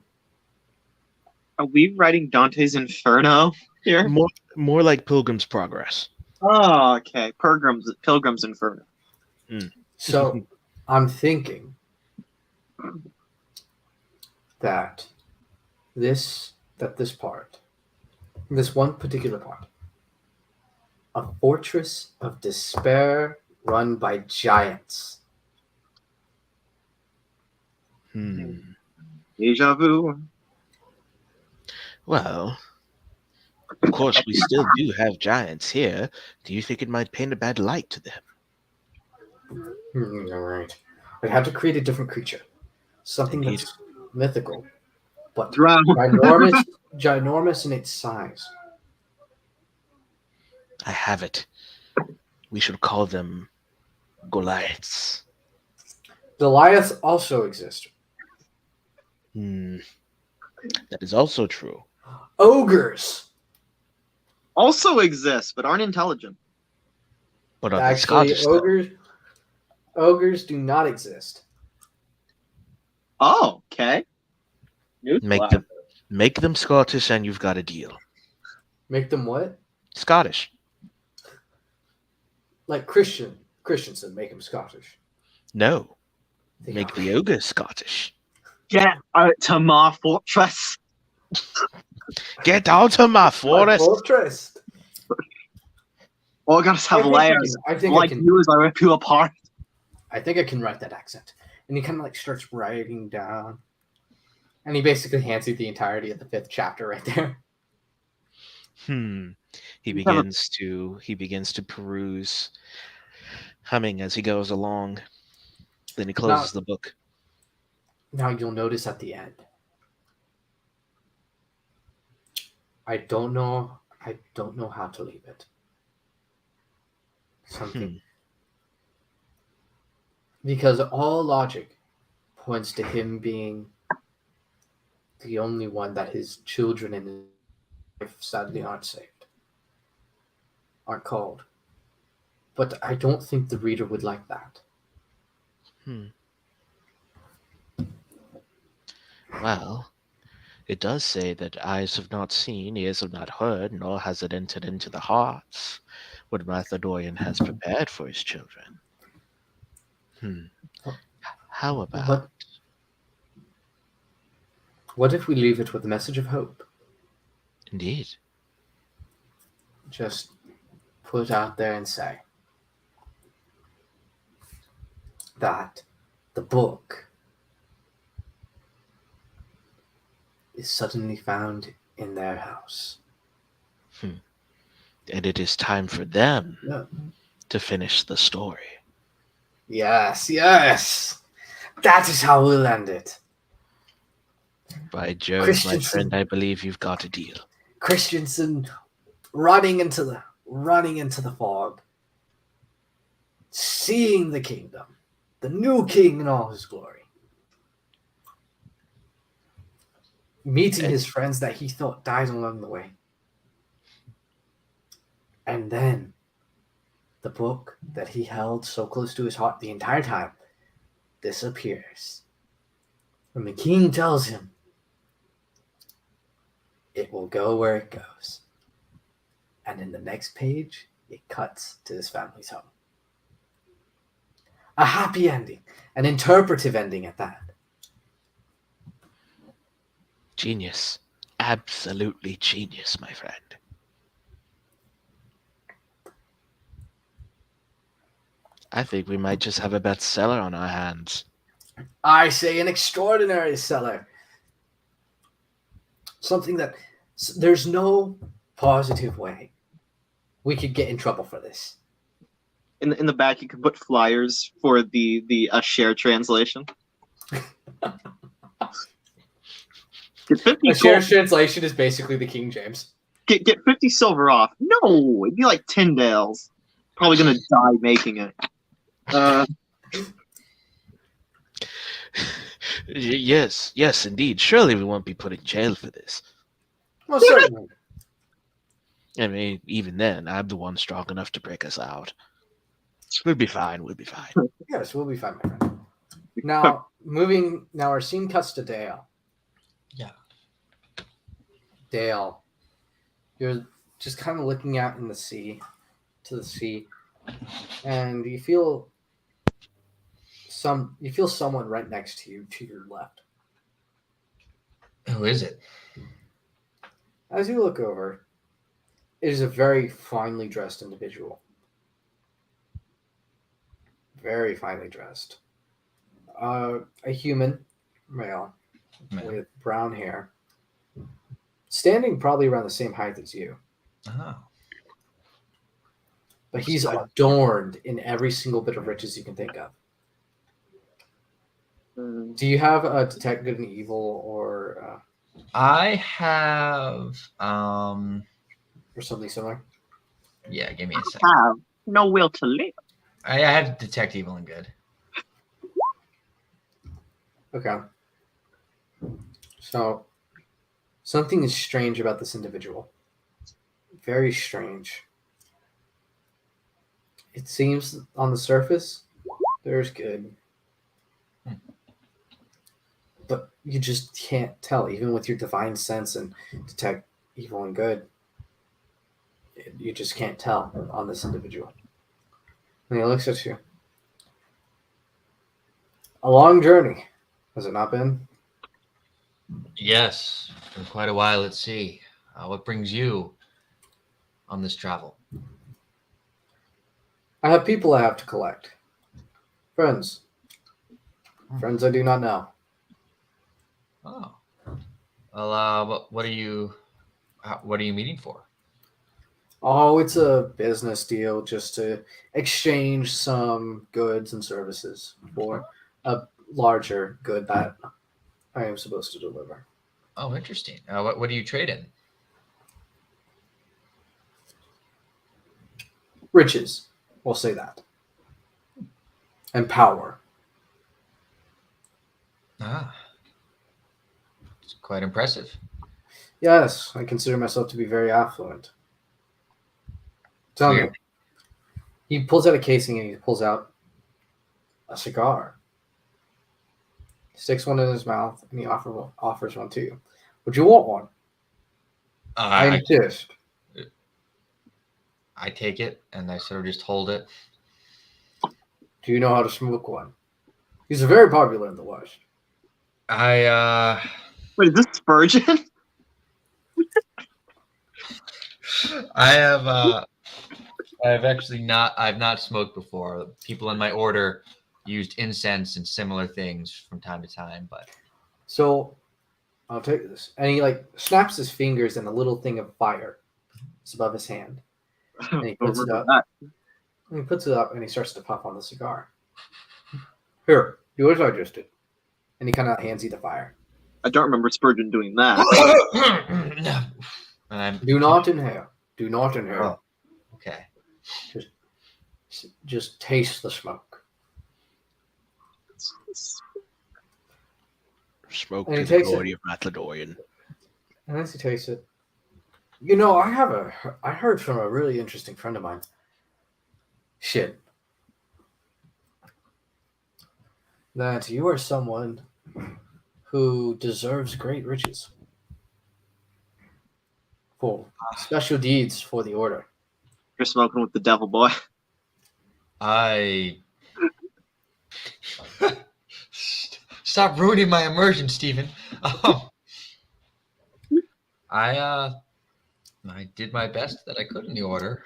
Are we writing Dante's Inferno here? More like Pilgrim's Progress. Oh, okay. Pilgrim's Inferno. So I'm thinking that this one particular part, a fortress of despair run by giants. Deja vu. Well, of course, we still do have giants here. Do you think it might paint a bad light to them? All right. I had to create a different creature, something Indeed. that's mythical, but Drown. ginormous in its size. I have it. We should call them Goliaths. Goliaths also exist. That is also true. Ogres. Also exists, but aren't intelligent. But are they Actually, Scottish? Though? ogres do not exist. Oh, okay. Make them Scottish, and you've got a deal. Make them what? Scottish. Like Christensen, make him Scottish. No, They make are. the ogre Scottish. Get out to my fortress. Get out of my My forest. fortress. All gotta have layers. I think Like you as I rip you apart. I think I can write that accent. And he kind of like starts writing down. And he basically hands you the entirety of the 5th chapter right there. He begins to peruse, humming as he goes along. Then he closes the book. Now you'll notice at the end. I don't know how to leave it. Something. Because all logic points to him being the only one that his children and his wife sadly aren't saved. Aren't called. But I don't think the reader would like that. Well, it does say that eyes have not seen, ears have not heard, nor has it entered into the hearts what Macedonian has prepared for his children. How about... What if we leave it with a message of hope? Indeed. Just put out there and say that the book is suddenly found in their house. And it is time for them Yeah. to finish the story. Yes. That is how we'll end it. By Jove, my Christensen. friend, I believe you've got a deal. Christensen running into the fog, seeing the kingdom, the new king in all his glory, meeting his friends that he thought died along the way, and then the book that he held so close to his heart the entire time disappears. And the king tells him it will go where it goes. And in the next page, it cuts to his family's home. A happy ending, an interpretive ending at that. Genius. Absolutely genius, my friend. I think we might just have a bestseller on our hands. I say an extraordinary seller. Something that there's no positive way we could get in trouble for this. In the back, you can put flyers for the share translation. Get 50 A shared gold. translation is basically the King James. Get 50 silver off. No, it'd be like Tyndale's. Probably gonna die making it. Yes, yes, indeed. Surely we won't be put in jail for this. Well, certainly. I mean, even then, I'm the one strong enough to break us out. We'll be fine. We'll be fine. Yes, we'll be fine, my friend. Now, our scene cuts to Dale. Yeah. Dale, you're just kind of looking out in the sea, to the sea, and you feel someone right next to you, to your left. Who is it? As you look over, it is a very finely dressed individual. Very finely dressed. A human male with brown hair, standing probably around the same height as you. Oh. But he's adorned in every single bit of riches you can think of. Do you have a detect good and evil or I have something similar? yeah, give me a sec. Have no will to live. I have detect evil and good. Okay. So something is strange about this individual. Very strange. It seems on the surface there's good. But you just can't tell, even with your divine sense and detect evil and good. You just can't tell on this individual. And he looks at you. A long journey, has it not been? Yes, for quite a while at sea. What brings you on this travel? I have people I have to collect. Friends. Friends I do not know. Oh, well, what are you meeting for? Oh, it's a business deal just to exchange some goods and services for a larger good that I am supposed to deliver. Oh, interesting. What do you trade in? Riches, we'll say that. And power. Ah, it's quite impressive. Yes, I consider myself to be very affluent. Tell me. Weird. He pulls out a casing and he pulls out a cigar. He sticks one in his mouth and he offers one to you. Would you want one? I I insist. I take it and I sort of just hold it. Do you know how to smoke one? These are very popular in the West. I Wait, is this Spurgeon? I've not smoked before. People in my order used incense and similar things from time to time, but So I'll take this. And he snaps his fingers and a little thing of fire is above his hand. And he puts it up. That. And he puts it up and he starts to puff on the cigar. Here, do as I just did. And he kind of hands you the fire. I don't remember Spurgeon doing that. I'm Do not inhale. Do not inhale. Oh, okay. Just taste the smoke. Smoke And to he the takes glory it. of Matladorian. And as he tastes it, I heard from a really interesting friend of mine. Shit. That you are someone who deserves great riches for special deeds for the order. You're smoking with the devil, boy. I stop ruining my immersion, Stephen. I did my best that I could in the order.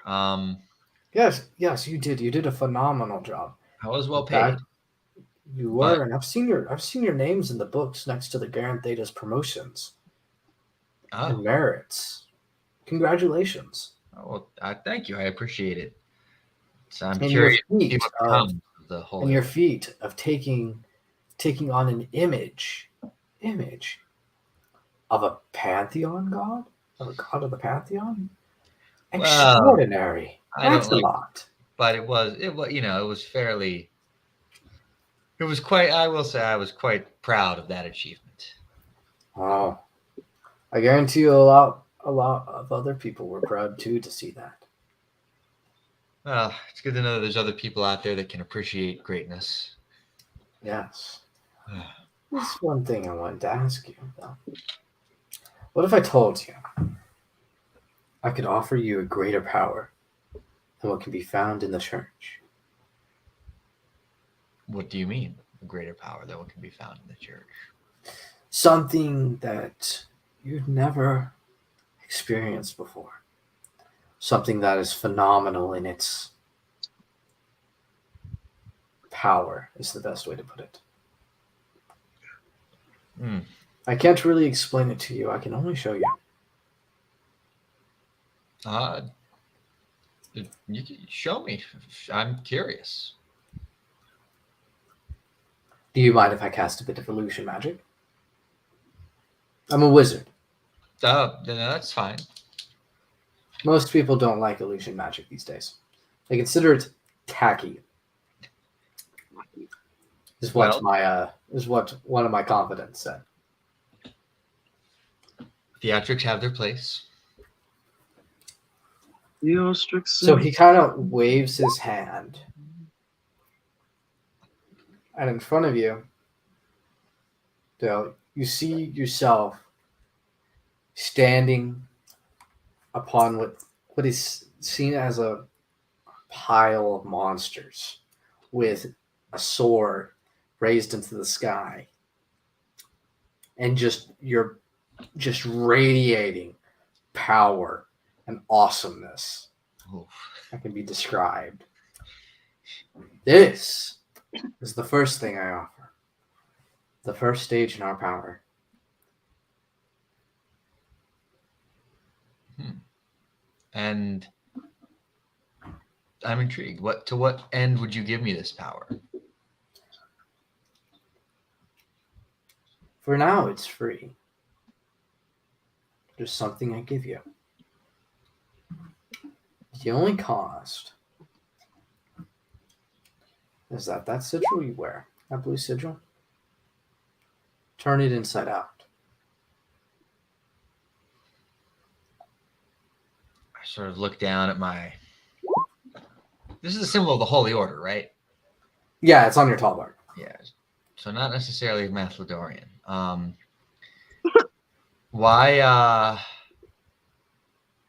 Yes, you did. You did a phenomenal job. I was well In fact, paid. You were, and I've seen your names in the books next to the Garant Theta's promotions and Oh, merits. Congratulations. well, thank you. I appreciate it. So I'm And your curious to see feat what of becomes of the whole. and your feat of taking taking on an image of a pantheon god, of a god of the pantheon. Well, Extraordinary. I don't That's a like- lot. But it was it was fairly. It was quite. I will say I was quite proud of that achievement. Oh, I guarantee you, a lot of other people were proud too to see that. Well, it's good to know that there's other people out there that can appreciate greatness. Yes. There's one thing I wanted to ask you, though. What if I told you I could offer you a greater power than what can be found in the church? What do you mean, a greater power than what can be found in the church? Something that you've never experienced before. Something that is phenomenal in its power, is the best way to put it. Hmm. I can't really explain it to you. I can only show you. You can show me. I'm curious. Do you mind if I cast a bit of illusion magic? I'm a wizard. Then that's fine. Most people don't like illusion magic these days. They consider it tacky. Is what one of my confidants said. Theatrics have their place. So he kind of waves his hand. And in front of you, Dale, you see yourself standing upon what is seen as a pile of monsters with a sword raised into the sky. And you're just radiating power and awesomeness Oof. that can be described. This is the first thing I offer. The first stage in our power. And I'm intrigued. To what end would you give me this power? For now, it's free. Just something I give you. The only cost is that sigil you wear, that blue sigil, turn it inside out. I sort of look down at my. This is a symbol of the Holy Order, right? Yeah, it's on your tall bar. Yeah. So not necessarily Mathlodorian. Why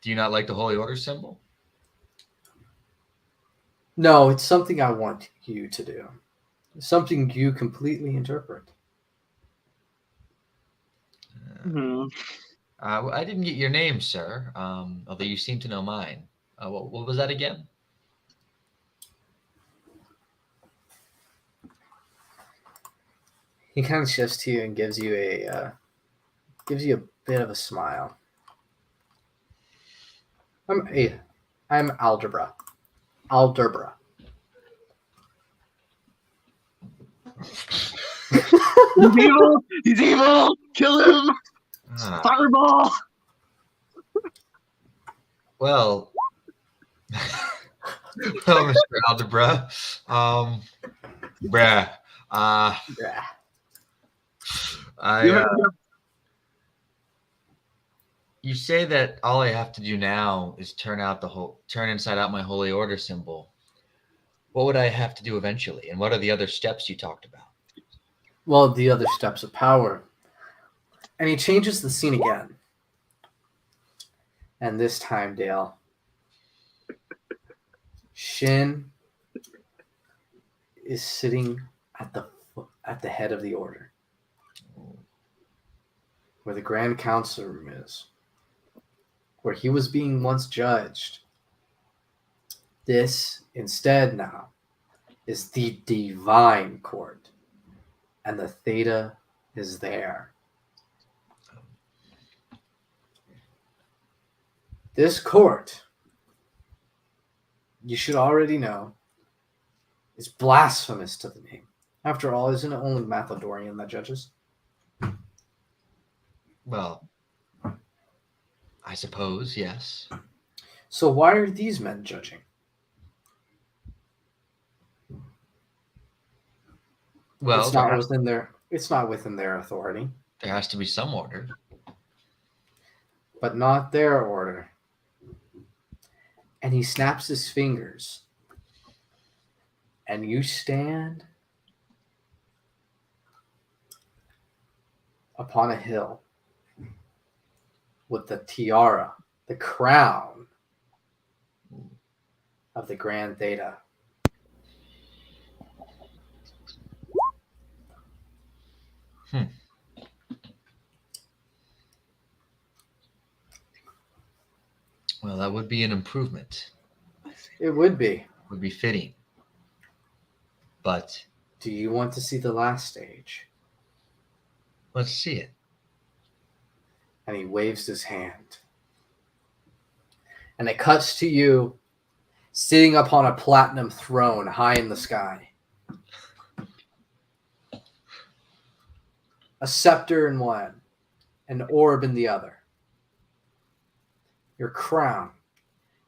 do you not like the Holy Order symbol? No, it's something I want you to do. Something you completely interpret. I didn't get your name, sir. Although you seem to know mine. What was that again? He kind of shifts to you and gives you a bit of a smile. I'm Algebra. Aldebra. He's evil! He's evil! Kill him! Ah, Fireball! well, well, Mr. Algebra, bruh, Yeah. You say that all I have to do now is turn inside out my Holy Order symbol. What would I have to do eventually? And what are the other steps you talked about? Well, the other steps of power. And he changes the scene again. And this time, Dale, Shin is sitting at the head of the order, where the Grand Council room is, where he was being once judged. This, instead now, is the Divine Court, and the Theta is there. This court, you should already know, is blasphemous to the name. After all, isn't it only Mathodorian that judges? Well, I suppose, yes. So why are these men judging? Well, It's not within their authority, there has to be some order. but not their order. And he snaps his fingers. And you stand upon a hill with the tiara, the crown of the Grand Theta. Well, that would be an improvement. It would be. Would be fitting. But Do you want to see the last stage? let's see it. And he waves his hand. And it cuts to you sitting upon a platinum throne high in the sky. A scepter in one, an orb in the other. Your crown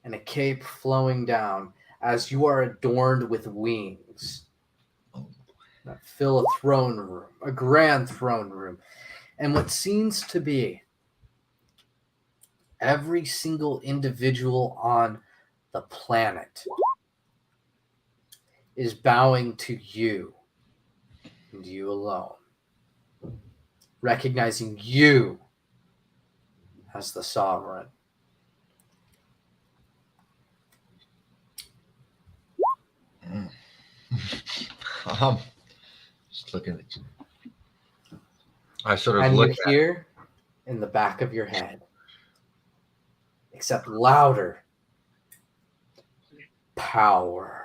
and a cape flowing down as you are adorned with wings that fill a throne room, a grand throne room. And what seems to be every single individual on the planet is bowing to you and you alone, recognizing you as the sovereign. Just looking at you. I sort of And look you at hear in the back of your head, except louder, power.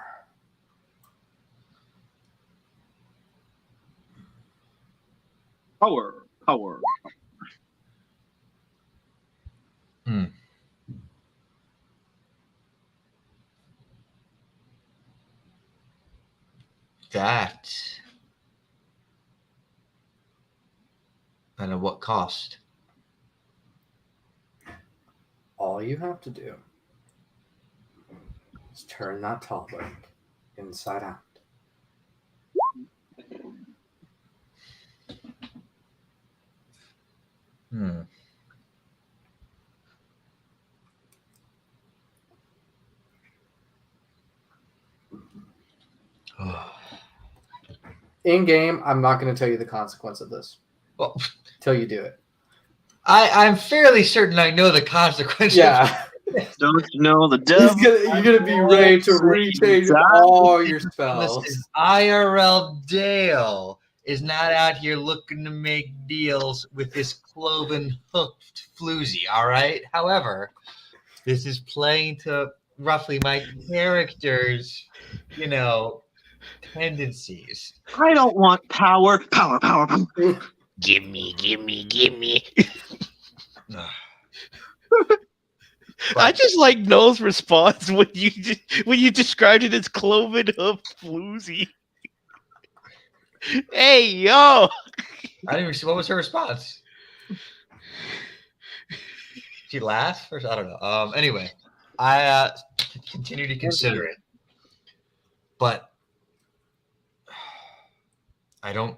Power, power. that. And at what cost? All you have to do is turn that Talbot inside out. Hmm. Oh. In game, I'm not going to tell you the consequence of this Well, till you do it. I'm fairly certain I know the consequences. Yeah, Don't you know the devil? you're gonna be ready to retain all your spells. Listen, IRL Dale is not out here looking to make deals with this cloven hoofed floozy, all right? However, this is playing to roughly my character's, tendencies. I don't want power. Power, power, power. Gimme, gimme, gimme. Ugh. I just like Noel's response when you described it as cloven hoof floozy. Hey yo! I didn't even see what was her response. She laughed, or I don't know. Anyway, I continue to consider it, but I don't.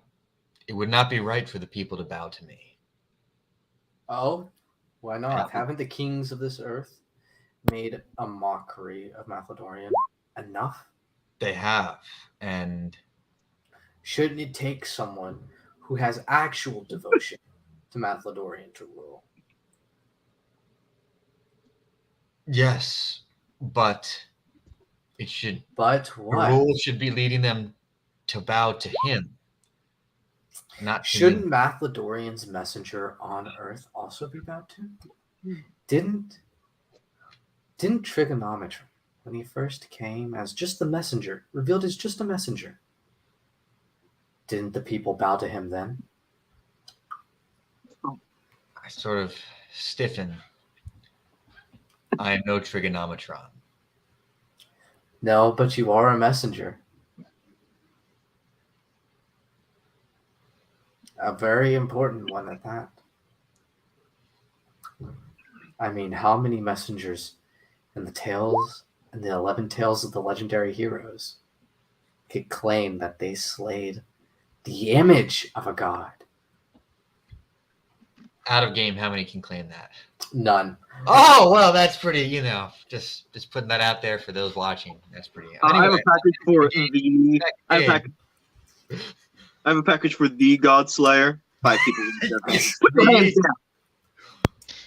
It would not be right for the people to bow to me. Oh, why not? Haven't the kings of this earth made a mockery of Mathodorian enough? They have, and Shouldn't it take someone who has actual devotion to Mathodorian to rule? yes, but it should. But The what? rule should be leading them to bow to him, not to Shouldn't me. Mathodorian's messenger on Earth also be bowed to? Didn't Trigonometry, when he first came as just the messenger, revealed as just a messenger, didn't the people bow to him then? I sort of stiffen. I am no trigonometron. No, but you are a messenger. A very important one at that. I mean, how many messengers in the 11 tales of the legendary heroes could claim that they slayed the image of a god? Out of game, how many can claim that? None. Oh well, that's pretty. Just putting that out there for those watching. That's pretty. I have a Anyway, package for the. I have a package for the God Slayer. 5 people. Put your hands down.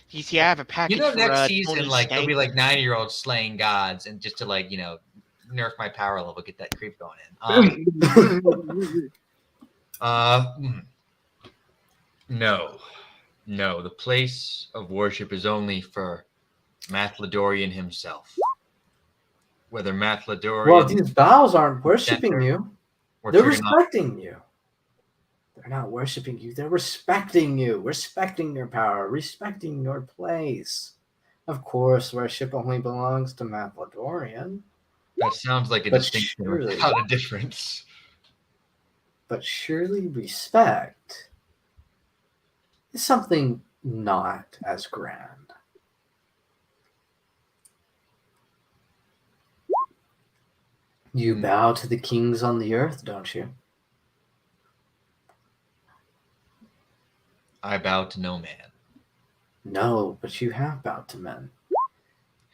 You have a package for next season, Tony like there'll be Stank. like 9-year-olds slaying gods, and just to nerf my power level, get that creep going in. No, the place of worship is only for Mathlodorian himself. Whether Mathlodorian Well, these bows aren't worshiping Center you. or They're Trigonon- respecting you. They're not worshiping you. They're respecting you, respecting your power, respecting your place. Of course, worship only belongs to Mathlodorian. that sounds like a But distinction surely- without a difference. But surely respect is something not as grand. You bow to the kings on the earth, don't you? I bow to no man. No, but you have bowed to men.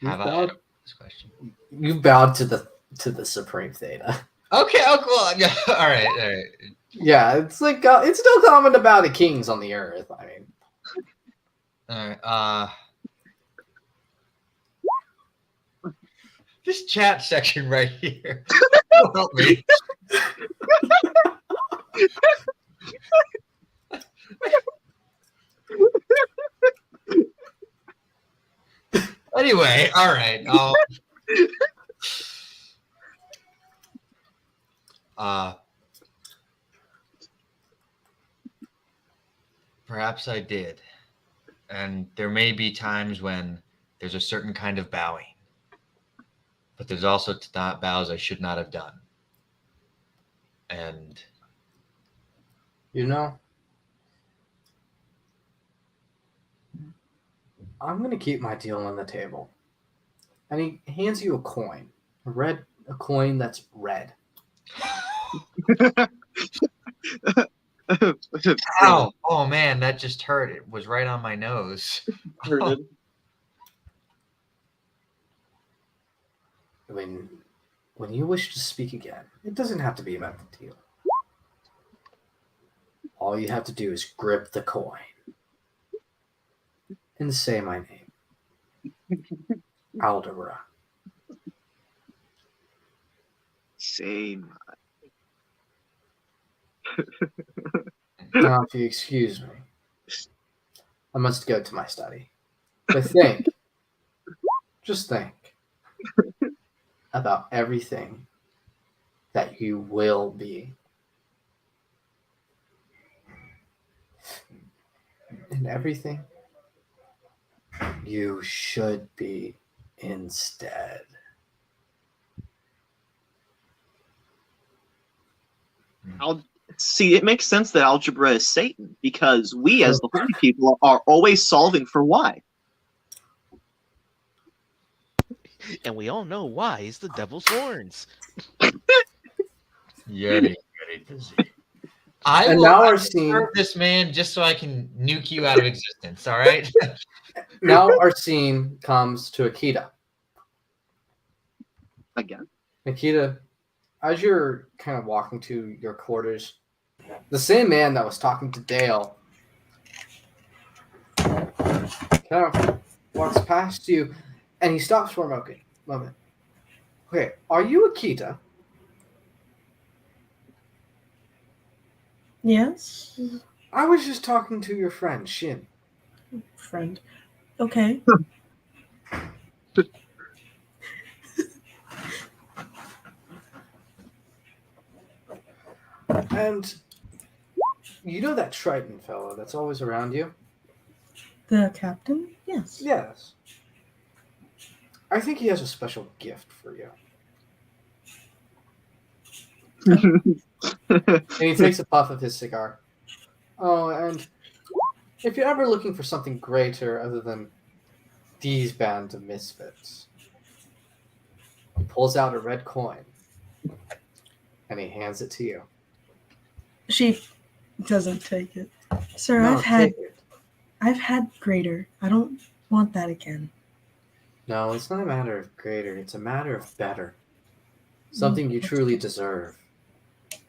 Have I? bowed, This question. you bowed to the Supreme Theta. Okay. Oh, cool. Yeah. All right. Yeah, it's like it's still common to bow to kings on the earth. I mean, All right. This chat section right here. will help me. Anyway, all right. Perhaps I did. And there may be times when there's a certain kind of bowing. But there's also not bows I should not have done. And you know, I'm gonna keep my deal on the table. And he hands you a coin, a coin that's red. ow! Oh man, that just hurt. It was right on my nose. When you wish to speak again, it doesn't have to be about the deal. All you have to do is grip the coin and say my name. Aldera. Same. Now, if you excuse me, I must go to my study. But just think about everything that you will be. And everything you should be instead. See, it makes sense that algebra is Satan because we, as the holy people, are always solving for why. And we all know why he's the devil's horns. Yeti busy. I And will now our serve scene. this man just so I can nuke you out of existence. All right. Now our scene comes to Akita. Again. Nikita, as you're kind of walking to your quarters, the same man that was talking to Dale kind of walks past you, and he stops for a moment. Okay, are you Akita? Yes, I was just talking to your friend, Shin. friend. Okay. And you know that Triton fellow that's always around you? The captain? Yes. Yes. I think he has a special gift for you. And he takes a puff of his cigar. Oh, and if you're ever looking for something greater other than these band of misfits, he pulls out a red coin and he hands it to you. She doesn't take it. Sir, No, take it. I've had greater. I don't want that again. No, it's not a matter of greater. It's a matter of better. Something you truly deserve.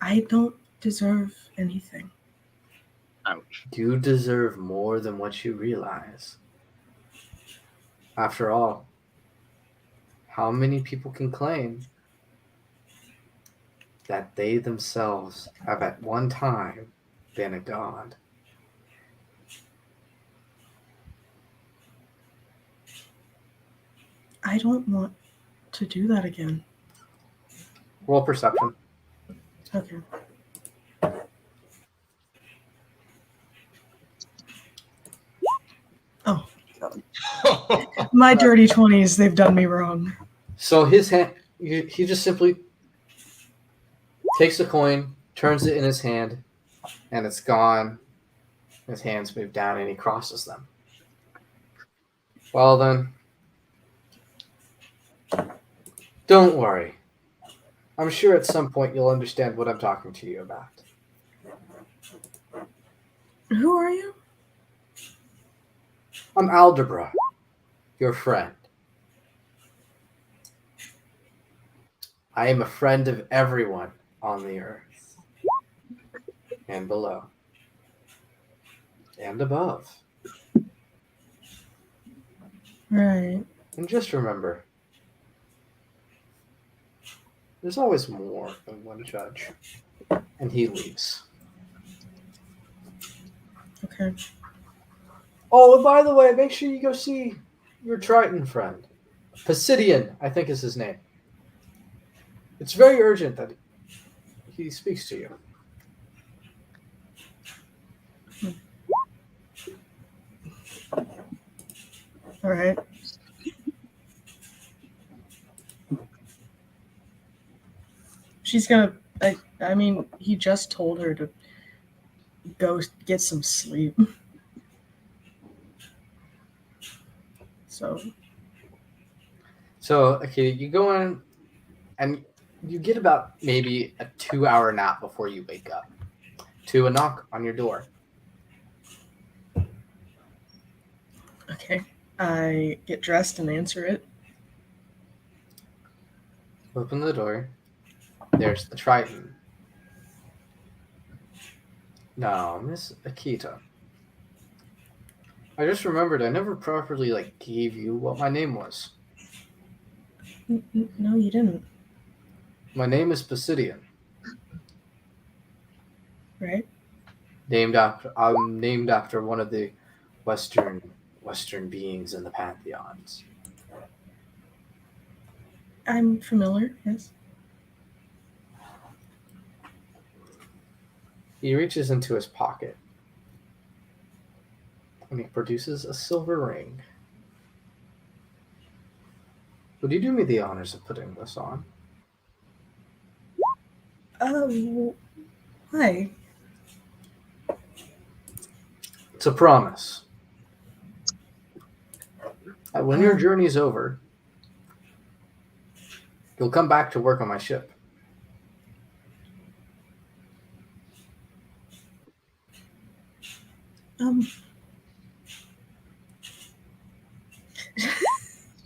I don't deserve anything. Ouch. You deserve more than what you realize. After all, how many people can claim that they themselves have at one time been a god? I don't want to do that again. Roll perception. Okay. Oh, my dirty 20s, they've done me wrong. So his hand, he just simply takes the coin, turns it in his hand, and it's gone. His hands move down and he crosses them. Well then, don't worry. I'm sure at some point you'll understand what I'm talking to you about. Who are you? I'm Aldebra, your friend. I am a friend of everyone on the earth and below and above. Right. And just remember, there's always more than one judge. And he leaves. Okay. Oh, and by the way, make sure you go see your Triton friend. Pisidian, I think is his name. It's very urgent that he speaks to you. All right. She's gonna. I mean, he just told her to go get some sleep. So. So, okay, you go in and you get about maybe a 2-hour nap before you wake up to a knock on your door. Okay. I get dressed and answer it. Open the door. There's the Triton. No, Miss Akita. I just remembered I never properly gave you what my name was. No, you didn't. My name is Pisidian. Right? I'm named after one of the Western beings in the pantheons. I'm familiar. Yes. He reaches into his pocket and he produces a silver ring. Would you do me the honors of putting this on? Why? It's a promise that when your journey's over, you'll come back to work on my ship.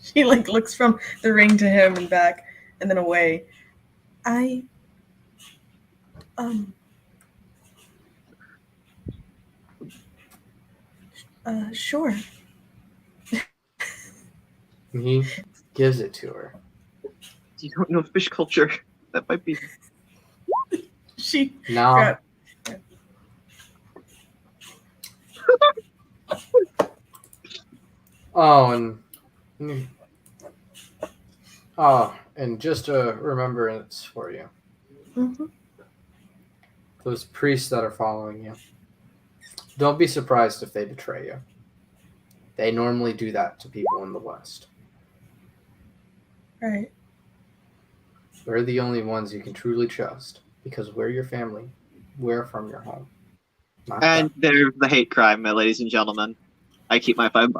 She looks from the ring to him and back and then away. Sure. And he gives it to her. You don't know fish culture. That might be. She Now, and just a remembrance for you. Mhm. Those priests that are following you. Don't be surprised if they betray you. They normally do that to people in the West. Right. We're the only ones you can truly trust because we're your family. We're from your home. Not And there's the hate crime, my ladies and gentlemen. I keep my $5.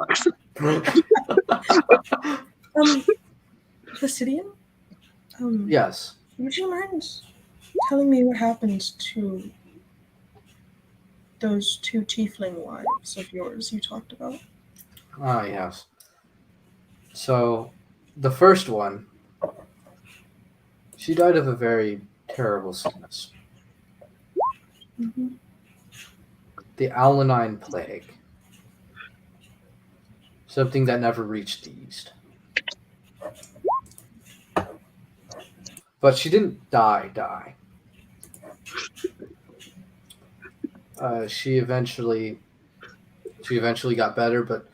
that. Placidian? Yes. Would you mind telling me what happens to those 2 tiefling wives of yours you talked about? Ah, yes. So, the first one, she died of a very terrible sickness. Mm-hmm. The Alanine Plague. Something that never reached the East. But she didn't die. She eventually got better, but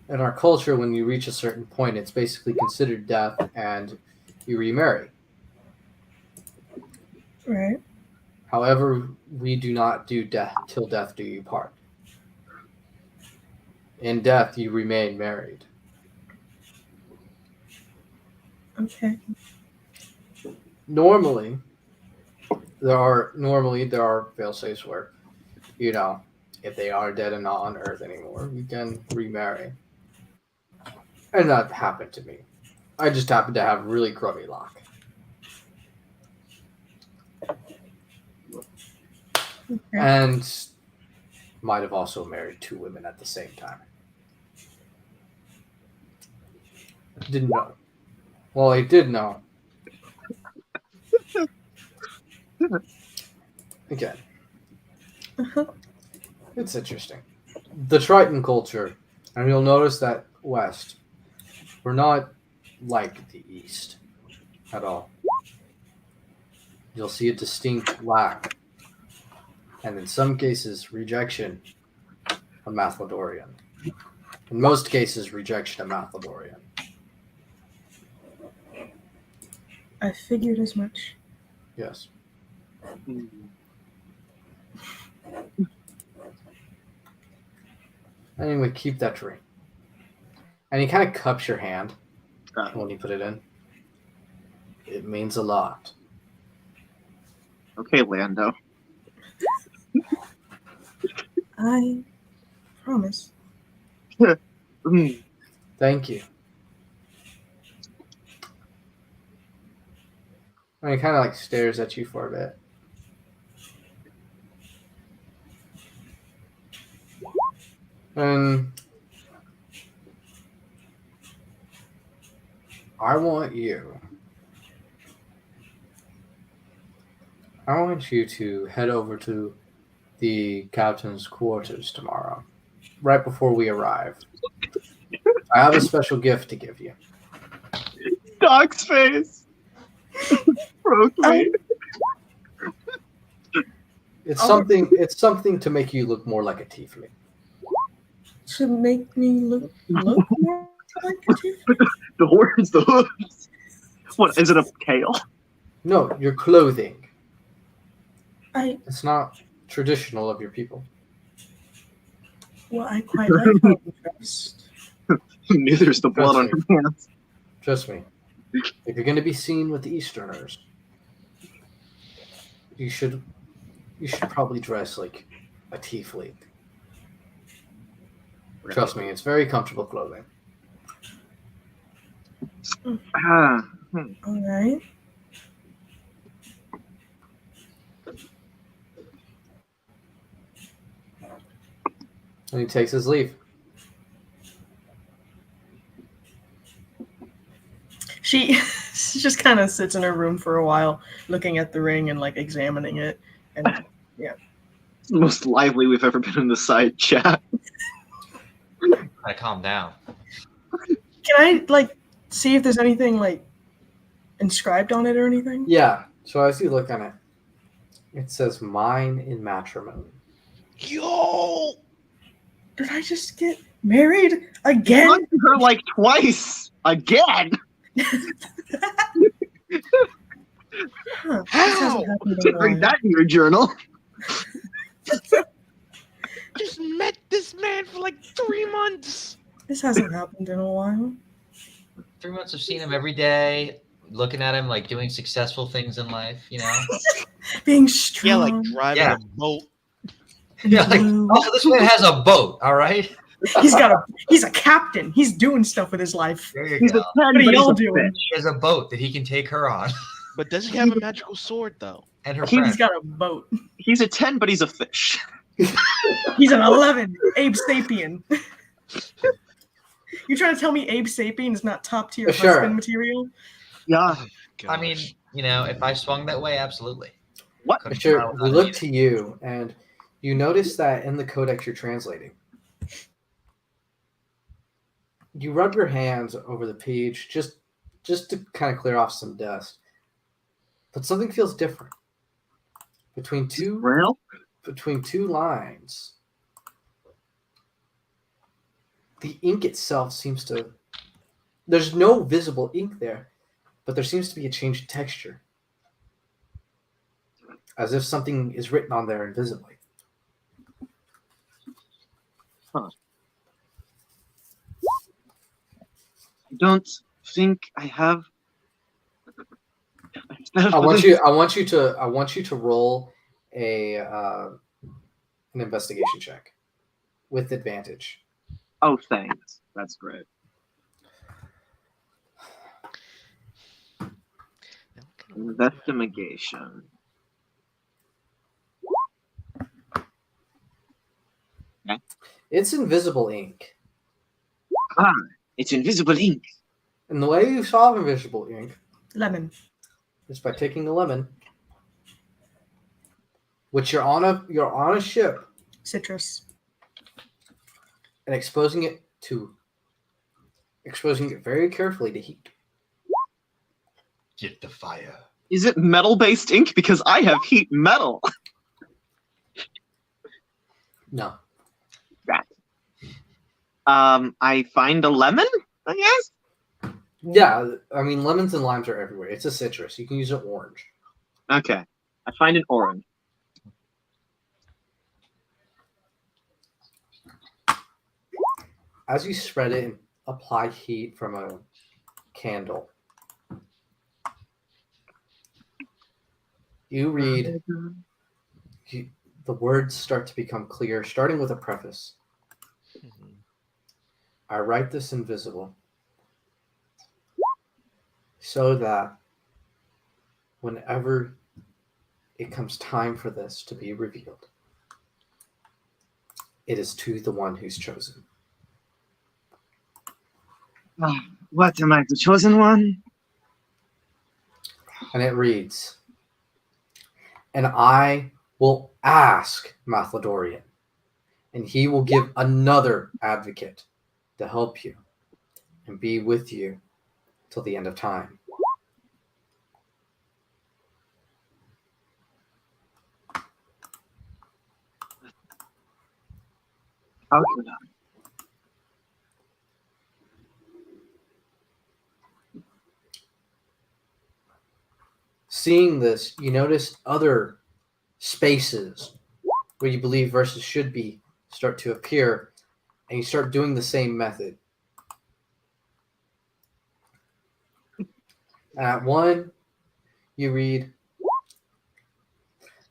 in our culture, when you reach a certain point, it's basically considered death, and you remarry. Right. However, we do not do death till death do you part. In death, you remain married. Okay. Normally, there are fail-safes where, if they are dead and not on Earth anymore, we can remarry. And that happened to me. I just happened to have really grubby luck. Okay. And might have also married 2 women at the same time. Didn't know. Well, I did know. Again, Uh-huh. it's interesting. The Triton culture, and you'll notice that West, we're not like the East at all. You'll see a distinct lack, and in some cases, rejection of Mathlodorian. In most cases, rejection of Mathlodorian. I figured as much. Yes. Anyway, keep that ring. And he kind of cups your hand when you put it in. It means a lot. Okay, Lando. I promise. Mm. Thank you. And he kind of stares at you for a bit. And I want you to head over to the captain's quarters tomorrow, right before we arrive. I have a special gift to give you. Doc's face broke me. It's something to make you look more like a tiefling. To make me look more like a tiefling? The horns, the hooves. What is it? A tail? No, your clothing. I It's not traditional of your people. I quite like how I'm dressed. Neither's the blood on her hands. Trust me. If you're going to be seen with the Easterners, you should probably dress like a tiefling. Trust me, it's very comfortable clothing. Ah, All right. And he takes his leave. She just kind of sits in her room for a while, looking at the ring and examining it. And it's the most lively we've ever been in the side chat. Gotta calm down. can I see if there's anything inscribed on it or anything? Yeah. So as you look on it, it says "Mine in matrimony." Yo! Did I just get married again? Talked to her twice again. Huh, How? this hasn't happened in a Bring while. that in your journal. Just met this man for 3 months. This hasn't happened in a while. 3 months of seeing him every day, looking at him doing successful things in life, Being Yeah, strong. driving Yeah. a boat. And Yeah, like, blue. oh, this man has a boat. All right. He's a captain. He's doing stuff with his life. There you He's a go. 10, What are but he's y'all a doing? fish. He has a boat that he can take her on, But does he have a magical sword though? and her He's friend. He's got a boat. He's a 10, but he's a fish. He's an 11. Abe Sapien. You trying to tell me Abe Sapien is not top tier Sure. husband material? Yeah. I mean, you know, if I swung that way, absolutely. What? Couldn't Sure. smile We without look it to you, and you notice that in the codex you're translating, you rub your hands over the page just to kind of clear off some dust. But something feels different. Between two Real? lines, the ink itself seems to. There's no visible ink there, but there seems to be a change in texture, as if something is written on there invisibly. I don't think I have. I want you to roll a an investigation check with advantage. Oh, thanks. That's great. Investigation. It's invisible ink, Ah, it's invisible ink. and the way you solve invisible ink Lemon. is by taking the lemon, which you're on a ship, Citrus. and exposing it very carefully to heat. Get the fire. Is it metal-based ink? Because I have heat metal. No. Right. I find a lemon, I guess? Yeah, I mean lemons and limes are everywhere. It's a citrus. You can use an orange. Okay. I find an orange. As you spread it and apply heat from a candle, you read. The words start to become clear, starting with a preface. I write this invisible so that whenever it comes time for this to be revealed, it is to the one who's chosen. What, am I the chosen one? And it reads, and I will ask Mathlodorian, and he will give another advocate to help you and be with you till the end of time. How could I? Seeing this, you notice other spaces where you believe verses should be start to appear, and you start doing the same method. And at one, you read,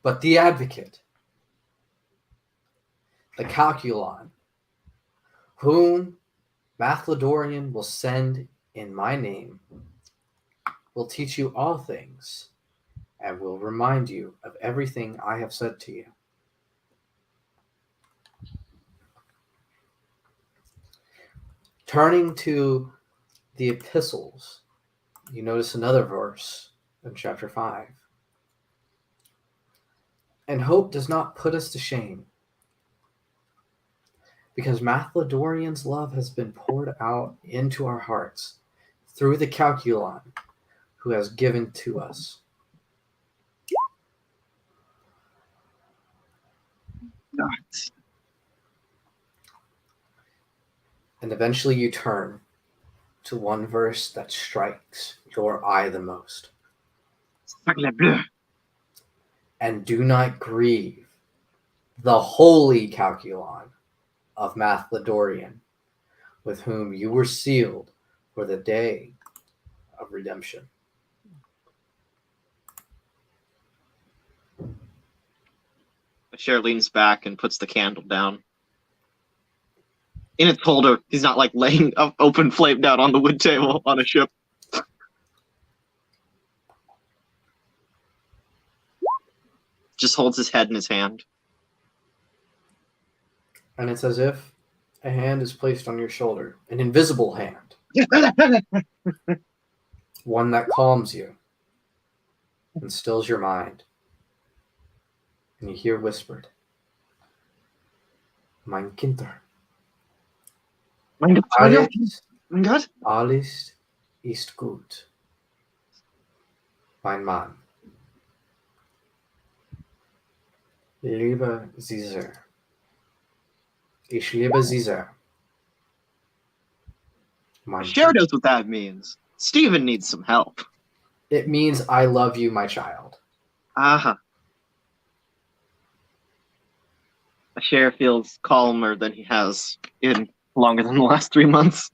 but the advocate, the calculon, whom Mathlodorian will send in my name, will teach you all things and will remind you of everything I have said to you. Turning to the epistles, you notice another verse in chapter 5. And hope does not put us to shame, because Mathlodorian's love has been poured out into our hearts through the calculon who has given to us. God. And eventually you turn to one verse that strikes your eye the most. Sacre bleu. And do not grieve the holy calculon of Mathlodorian, with whom you were sealed for the day of redemption. Cher leans back and puts the candle down. In its holder, he's not like laying an open flame down on the wood table on a ship. Just holds his head in his hand. And it's as if a hand is placed on your shoulder, an invisible hand, one that calms you and stills your mind. And you hear whispered, Mein Kinder, Mein Gott. alles ist gut. Mein Mann. Liebe Sie sehr. Ich liebe Sie sehr. Mein Cher Kind. knows what that means. Steven needs some help. It means I love you, my child. Uh-huh. Cher feels calmer than he has in longer than the last 3 months.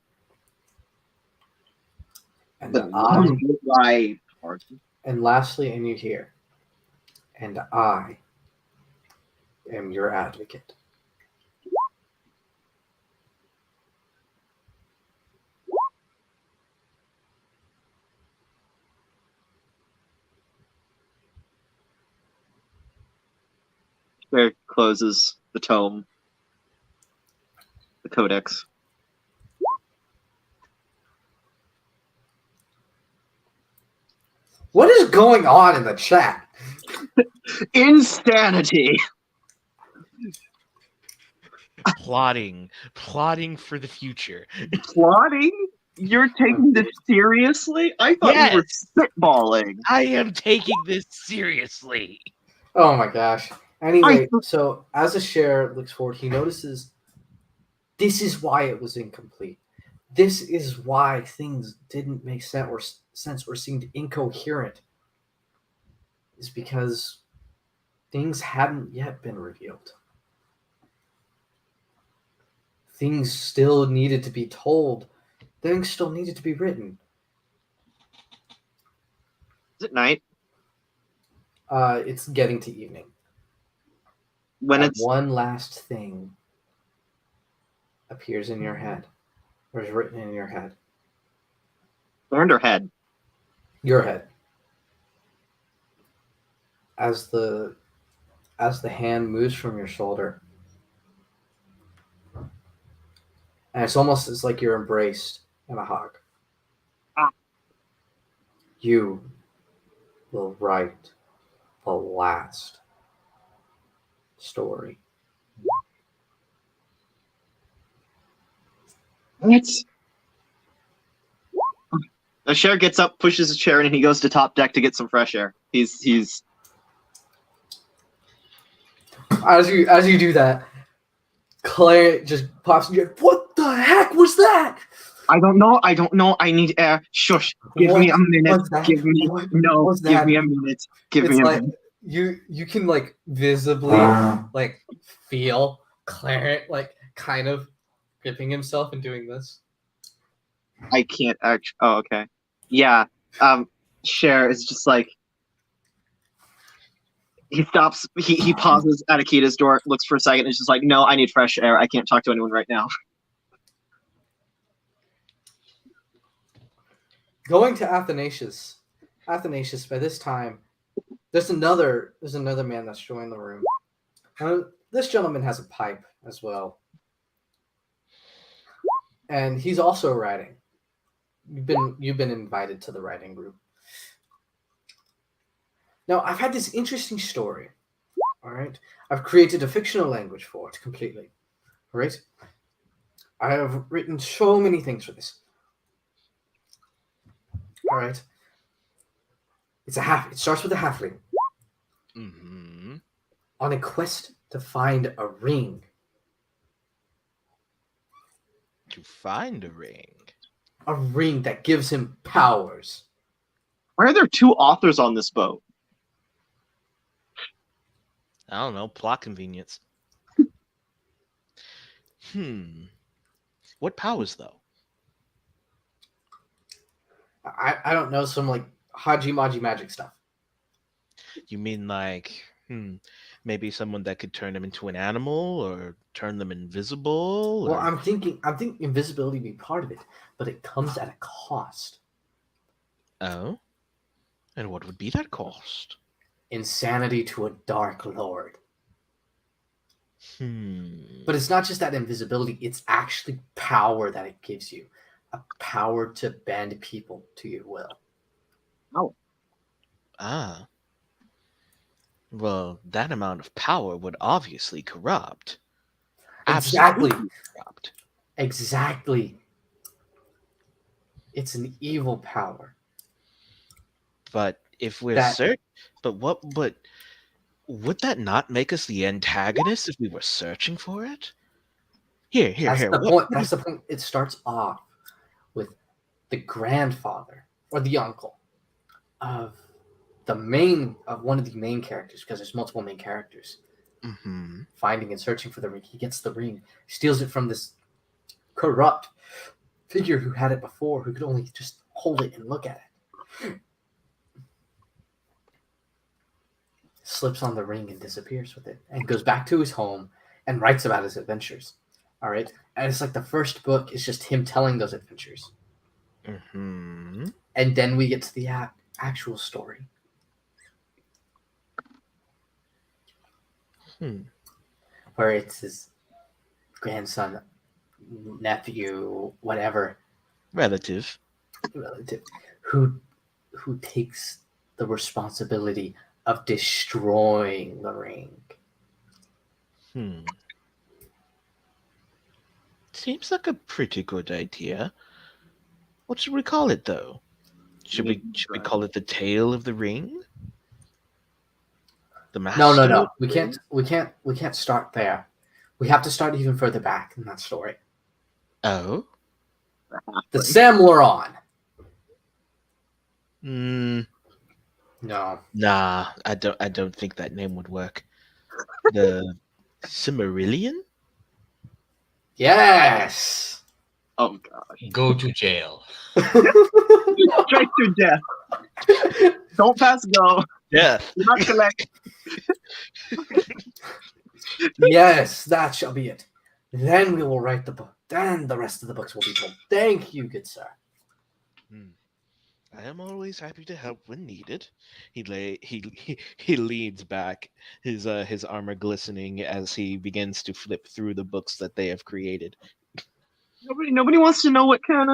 And I, Pardon. and lastly, and you hear, and I am your advocate. Cher closes the tome, the codex. What is going on in the chat? Insanity! Plotting for the future. Plotting? You're taking this seriously? I thought you were spitballing. I am taking this seriously. Oh my gosh. Anyway, so as a Cher looks forward, he notices this is why it was incomplete. This is why things didn't make sense or seemed incoherent. Is because things hadn't yet been revealed. Things still needed to be told. Things still needed to be written. Is it night? It's getting to evening. When And it's one last thing appears in your head, or is written in your head. learned or head? Your head. As the hand moves from your shoulder, and it's almost as like you're embraced in a hug. Ah. You will write the last story. What? Cher gets up, pushes a chair, and he goes to top deck to get some fresh air. He's As you do that, Claire just pops in. What the heck was that? I don't know. I need air. Shush. Give me a minute. what's that? Give me What no. was Give that? me a minute. Give It's me a like minute. you can like visibly like feel Clarence like kind of gripping himself and doing this. I can't actually. Oh, okay. Yeah. Cher is just like he stops. He pauses at Akita's door, looks for a second, and is just like, "No, I need fresh air. I can't talk to anyone right now." Going to Athanasius. Athanasius, by this time, there's another man that's joined the room. This gentleman has a pipe as well. And he's also writing. You've been invited to the writing group. Now, I've had this interesting story. All right. I've created a fictional language for it completely. All right. I have written so many things for this. All right. It starts with a halfling Mm-hmm. on a quest to find a ring. To find a ring. A ring that gives him powers. Why are there two authors on this boat? I don't know, plot convenience. What powers though? I don't know, some like Haji Maji magic stuff. You mean like Maybe someone that could turn them into an animal or turn them invisible. Well, or- I'm thinking invisibility would be part of it, but it comes at a cost. Oh? And what would be that cost? Insanity to a Dark Lord. But But it's not just that invisibility, it's actually power that it gives you. A power to bend people to your will. Well, that amount of power would obviously corrupt. Exactly. Absolutely corrupt. Exactly. It's an evil power. But if we're That- certain, but would that not make us the antagonist if we were searching for it? Here. That's the what- point. That's the point. It starts off with the grandfather or the uncle of one of the main characters, because there's multiple main characters, Mhm. finding and searching for the ring. He gets the ring, steals it from this corrupt figure who had it before, who could only just hold it and look at it. Slips on the ring and disappears with it, and goes back to his home and writes about his adventures. All right, and it's like the first book is just him telling those adventures, Mhm. and then we get to the actual story. Where it's his grandson, nephew, whatever Relative. relative, who takes the responsibility of destroying the ring. Seems like a pretty good idea. What should we call it, though? Should we call it the Tale of the Ring? The Master? No. We can't start there. We have to start even further back in that story. Oh. The Sam Laurent. Mm, No. nah, I don't think that name would work. The Cimmerillion? Yes. Oh god. Go to jail. Straight to death. Don't pass go. Yeah. Do not collect. Yes, that shall be it. Then we will write the book. Then the rest of the books will be told. Thank you, good sir. I am always happy to help when needed. He leans back, his armor glistening as he begins to flip through the books that they have created. Nobody wants to know what kind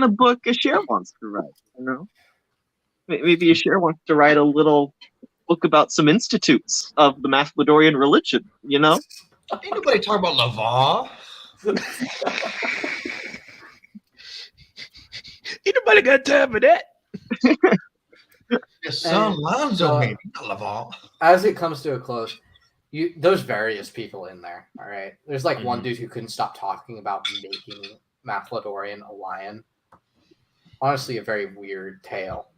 of book a share wants to write. You know, maybe a share wants to write a little book about some institutes of the Mathlodorian religion. You know, Ain't nobody talking about Laval. Ain't nobody got time for that. Your son And, Lonzo, maybe not Laval. As it comes to a close, there's various people in there. All right. There's like one Mhm. dude who couldn't stop talking about making Mathlodorian a lion. Honestly, a very weird tale.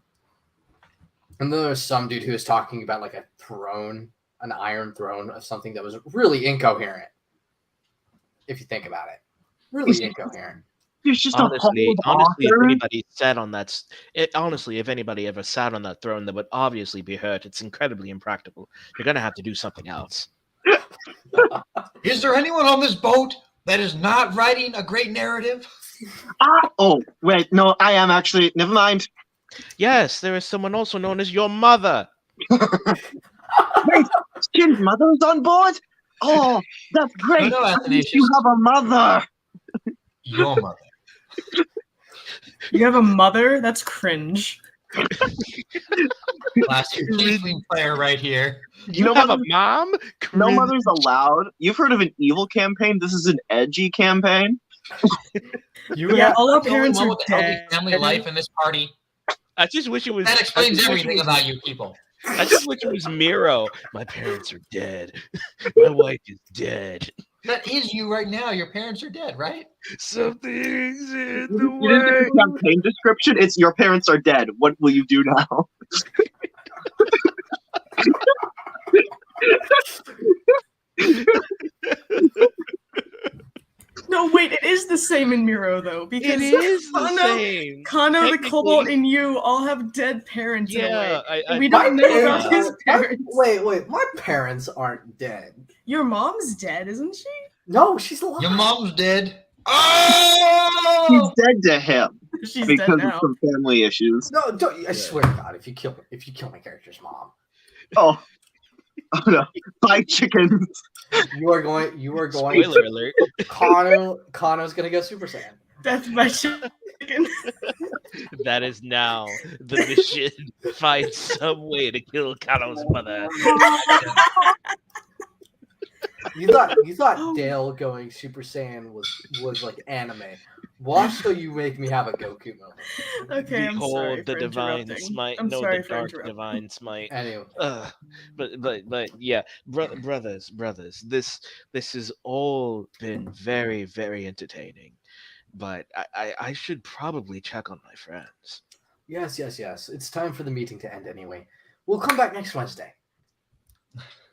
And then there's some dude who was talking about like a throne, an iron throne of something that was really incoherent. If you think about it, really incoherent. there's just Honestly, a whole if author. anybody sat on that, if anybody ever sat on that throne, that would obviously be hurt. It's incredibly impractical. You're gonna have to do something else. Is there anyone on this boat that is not writing a great narrative? Oh wait, no, I am actually. Never mind. Yes, there is someone also known as your mother. Wait, Shin's mother's on board. Oh, that's great. No, At least Athanasius. you have a mother. Your mother. You have a mother? That's cringe. Classic tiefling player right here. You No have mother- a mom? No Cringe. mothers allowed. You've heard of an evil campaign? This is an edgy campaign. Yeah, all our The only parents one are with a healthy dead. family life in this party. I just wish it was. That explains I just wish it everything was- about you people. I just wish it was Miro. My parents are dead. My wife is dead. That is you right now. Your parents are dead, right? Something's in the You didn't get way. the campaign description. It's your parents are dead. What will you do now? No, wait, it is the same in Miro though, because It is the Kano, same. Kano the Technically- Cobalt, and you all have dead parents in a way. Yeah, And we I don't My know about parents his aren't- my- parents. wait, my parents aren't dead. Your mom's dead, isn't she? No, she's alive. Your mom's dead. He's Oh! dead to him She's dead because of now. some family issues. No, don't. I swear to God, if you kill my character's mom, Oh, oh no! 5 chickens. you are going. Spoiler alert. Kano's gonna go Super Saiyan. Death by chicken. That is now the mission. Find some way to kill Kano's mother. You thought Oh. Dale going Super Saiyan was like anime. Watch till you make me have a Goku moment. Okay, I'm Behold sorry the for divine interrupting. smite. I'm No, sorry the for dark interrupting. divine smite. Anyway, But yeah, brothers, this has all been very, very entertaining. But I should probably check on my friends. yes. It's time for the meeting to end anyway. We'll come back next Wednesday.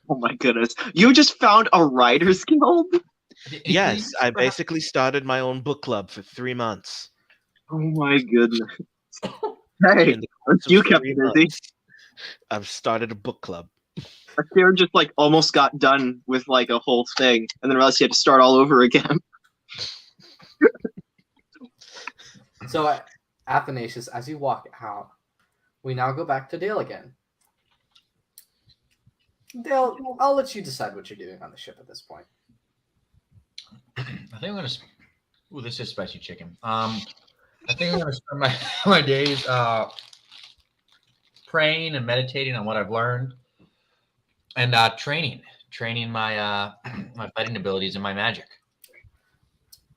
Oh my goodness! You just found a writers guild. Yes, I basically started my own book club for 3 months. Oh my goodness! Hey, In the course of you kept 3 busy. months, I've started a book club. Akira just like almost got done with like a whole thing, and then realized he had to start all over again. So, Athanasius, as you walk out, we now go back to Dale again. Dale, I'll let you decide what you're doing on the ship at this point. I think I'm gonna. Ooh, this is spicy chicken. I think I'm gonna spend my days praying and meditating on what I've learned, and training my my fighting abilities and my magic.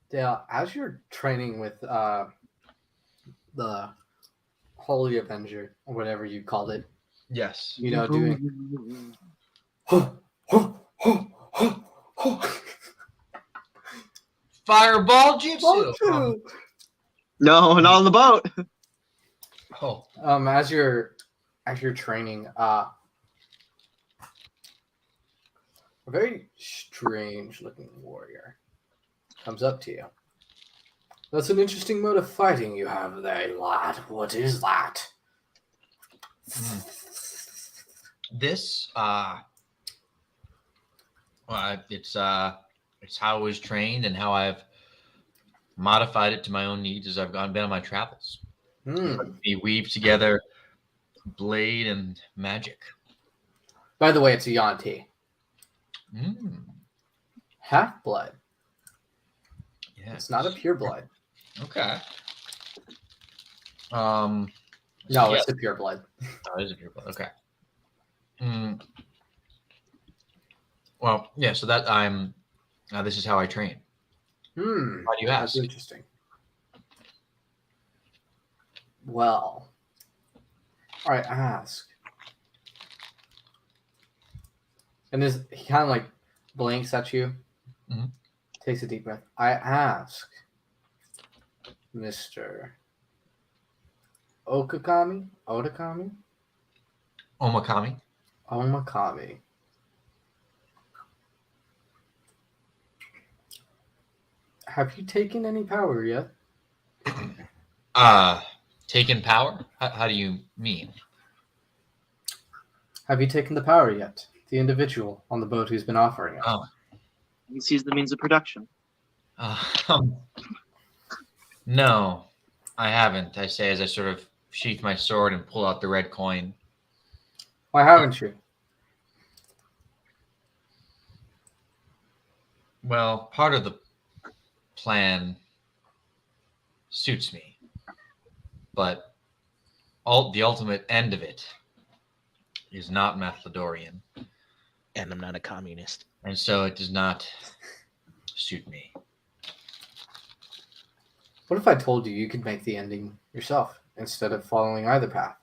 Dale, as you're training with the Holy Avenger, or whatever you called it, Yes. you know, doing. Fireball jutsu. No, not on the boat. Oh, As you're training, a very strange looking warrior comes up to you. That's an interesting mode of fighting you have there, lad. What is that? this well, it's how I was trained and how I've modified it to my own needs as I've been on my travels. We weave together blade and magic. By the way, it's a Yanti. Half blood. Yeah, It's not a pure blood. Okay. No, yeah. it's a pure blood. Oh, it is a pure blood. Okay. Well, yeah. So that I'm. This is how I train. Why do you That's ask? interesting. Well, all right, ask. And he kind of like blinks at you, Mhm. takes a deep breath. I ask, Mr. Otakami, Omakami. Omakami. Have you taken any power yet? Taken power? How do you mean? Have you taken the power yet? The individual on the boat who's been offering it. Oh. He sees the means of production. No, I haven't. I say as I sort of sheath my sword and pull out the red coin. Why haven't you? Well, part of the plan suits me, but the ultimate end of it is not Mathlodorian, And I'm not a communist. and so it does not suit me. What if I told you you could make the ending yourself instead of following either path?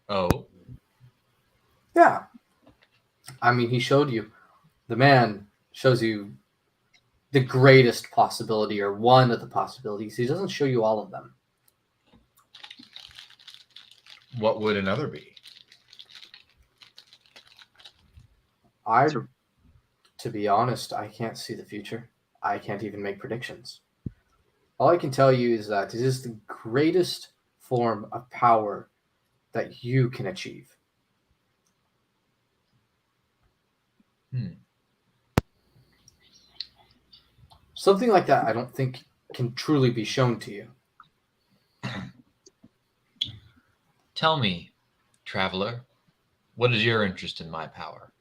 Oh, Yeah. I mean, he showed you. The man shows you the greatest possibility or one of the possibilities. He doesn't show you all of them. what would another be? To be honest, I can't see the future. I can't even make predictions. All I can tell you is that it is the greatest form of power that you can achieve. Something like that, I don't think can truly be shown to you. Tell me, traveler, what is your interest in my power?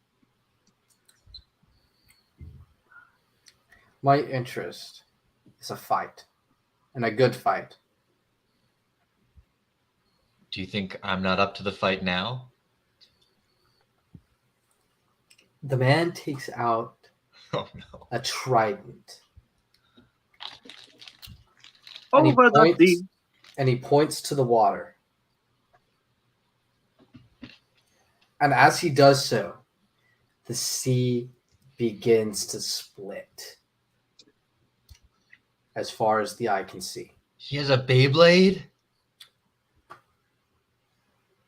My interest is a fight, and a good fight. Do you think I'm not up to the fight now? The man takes out Oh no. a trident. And he Over the points- sea. And he points to the water. And as he does so, the sea begins to split as far as the eye can see. He has a Beyblade?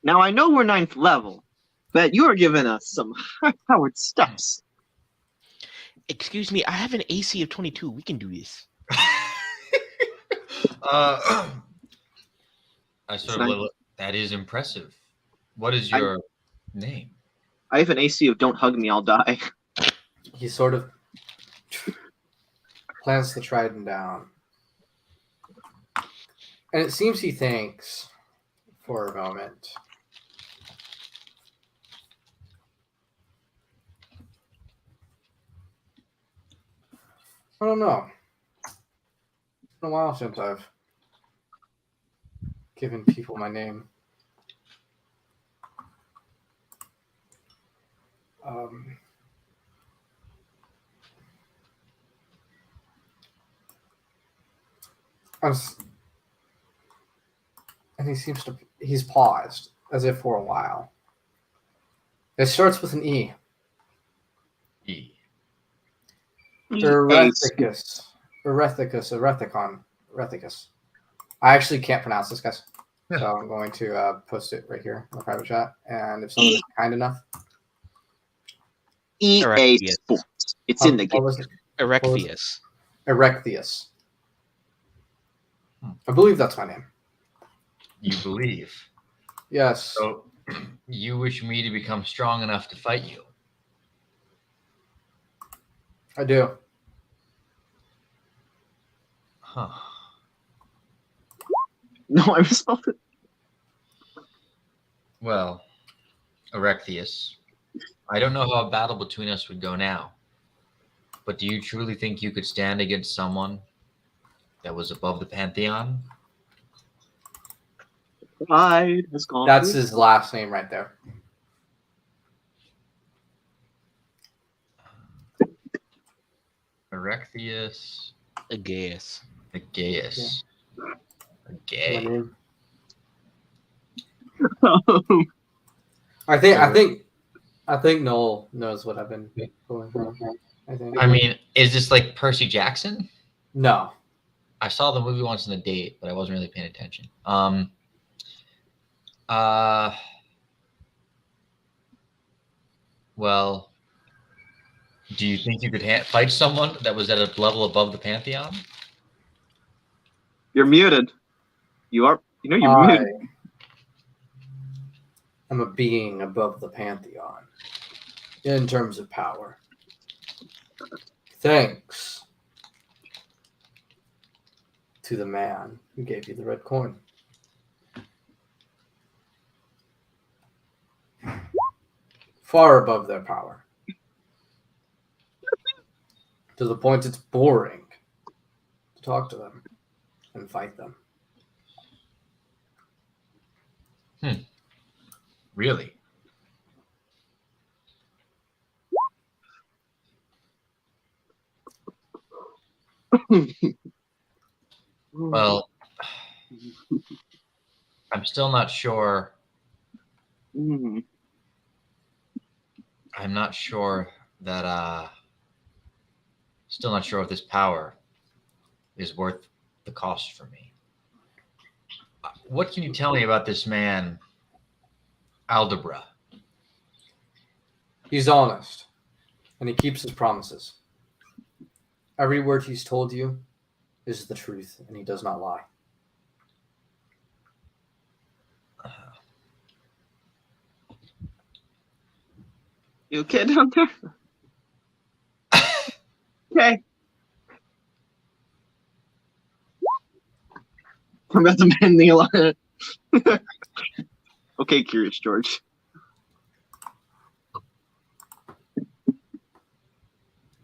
Now I know we're 9th level, but you are giving us some high-powered stuffs. Excuse me, I have an AC of 22. We can do this. I sort of Nice. look, that is impressive. What is your name? I have an AC of "Don't hug me, I'll die." He sort of plants the trident down. And it seems he thinks for a moment. I don't know. It's been a while since I've given people my name. And he's paused as if for a while. It starts with an E. E. Erethicus. Erethicus. I actually can't pronounce this, guys. So I'm going to post it right here in the private chat. And if someone is kind enough. EA Erectius. Sports. It's in the What game. was it? Erecthius. Erecthius. I believe that's my name. You believe. Yes. So you wish me to become strong enough to fight you? I do. Huh. No, I misspelled it. Well, Erecthius, I don't know how a battle between us would go now, but do you truly think you could stand against someone that was above the Pantheon? Pride has gone. That's through. his last name right there. Erecthius Aegeus. Aegeus. My Agay. name. I think Noel knows what I've been going for. I think. I mean, is this like Percy Jackson? No. I saw the movie once on a date, but I wasn't really paying attention. Well, do you think you could fight someone that was at a level above the Pantheon? You're muted. You're I muted. am a being above the Pantheon in terms of power. Thanks to the man who gave you the red coin. Far above their power. To the point it's boring to talk to them and fight them. Really? Well, I'm still not sure. Mm. I'm not sure that. Still not sure if this power is worth the cost for me. What can you tell me about this man, Aldebra? He's honest, and he keeps his promises. Every word he's told you is the truth, and he does not lie. You okay down there? Okay. I'm about to bend the line. Okay, Curious George.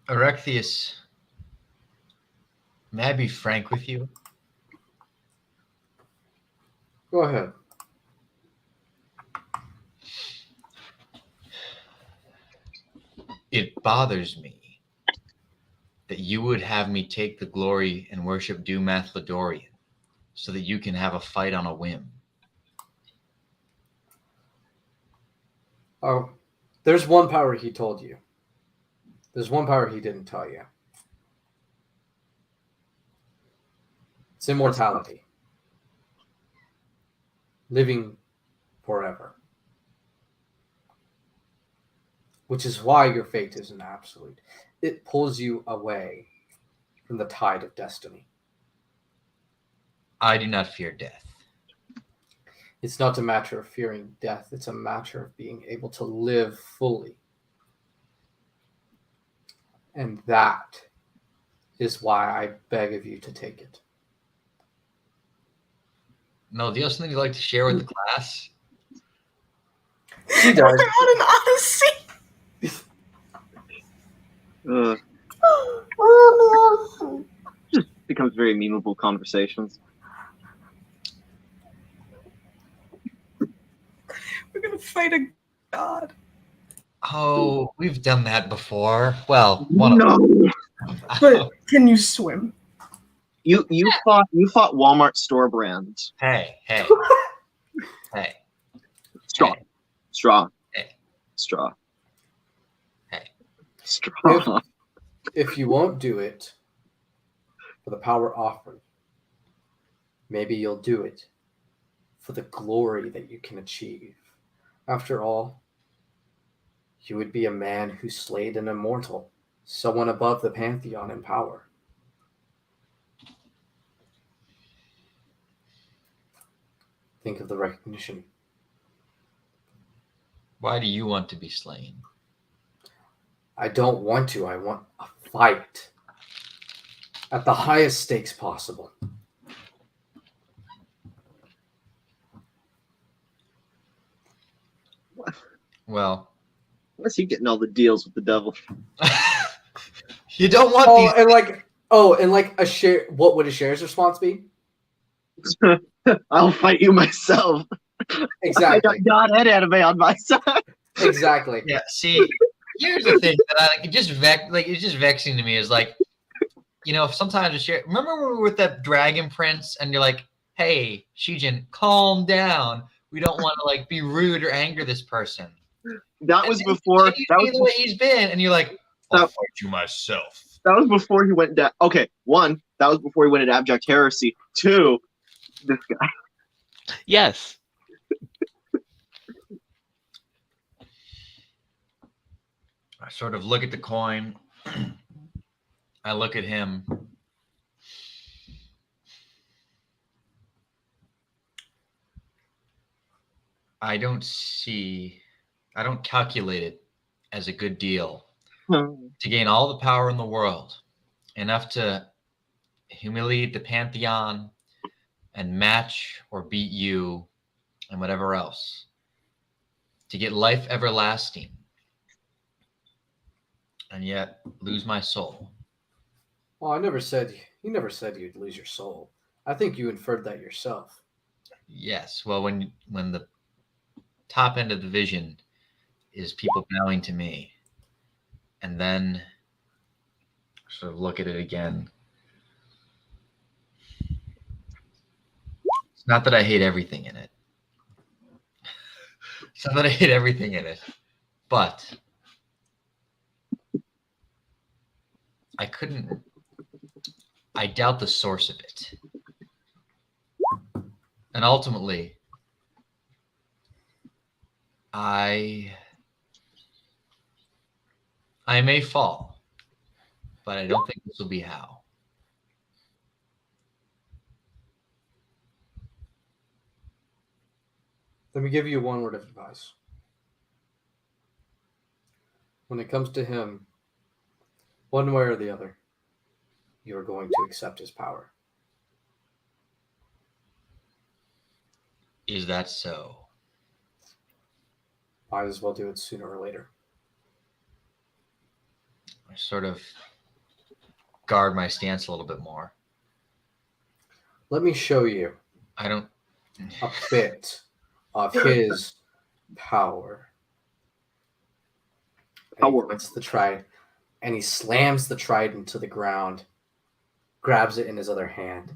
Erechtheus, may I be frank with you? Go ahead. It bothers me that you would have me take the glory and worship Dumath Ladorian so that you can have a fight on a whim. Oh, there's one power he told you. There's one power he didn't tell you. It's immortality. Living forever. Which is why your fate is an absolute. It pulls you away from the tide of destiny. I do not fear death. It's not a matter of fearing death. It's a matter of being able to live fully. And that is why I beg of you to take it. No, do you have something you'd like to share with the class? She We're does. on an odyssey. Becomes very memeable conversations. We're gonna fight a god. Oh, we've done that before. Well, one of No, But can you swim? you fought Walmart store brands. Hey, hey, hey, Straw, Hey. straw, Hey. straw, Hey. straw. If you won't do it for the power offered, maybe you'll do it for the glory that you can achieve. After all, you would be a man who slayed an immortal, someone above the pantheon in power. Think of the recognition. Why do you want to be slain? I don't want to. I want a fight at the highest stakes possible. Well, Where's he getting all the deals with the devil? you don't want Oh, these. and like a share. What would a share's response be? I'll fight you myself. I Exactly. got God and anime on my side. Exactly. Yeah. See, here's the thing that it's just vexing to me is like, you know, sometimes a share. Remember when we were with that dragon prince, and you're like, "Hey, Shijin, calm down. We don't want to like be rude or anger this person." That was And then before. you That see was the way he's been, and you're like, "I'll That- fight you myself." that was before he went down. Okay, one, that was before he went into abject heresy. Two, this guy. Yes. I sort of look at the coin. I look at him. I don't calculate it as a good deal to gain all the power in the world, enough to humiliate the pantheon and match or beat you and whatever else, to get life everlasting, and yet lose my soul. Well, you never said you'd lose your soul. I think you inferred that yourself. Yes, well, when the top end of the vision is people bowing to me, and then sort of look at it again. It's not that I hate everything in it. It's not that I hate everything in it, but I doubt the source of it. And ultimately, I may fall, but I don't think this will be how. Let me give you one word of advice. When it comes to him, one way or the other, you are going to accept his power. Is that so? Might as well do it sooner or later. I sort of guard my stance a little bit more. Let me show you I don't. a bit of his power. And he Power. puts the trident, and he slams the trident to the ground, grabs it in his other hand,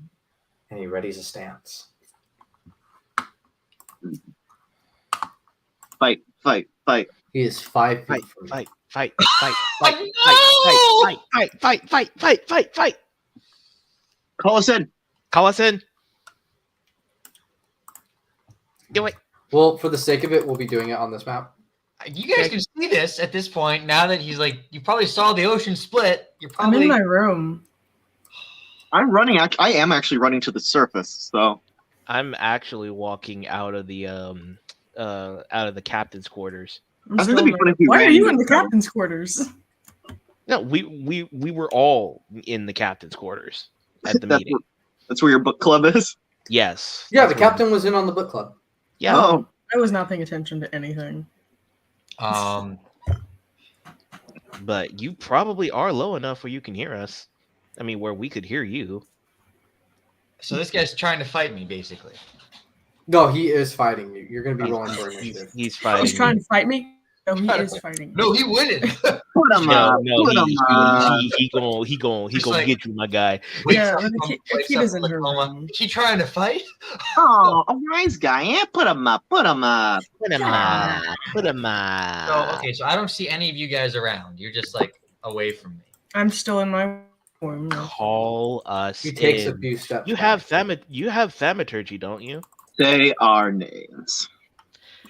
and he readies a stance. Fight, fight, fight. He is 5 feet Fight, from me. fight, fight, fight, fight, Oh, fight, fight, fight, fight, fight, fight, fight. Call us in. Call us in. Do it. Well, for the sake of it, we'll be doing it on this map. You guys can see this at this point. Now that he's like, you probably saw the ocean split. You're I'm probably. in my room. I'm running. I am actually running to the surface. So I'm actually walking out of the captain's quarters. I'm I think still it'd be in my funny room. if we Why are ran you into in the each other. captain's quarters? No, we were all in the captain's quarters at the meeting. That's where your book club is. Yes. Yeah, the that's where- captain was in on the book club. Yeah. Oh, I was not paying attention to anything. But you probably are low enough where you can hear us. I mean, where we could hear you. So this guy's trying to fight me, basically. No, he is fighting you. You're going to be rolling for initiative. He's fighting. He's trying to fight me. No, he Trying to is fight- fighting. No, he wouldn't. put him No, up. no, Put him up. he gonna He's like- get you, my guy. Wakes Yeah, up but the from- kid- wakes kid up is from in a her coma. room. Is he trying to fight? Oh, a wise guy. Yeah, put him up. Put him up. Put him up. Put him up. So okay, so I don't see any of you guys around. You're just like away from me. I'm still in my room. Call us. He takes a in. few steps. You have thaumaturgy, don't you? Say our names.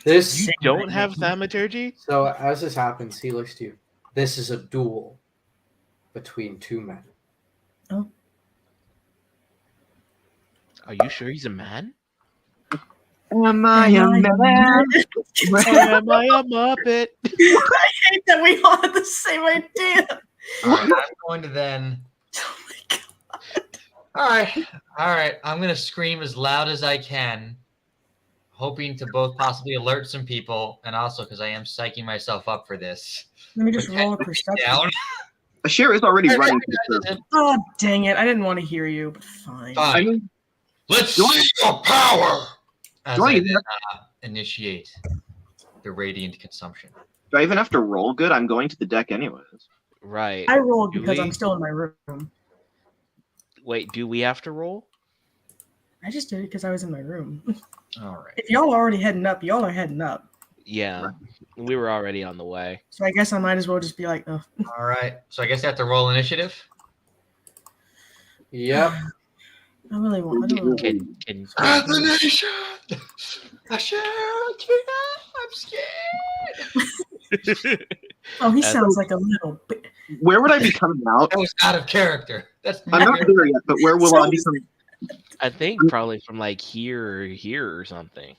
This. You don't have thaumaturgy? So as this happens, he looks to you. This is a duel between two men. Are you sure he's a man? Am I a man? Or am I a muppet? I hate that we all had the same idea. All right, I'm going to then. Oh my God. All right. I'm gonna scream as loud as I can, hoping to both possibly alert some people, and also because I am psyching myself up for this. Let me just roll a Pretend to be perception. down. Ashir is already running to the surface. Oh, dang it. I didn't want to hear you, but fine. I Fine. mean, Let's Do I- see your power. As Do I I even then, initiate the radiant consumption. do I even have to roll good? I'm going to the deck anyways. Right. I rolled Do because we? I'm still in my room. Wait, do we have to roll? I just did it because I was in my room. All right. If y'all are already heading up, y'all are heading up. Yeah. We were already on the way. So I guess I might as well just be like, oh. All right. So I guess I have to roll initiative. Yep. I really want. I don't know. Can Athanasius! I I'm scared. Oh, he That's- sounds like a little bit. Where would I be coming out? That was out of character. That's I'm not there yet, but where will I be coming? I think probably from like here or something.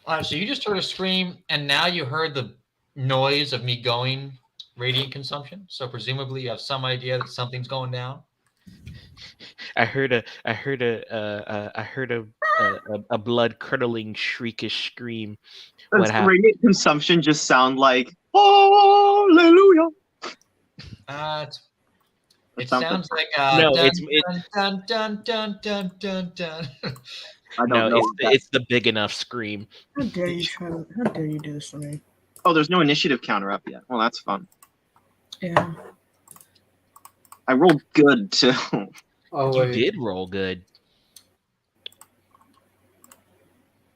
All right, so you just heard a scream, and now you heard the noise of me going radiant consumption. So presumably you have some idea that something's going down. I heard a blood curdling shriekish scream. What Does happened? radiant consumption just sound like hallelujah? It Something. sounds like No, dun, it's- dun, dun, dun, dun, dun, dun. I don't No, know. it's the big enough scream. How dare you how dare you do this to me? Oh, there's no initiative counter up yet. Well, that's fun. Yeah. I rolled good too. Oh You wait, did roll good.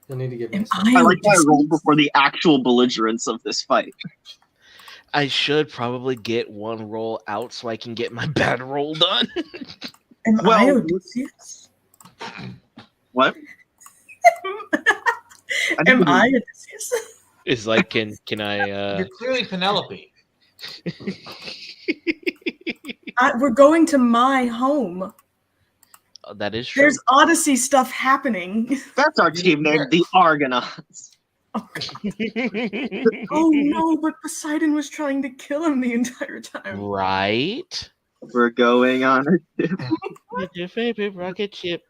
you'll need to give me. Am a second. I like how I just- rolled before the actual belligerence of this fight. I should probably get one roll out so I can get my bad roll done. Am Well- I Odysseus? What? Am I Odysseus? It's like, can I? You're clearly Penelope. We're going to my home. Oh, that is true. There's Odyssey stuff happening. That's our team name, the Argonauts. Oh no, but Poseidon was trying to kill him the entire time. Right? We're going on a With your favorite rocket ship.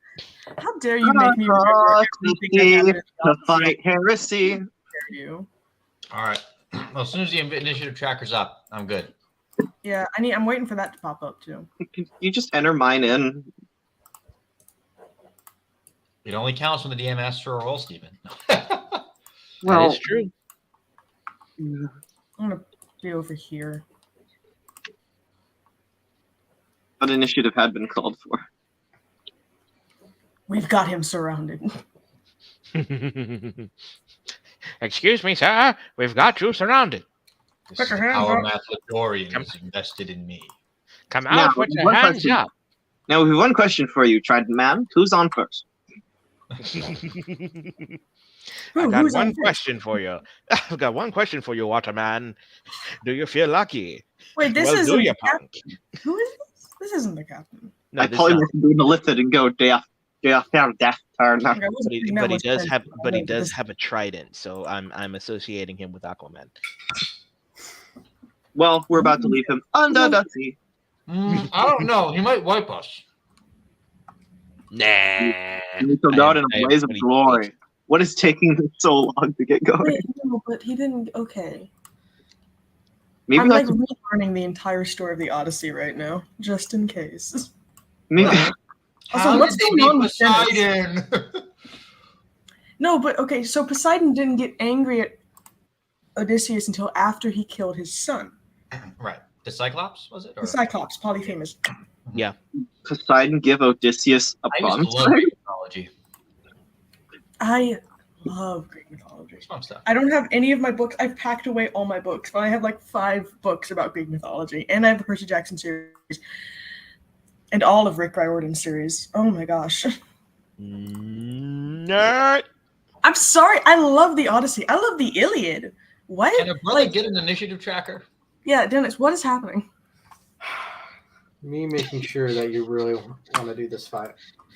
How dare you make me remember everything that happened in to Odyssey? fight heresy. How dare you? All right. Well, as soon as the initiative tracker's up, I'm good. Yeah, I'm waiting for that to pop up too. Can you just enter mine in? It only counts when the DM asks for a roll, Stephen. That is true. I'm gonna be over here. But initiative had been called for. We've got him surrounded. Excuse me, sir. We've got you surrounded. This Put is your the hands power up. Mathlodorian is invested in me. Come Now, out with your one hands question. up. Now we have one question for you, Trident Man. Who's on first? I got Who's on one first? question for you. I've got one question for you, Waterman. Do you feel lucky? Wait, this well, isn't do you, the captain. punk? Who is this? This isn't the captain. No, I this probably not- want to do the lifted and go death turn. Okay, I wasn't but he, thinking that but he was does French. have but he Wait, does this- have a trident, so I'm associating him with Aquaman. Well, we're about to leave him under the sea. I don't know. He might wipe us. Nah. We shall go out in a blaze of pretty glory. What is taking this so long to get going? Wait, no, but he didn't. Okay. Maybe I'm like like relearning the entire story of the Odyssey right now, just in case. maybe Also, How what's did they going on beat with Dennis? Poseidon? No, but okay, so Poseidon didn't get angry at Odysseus until after he killed his son, Right. The Cyclops, was it? Or? the Cyclops, Polyphemus. Poseidon give Odysseus a I used bum. to love Greek mythology. I love Greek mythology. It's fun stuff. I don't have any of my books. I've packed away all my books, but I have like 5 books about Greek mythology, and I have the Percy Jackson series, and all of Rick Riordan's series. Oh my gosh. Nerd. I'm sorry. I love the Odyssey. I love the Iliad. What? Can a brother get an initiative tracker? Yeah, Dennis, what is happening? Me making sure that you really want to do this fight.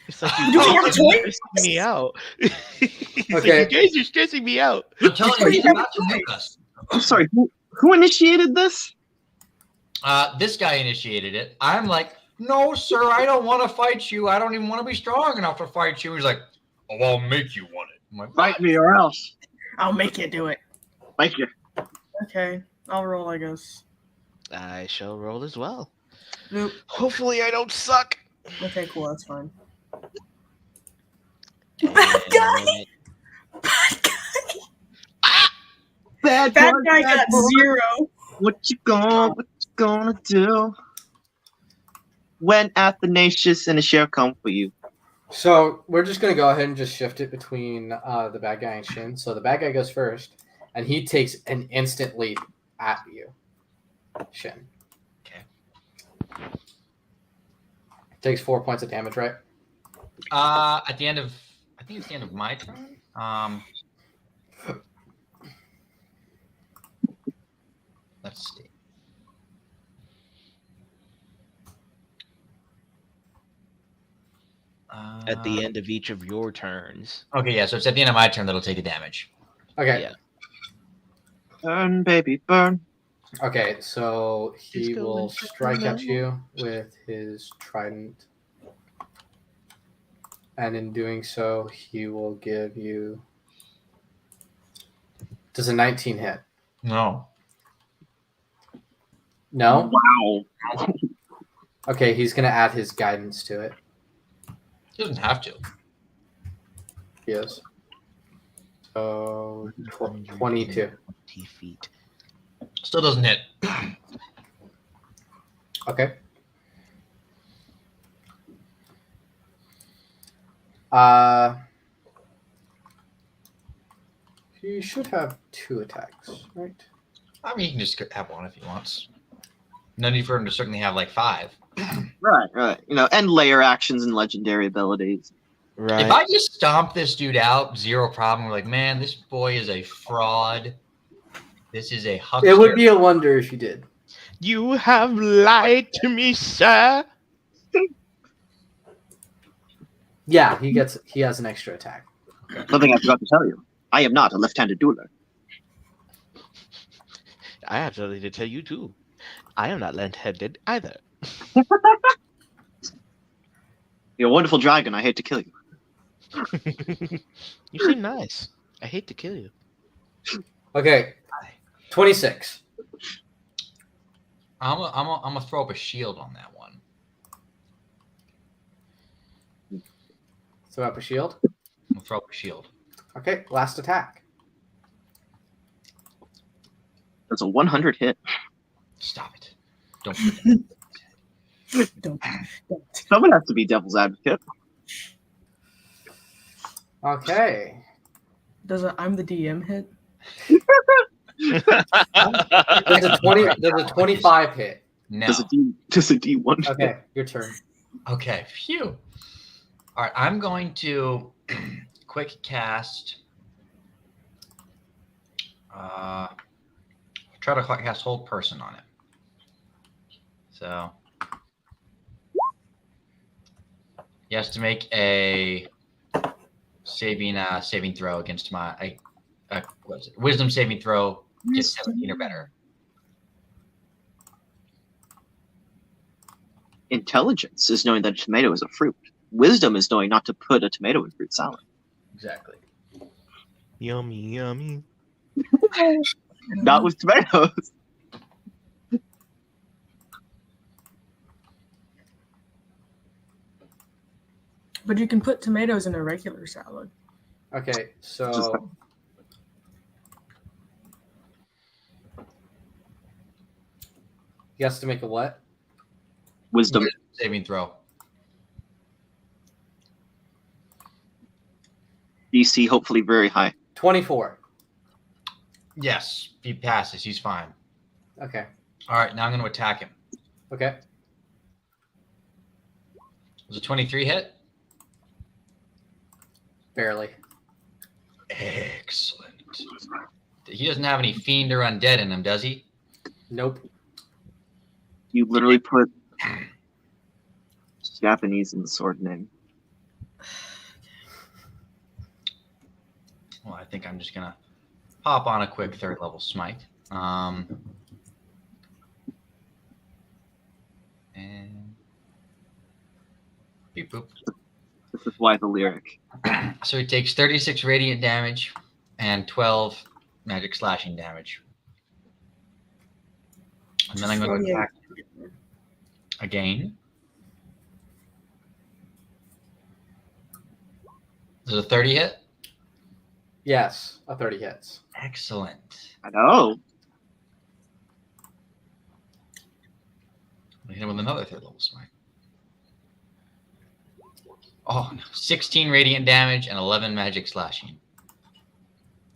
It's like Do we have guys are toys? stressing me out. It's like, Okay. you guys are stressing me out. I'm telling you, he's Yeah. about to nuke us. I'm sorry, who initiated this? This guy initiated it. I'm like, no, sir, I don't want to fight you. I don't even want to be strong enough to fight you. He's like, oh, I'll make you want it. I'm like, Fight me or else. I'll make you do it. Thank you. Okay, I'll roll, I guess. I shall roll as well. Nope. Hopefully, I don't suck. Okay, cool, that's fine. And- Bad That boy, guy bad got boy. 0. What you gonna do when Athanasius and a share come for you? So we're just gonna go ahead and just shift it between the bad guy and Shin. So the bad guy goes first, and he takes an instant leap at you, Shin. Okay. Takes 4 points of damage, right? At the end of, I think it's the end of my turn. Let's see. At the end of each of your turns. Okay, yeah, so it's at the end of my turn that'll take a damage. Okay. Yeah. Burn, baby, burn. Okay, so he He's going will for strike the at you with his trident. And in doing so, he will give you. Does a 19 hit? No. No? Wow. Okay, he's going to add his guidance to it. He doesn't have to. He is. So 22. 20 feet. Still doesn't hit. Okay. He should have 2 attacks, right? I mean, he can just have one if he wants. No need for him to certainly have like 5. Right. You know, and layer actions and legendary abilities. Right. If I just stomp this dude out, 0 problem. We're like, man, this boy is a fraud. This is a huckster. It would be a wonder if you did. You have lied to me, sir. Yeah, he has an extra attack. Something I forgot to tell you. I am not a left-handed dueler. I have something to tell you too. I am not left-handed either. You're a wonderful dragon. I hate to kill you. You seem nice. I hate to kill you. Okay, 26. I'm gonna throw up a shield on that one. Throw up a shield. I'm gonna throw up a shield. Okay, last attack. That's a 100 hit. Stop it! Don't. Do that. Don't. Someone has to be devil's advocate. Okay. Does a I'm the DM hit? There's a 25 hit. No. Does a D1 hit? Okay, your turn. Okay. Phew. All right. I'm going to quick cast. Try to cast hold person on it. So he has to make a saving throw against my what is it? Wisdom saving throw. Get 17 or better. Intelligence is knowing that a tomato is a fruit. Wisdom is knowing not to put a tomato in fruit salad. Exactly. Yummy, yummy. Not with tomatoes. But you can put tomatoes in a regular salad. Okay, so he has to make a what? Wisdom. Saving throw. DC hopefully very high. 24. Yes, if he passes, he's fine. Okay. All right, now I'm going to attack him. Okay. Was a 23 hit? Barely. Excellent. He doesn't have any fiend or undead in him, does he? Nope. You literally put Japanese in the sword name. Well, I think I'm just going to pop on a quick third level smite. And beep boop. This is why the lyric. So he takes 36 radiant damage and 12 magic slashing damage. And then I'm going to attack again. Is it a 30 hit? Yes, a 30 hits. Excellent. I know. We hit him with another third level smite. Oh, no. 16 radiant damage and 11 magic slashing.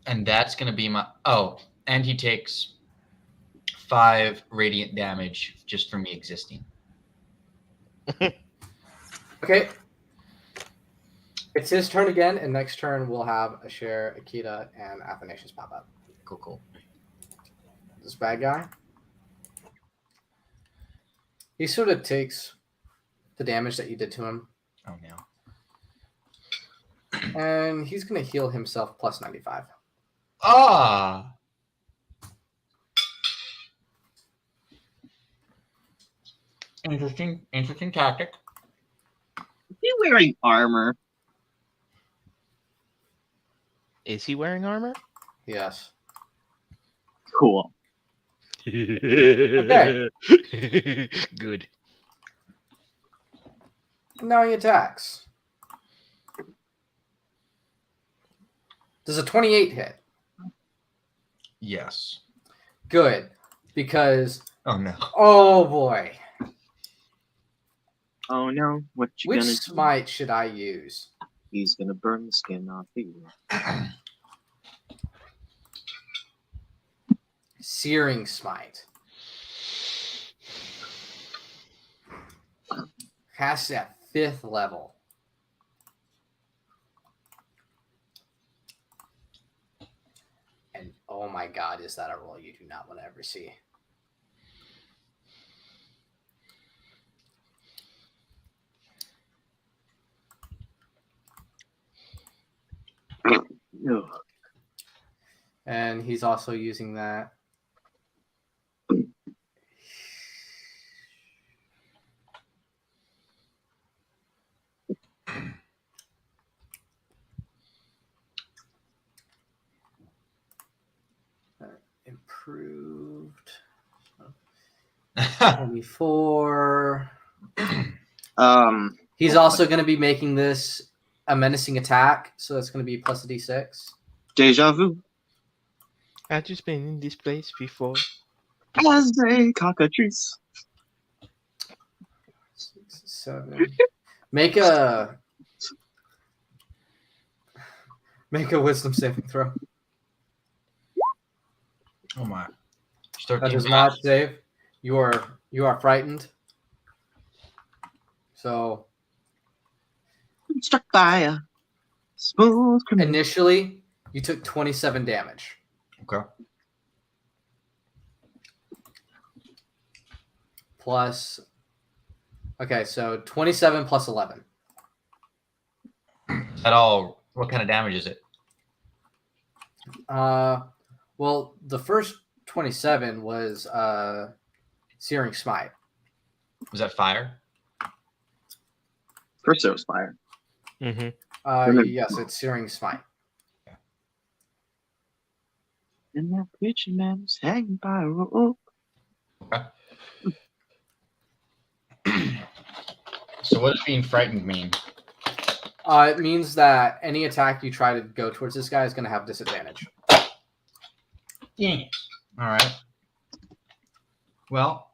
And that's going to be my... Oh, and he takes 5 radiant damage just from me existing. Okay. It's his turn again, and next turn we'll have Asher, Akita, and Athanasius pop up. Cool, cool. This bad guy. He sort of takes the damage that you did to him, Oh, no. and he's going to heal himself plus 95. Ah! Interesting tactic. Is he wearing armor? Is he wearing armor? Yes. Cool. Okay. Good. Now he attacks. Does a 28 hit? Yes. Good. Because, Oh, no. oh boy. Oh no, what you Which gonna do? smite should I use? He's gonna burn the skin off you. Searing Smite. Cast at 5th level. And oh my god, is that a roll you do not want to ever see? Ugh. And he's also using that. Improved. 24. He's also going to be making this a menacing attack, so that's going to be plus a d6. Deja vu. I've just been in this place before. As a cockatrice. 6, 7. Make a wisdom saving throw. Oh my. That 13 does not save. You are frightened. So Struck by a smooth criminal. initially, you took 27 damage. Okay. Plus, okay, so 27 plus 11. At all, what kind of damage is it? Well, the first 27 was Searing Smite. Was that fire? First it was fire. Mm-hmm. Yes, it's Searing Smite. And that preacher man was hanging by a rope. Okay. So what does being frightened mean? It means that any attack you try to go towards this guy is going to have disadvantage. Dang it. All right. Well.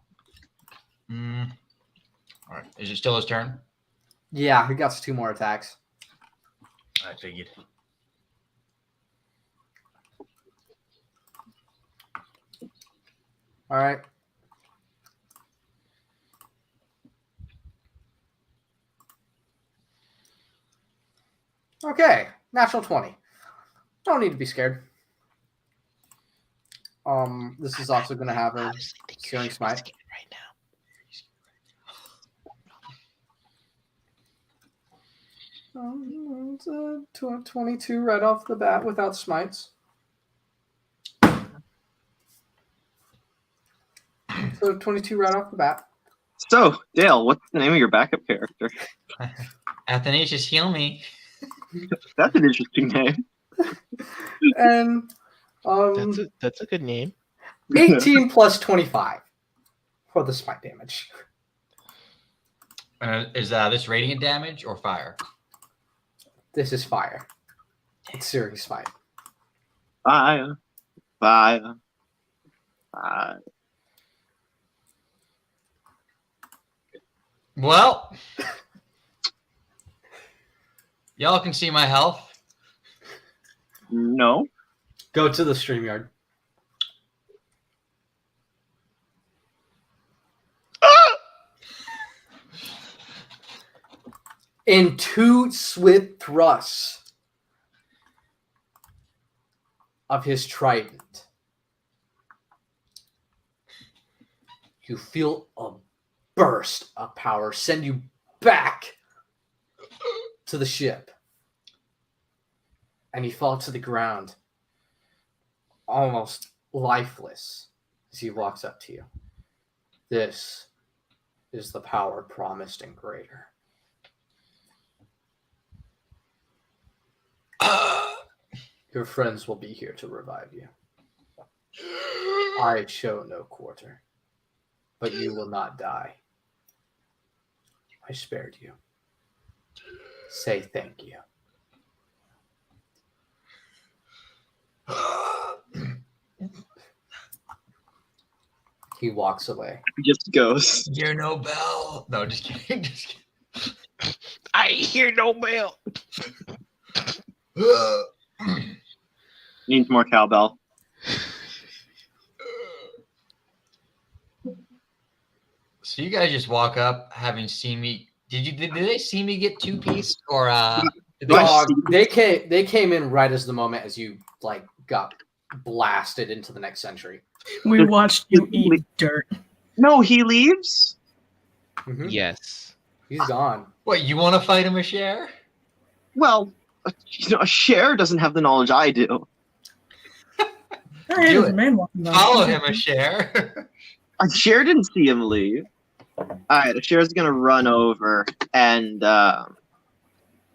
All right. Is it still his turn? Yeah, he got 2 more attacks. I figured. All right. Okay, natural 20. Don't need to be scared. This is also going to have a Searing Smite. Right now. It's a 22 right off the bat without smites. So 22 right off the bat. So, Dale, what's the name of your backup character? Athanasius, heal me. That's an interesting name. And That's a good name. 18 plus 25 for the smite damage. Is this radiant damage or fire? This is fire. It's Searing Smite. Fire. Fire. Fire. Well, y'all can see my health. No. Go to the StreamYard. In 2 swift thrusts of his trident, you feel a burst of power send you back to the ship. And you fall to the ground, almost lifeless, as he walks up to you. This is the power promised and greater. Your friends will be here to revive you. I show no quarter, but you will not die. I spared you. Say thank you. He walks away. Just goes. You're no bell. No, just kidding. Just kidding. I hear no bell. Needs more cowbell. So you guys just walk up, having seen me. Did they see me get 2-piece or did they Dog, they came in right as the moment as you like got blasted into the next century. We watched you eat dirt. No, he leaves? Mhm. Yes. He's gone. What, you want to fight him a share? Well, a share doesn't have the knowledge I do. There he Do is, it. a man walking by. Follow him, a share. A share didn't see him leave. All right, a share's gonna run over and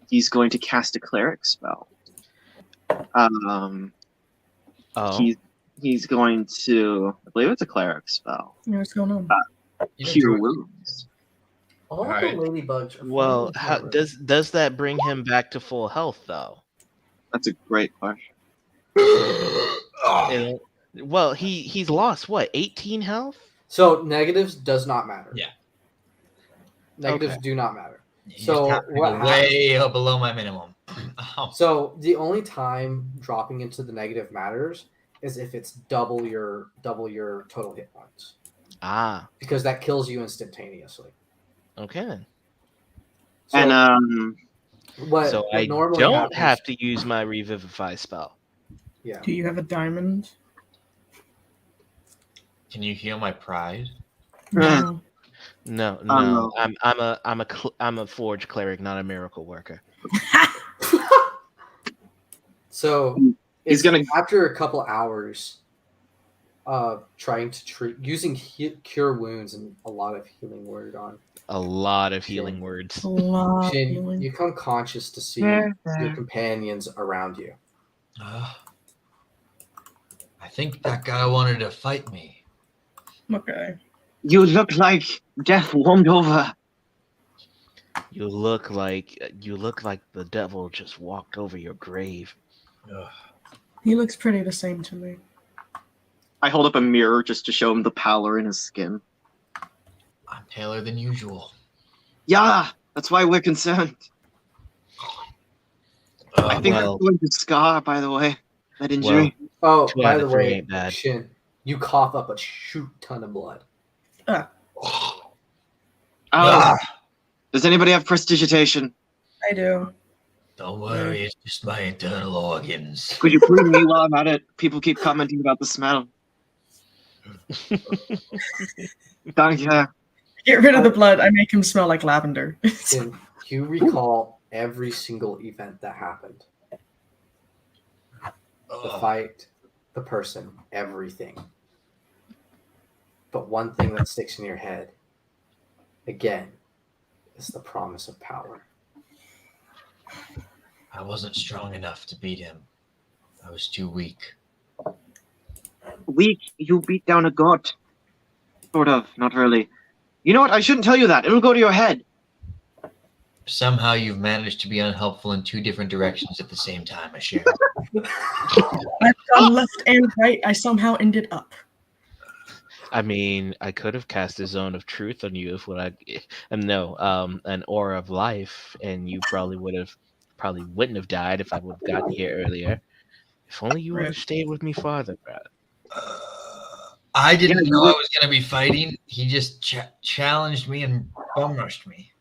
he's going to cast a cleric spell. Oh, He's going to, I believe it's a cleric spell. Yeah, what's going on? Cure wounds. All Alright. the ladybugs are well, flying how, everywhere. does that bring him back to full health though? That's a great question. Eh, well, he's lost what 18 health. So negatives does not matter. Yeah. Negatives Okay. do not matter. He's So tapping what way below my minimum. Oh, So the only time dropping into the negative matters is if it's double your total hit points, Ah, because that kills you instantaneously. okay. So And what, So what I normally don't happens- have to use my revivify spell. Yeah. Do you have a diamond? can you heal my pride? No. No, no. I'm a forge cleric, not a miracle worker. So He's it's gonna- after a couple hours of trying to treat using cure wounds and a lot of healing word on A lot of healing words. A lot of Shin, healing. you come conscious to see your companions around you. I think that guy wanted to fight me. Okay. you look like death warmed over. You look like the devil just walked over your grave. Ugh. He looks pretty the same to me. I hold up a mirror just to show him the pallor in his skin. I'm paler than usual. Yeah, that's why we're concerned. I think well- I'm going to scar, by the way, that injury. Oh, Two by out the of three way, ain't bad. Shin, you cough up a shoot ton of blood. Ah, Does anybody have prestidigitation? I do. don't worry, it's just my internal organs. Could you bring me while I'm at it? People keep commenting about the smell. Thank you. Get rid of the blood. I make him smell like lavender. Shin, you recall every single event that happened. The Ugh. fight, the person, everything. But one thing that sticks in your head, again, is the promise of power. I wasn't strong enough to beat him. I was too weak. Weak, you beat down a god. Sort of, not really. You know what? I shouldn't tell you that. It'll go to your head. Somehow you've managed to be unhelpful in two different directions at the same time, Ashir. I've gone left and right. I somehow ended up. I mean, I could have cast a zone of truth on you if an aura of life, and you probably wouldn't have died if I would have gotten here earlier. If only you would have stayed with me farther, Brad. I didn't Yeah, you know were- I was going to be fighting. He just challenged me and bum rushed me.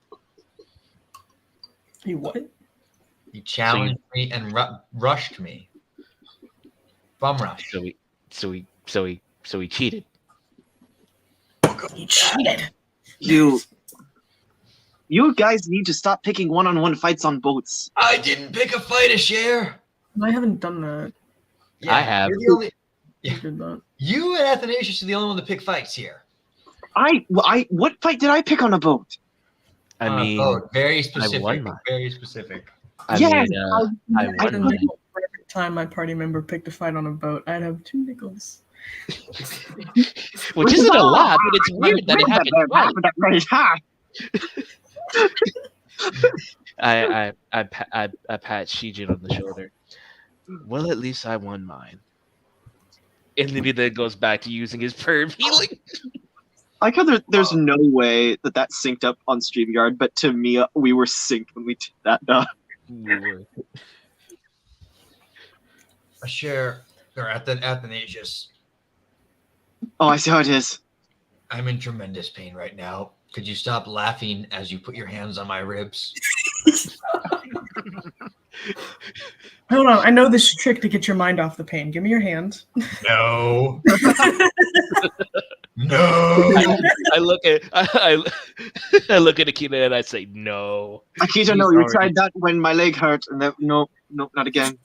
You what? He challenged me and rushed me. Bum rush. So he cheated. You cheated. You guys need to stop picking one-on-one fights on boats. I didn't pick a fight, Ashir. I haven't done that. I have. You're the only, You did that. you and Athanasius are the only one to pick fights here. What fight did I pick on a boat? I mean, very won specific. mine. Very specific. I Yes, mean, I won had a mine. nickel for every time my party member picked a fight on a boat. I'd have 2 nickels. which isn't a lot, but it's weird that it happened twice. I pat Shijin on the shoulder. Well, at least I won mine. And then he then goes back to using his perm healing. I like how there's no way that synced up on StreamYard, but to me, we were synced when we did that. We were. Ashir, or Athanasius, Oh, I see how it is. I'm in tremendous pain right now. Could you stop laughing as you put your hands on my ribs? Hold on. I know this trick to get your mind off the pain. Give me your hand. No. No. I look at I look at Akita and I say no. Akita, no, you tried that when my leg hurt, and that, no, not again.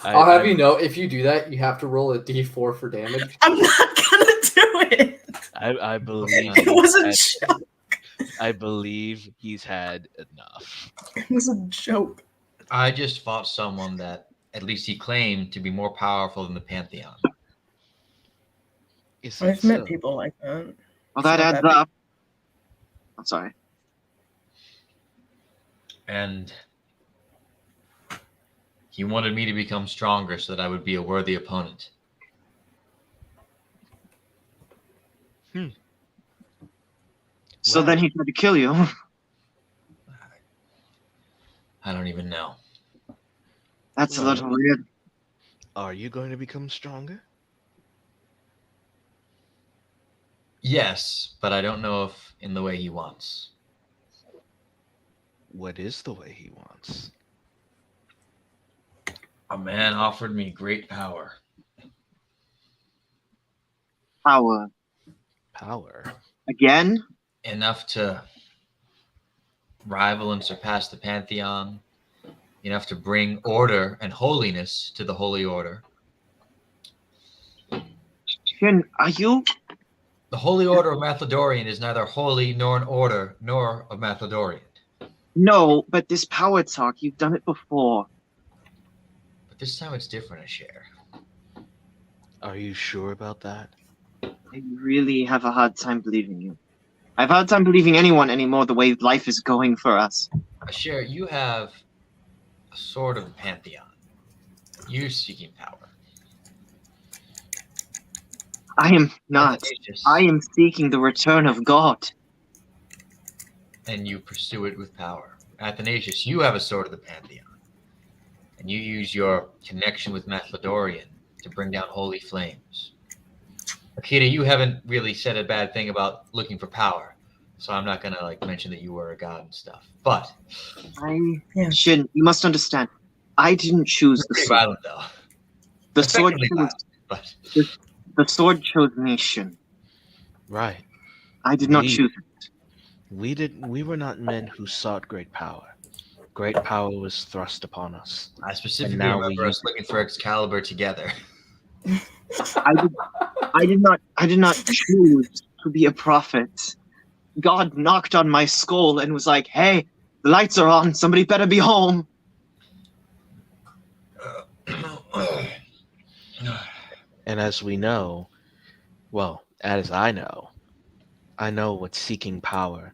I'll have you know, if you do that, you have to roll a d4 for damage. I'm not gonna do it. I believe It was a he's had- joke. I believe he's had enough. It was a joke. I just fought someone that at least he claimed to be more powerful than the Pantheon. Is that I've met so? people like that. Well, that It's not adds that up. I'm sorry. And he wanted me to become stronger so that I would be a worthy opponent. So Wow. then he tried to kill you. I don't even know. That's a Well. little weird. Are you going to become stronger? Yes, but I don't know if in the way he wants. What is the way he wants? A man offered me great power. Power. Power. Again? Enough to rival and surpass the Pantheon. Enough to bring order and holiness to the Holy Order. Shin, are you? The Holy Order of Mathlodorian is neither holy nor an order nor of Mathlodorian. No, but this power talk, you've done it before. But this time it's different, Asher. Are you sure about that? I really have a hard time believing you. I have a hard time believing anyone anymore the way life is going for us. Asher, you have a sword of the Pantheon. You're seeking power. I am not. Athanasius, I am seeking the return of God. and you pursue it with power. Athanasius, you have a sword of the Pantheon. And you use your connection with Mathlodorian to bring down holy flames. Akita, you haven't really said a bad thing about looking for power. So I'm not gonna mention that you were a god and stuff. But Yeah. Shin, you must understand. I didn't choose you're the pretty sword. violent though. The sword Effectively chose, violent, but the sword chose me, Shin. Right. I did not We- choose it. We were not men who sought great power. Great power was thrust upon us. I specifically now we remember use us looking for Excalibur together. I did not choose to be a prophet. God knocked on my skull and was like, "Hey, the lights are on. Somebody better be home." And as we know, well, as I know what seeking power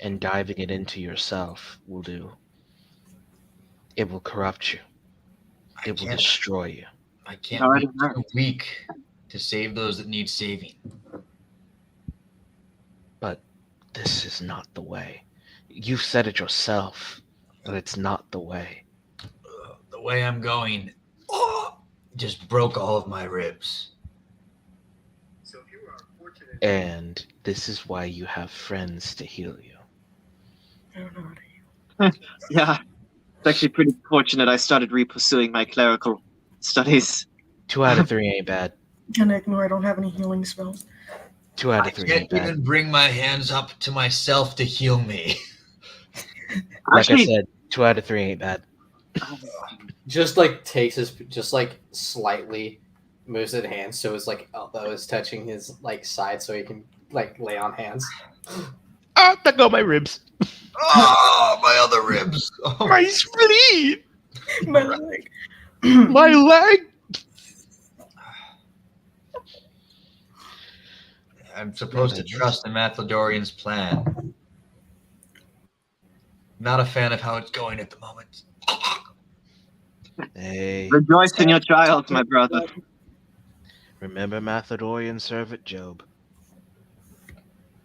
and diving it into yourself will do. It will corrupt you. I It will can't, destroy you. I can't Already be right. too weak to save those that need saving. But this is not the way. You've said it yourself, but it's not the way. The way I'm going just broke all of my ribs. And this is why you have friends to heal you. I don't know how to. Yeah, it's actually pretty fortunate I started repursuing my clerical studies. 2 out of 3 ain't bad. Can I ignore? I don't have any healing spells. 2 out I of 3 can't ain't bad. even bring my hands up to myself to heal me. Like I Actually, said, 2 out of 3 ain't bad. Just takes his, just slightly moves his hand so his elbow is touching his side so he can lay on hands. Ah, that got my ribs. Oh, my other ribs. Oh, My spleen! My leg. My leg! I'm supposed to trust in Mathlodorian's plan. Not a fan of how it's going at the moment. Hey, rejoice in your child, my brother. remember Mathodorian servant Job.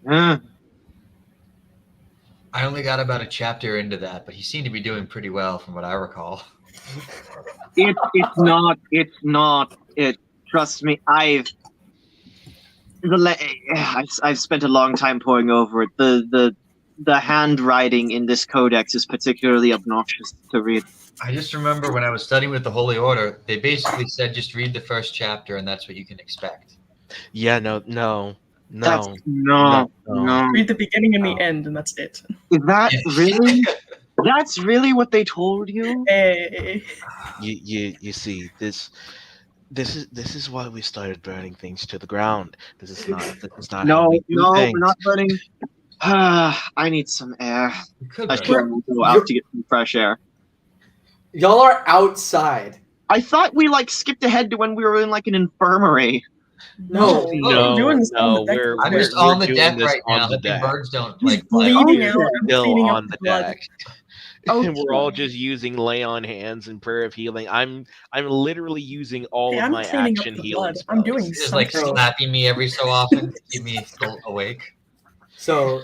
Mm. I only got about a chapter into that, but he seemed to be doing pretty well from what I recall. It's not. Trust me, I've spent a long time poring over it. The handwriting in this codex is particularly obnoxious to read. I just remember when I was studying with the Holy Order, they basically said just read the first chapter and that's what you can expect. Yeah, no. No, No. Read the beginning and Oh. the end, and that's it. Is that Yes. really? That's really what they told you? Hey. you see this is why we started burning things to the ground. This is not how No, we do we're things. not letting. I need some air. You could I burn should it. go out to get some fresh air. Y'all are outside. I thought we like skipped ahead to when we were in like an infirmary. No. I'm doing this on the deck. I'm we're- just on the doing deck this right on now. the Hoping deck. birds don't He's like fly bleeding off. out. I'm Still cleaning on up the blood. deck. Okay. And we're all just using lay on hands and prayer of healing. I'm literally using all Hey, of I'm my cleaning up action the healing blood. spells. I'm doing Just like something. slapping me every so often to keep me still awake. So,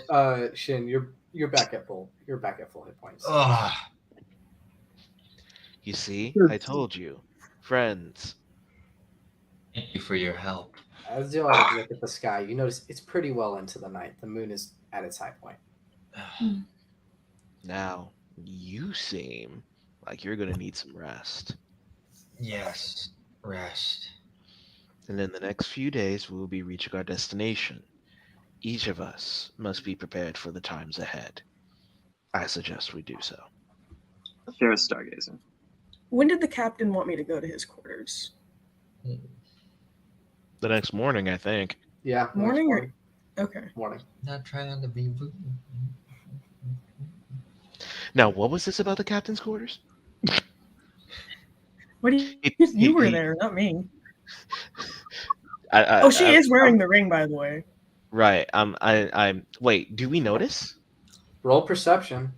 Shin, you're back at full. You're back at full hit points. Ugh. You see, Sure. I told you, friends. Thank you for your help. As you like look at the sky, you notice it's pretty well into the night. The moon is at its high point. Now you seem like you're gonna need some rest. Yes, rest. And in the next few days, we will be reaching our destination. Each of us must be prepared for the times ahead. I suggest we do so. Sheriff Stargazer. When did the captain want me to go to his quarters? The next morning, I think. Yeah. Morning or- next Okay. morning. Not trying to be rude. Now, what was this about the captain's quarters? What do you? It- You were it- there, not me. I, Oh, she is wearing the ring, by the way. Right. I'm. Wait. Do we notice? Roll perception.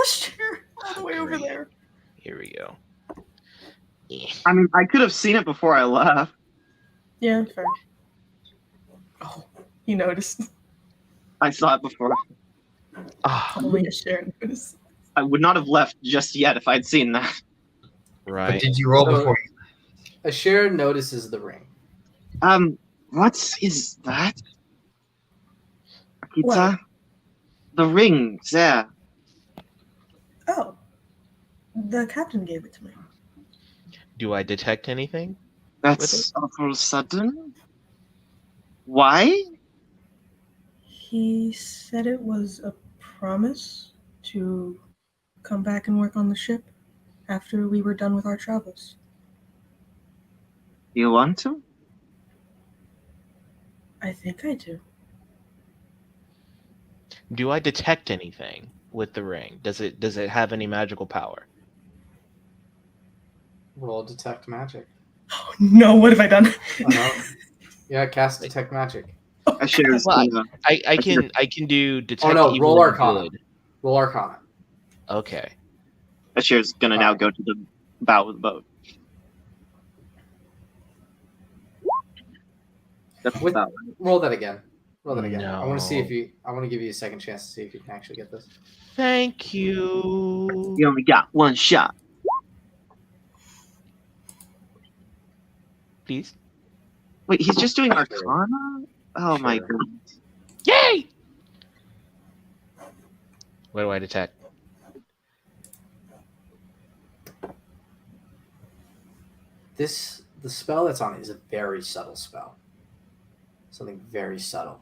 Sure, all the way over there. Here we go. I mean, I could have seen it before I left. Yeah, fair. Oh, he noticed. I saw it before. Ah, Only a share noticed. I would not have left just yet if I'd seen that. But right. did you roll So- before you? Ashir notices the ring. What is that? Akita? What? The ring there. Oh, the captain gave it to me. Do I detect anything? That's awful sudden. Why? He said it was a promise to come back and work on the ship after we were done with our travels. You want to? I think I do. Do I detect anything with the ring? Does it have any magical power? Roll detect magic. Oh, no, what have I done? Yeah, cast detect magic. Ashir's Well, gonna. I can do detect. no, evil roll and Arcana. good. Roll Arcana. Okay. Ashir's gonna now go to the bow of the boat. That's With- about Roll that again. Roll that again. I want to see No. if you. I want to give you a second chance to see if you can actually get this. Thank you. You only got one shot. Please. Wait, he's just doing Arcana? Oh my Sure. goodness. Yay! What do I detect? The spell that's on it is a very subtle spell. Something very subtle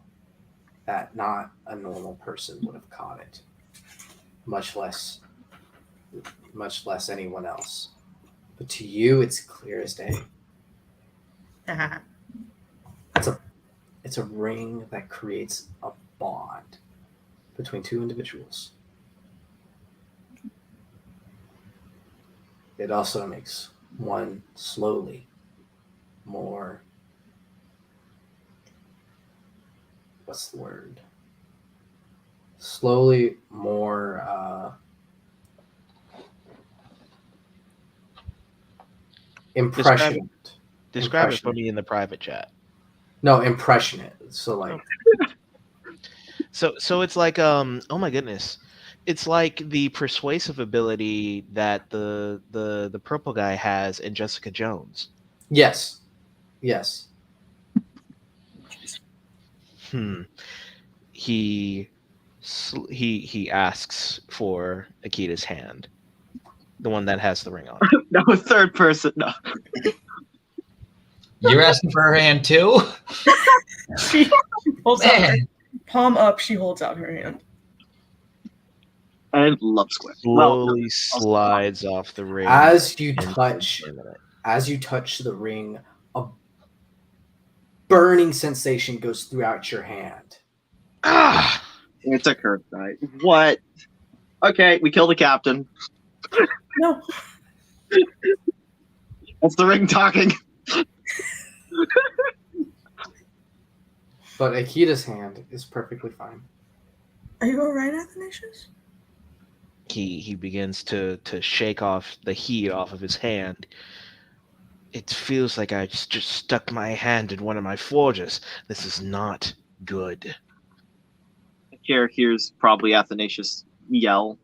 that not a normal person would have caught it. Much less anyone else. But to you, it's clear as day. It's a ring that creates a bond between two individuals. It also makes one slowly more, what's the word? Slowly more impressionate. Describe it for Impression. me in the private chat. No, impressionate. So like So it's like oh my goodness. It's like the persuasive ability that the purple guy has in Jessica Jones. yes. Yes. He asks for Akita's hand, the one that has the ring on it. No, third person. No. You're asking for her hand too? She holds out her Man. palm up. She holds out her hand. And love square. Well, Slowly slides off the ring. As you and- touch the ring, a burning sensation goes throughout your hand. Ah! it's a curse die. What? Okay, we kill the captain. No. That's the ring talking. But Akita's hand is perfectly fine. Are you all right, Athanasius? He begins to shake off the heat off of his hand. It feels like I just stuck my hand in one of my forges. This is not good. Here, here's probably Athanasius yell.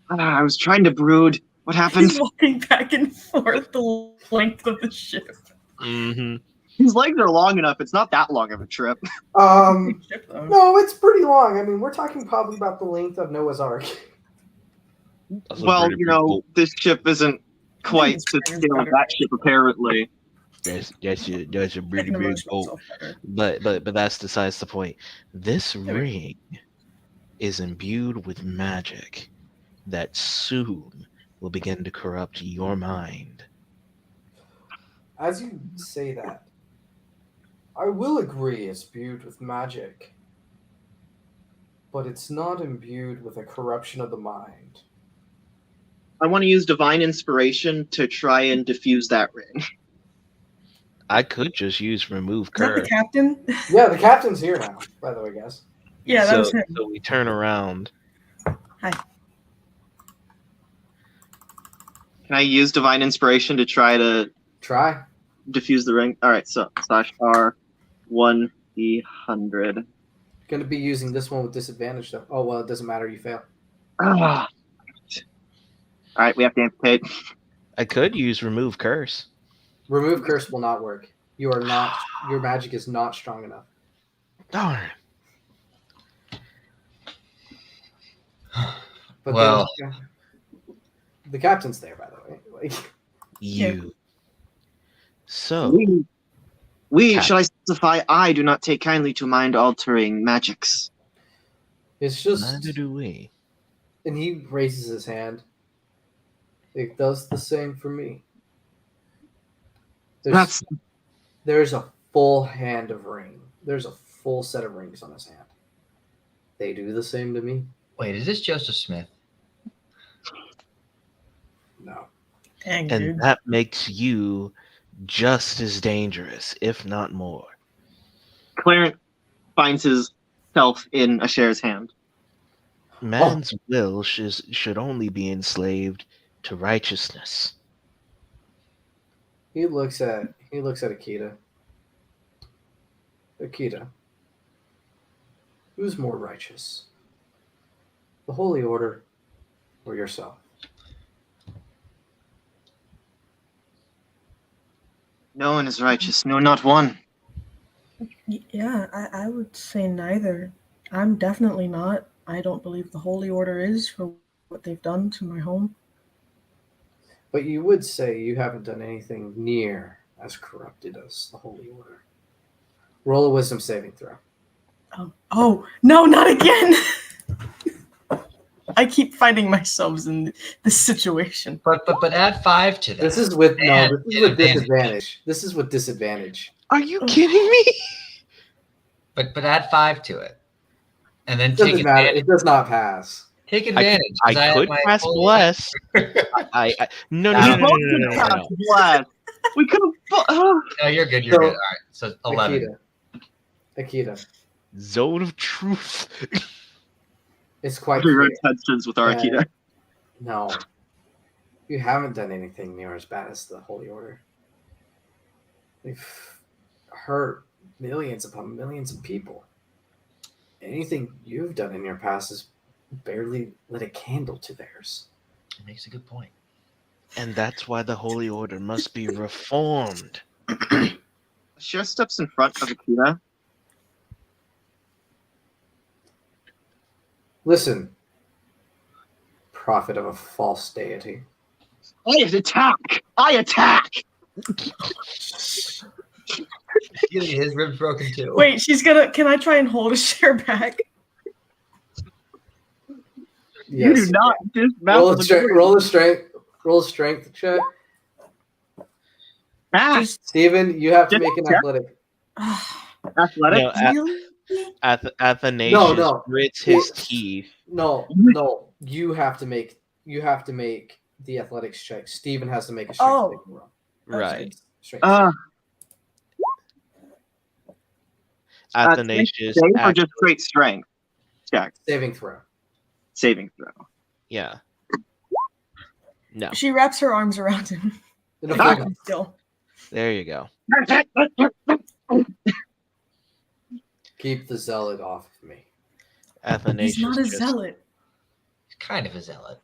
I was trying to brood. What happened? He's walking back and forth the length of the ship. Mm-hmm. His legs are long enough. It's not that long of a trip. Um, Ship, though. no, it's pretty long. I mean, we're talking probably about the length of Noah's Ark. Well, you know, this ship isn't quite it's to better. scale of that ship, apparently. That's a pretty Making big emotional boat. self-better. But that's besides the point. This ring is imbued with magic that soon will begin to corrupt your mind. As you say that, I will agree it's imbued with magic, but it's not imbued with a corruption of the mind. I want to use divine inspiration to try and diffuse that ring. I could just use remove Is that the curse. captain? Yeah, the captain's here now, by the way, guys. Yeah, that was him. So we turn around. Can I use divine inspiration to try to Try. diffuse the ring? All right, so /R1E100. Gonna be using this one with disadvantage, though. Oh, well, it doesn't matter. You fail. Ah. All right, we have to amputate. I could use remove curse. Remove curse will not work. You are not. Your magic is not strong enough. Darn. But Well. the captain's there, by the way. Like, You. So We Cat. shall I specify? I do not take kindly to mind-altering magics. it's just, neither do we. and he raises his hand. It does the same for me. That's There's a full hand of ring. There's a full set of rings on his hand. They do the same to me. Wait, is this Joseph Smith? No. Dang, And dude. that makes you just as dangerous, if not more. Clarence finds himself in Asher's hand. Man's will should only be enslaved to righteousness. He looks at Akita. Akita. Who's more righteous? The Holy Order or yourself? No one is righteous. No, not one. Yeah, I would say neither. I'm definitely not. I don't believe the Holy Order is for what they've done to my home. But you would say you haven't done anything near as corrupted as the Holy Order. Roll a wisdom saving throw. Oh, no, not again! I keep finding myself in this situation. But add 5 to that. This is with Yeah, advantage. disadvantage. This is with disadvantage. Are you kidding me? But add 5 to it, and then It take doesn't matter. advantage. It does not pass. Take advantage. 'cause I have could my press full- bless. I no no We no no both no no could no, no, cast bless. We could have. No, you're good. You're So- good. All right. So 11. Akita. Zone of truth. It's quite Your clear. intentions with our Akita. No. You haven't done anything near as bad as the Holy Order. They've hurt millions upon millions of people. Anything you've done in your past has barely lit a candle to theirs. It makes a good point. And that's why the Holy Order must be reformed. Asher steps in front of Akita. Listen, prophet of a false deity. I attack! I attack! You gonna get his ribs broken too. Wait, she's gonna. Can I try and hold a share back? You Yes. do not Roll a dismount. strength. Roll a strength. Roll a strength check. Ah, Just Steven, you have to Just make an check. athletic. athletic. No, really? Athanasius No. grits his It- teeth. No. You have to make the athletics check. Steven has to make a strength Oh. saving roll. Right. Strength. Athanasius. Save or act- just straight strength check, Saving throw. saving throw. yeah. No. She wraps her arms around him. In a Ah. full- Still. There you go. Keep the zealot off of me. Athanasius. He's not a just- zealot. He's kind of a zealot.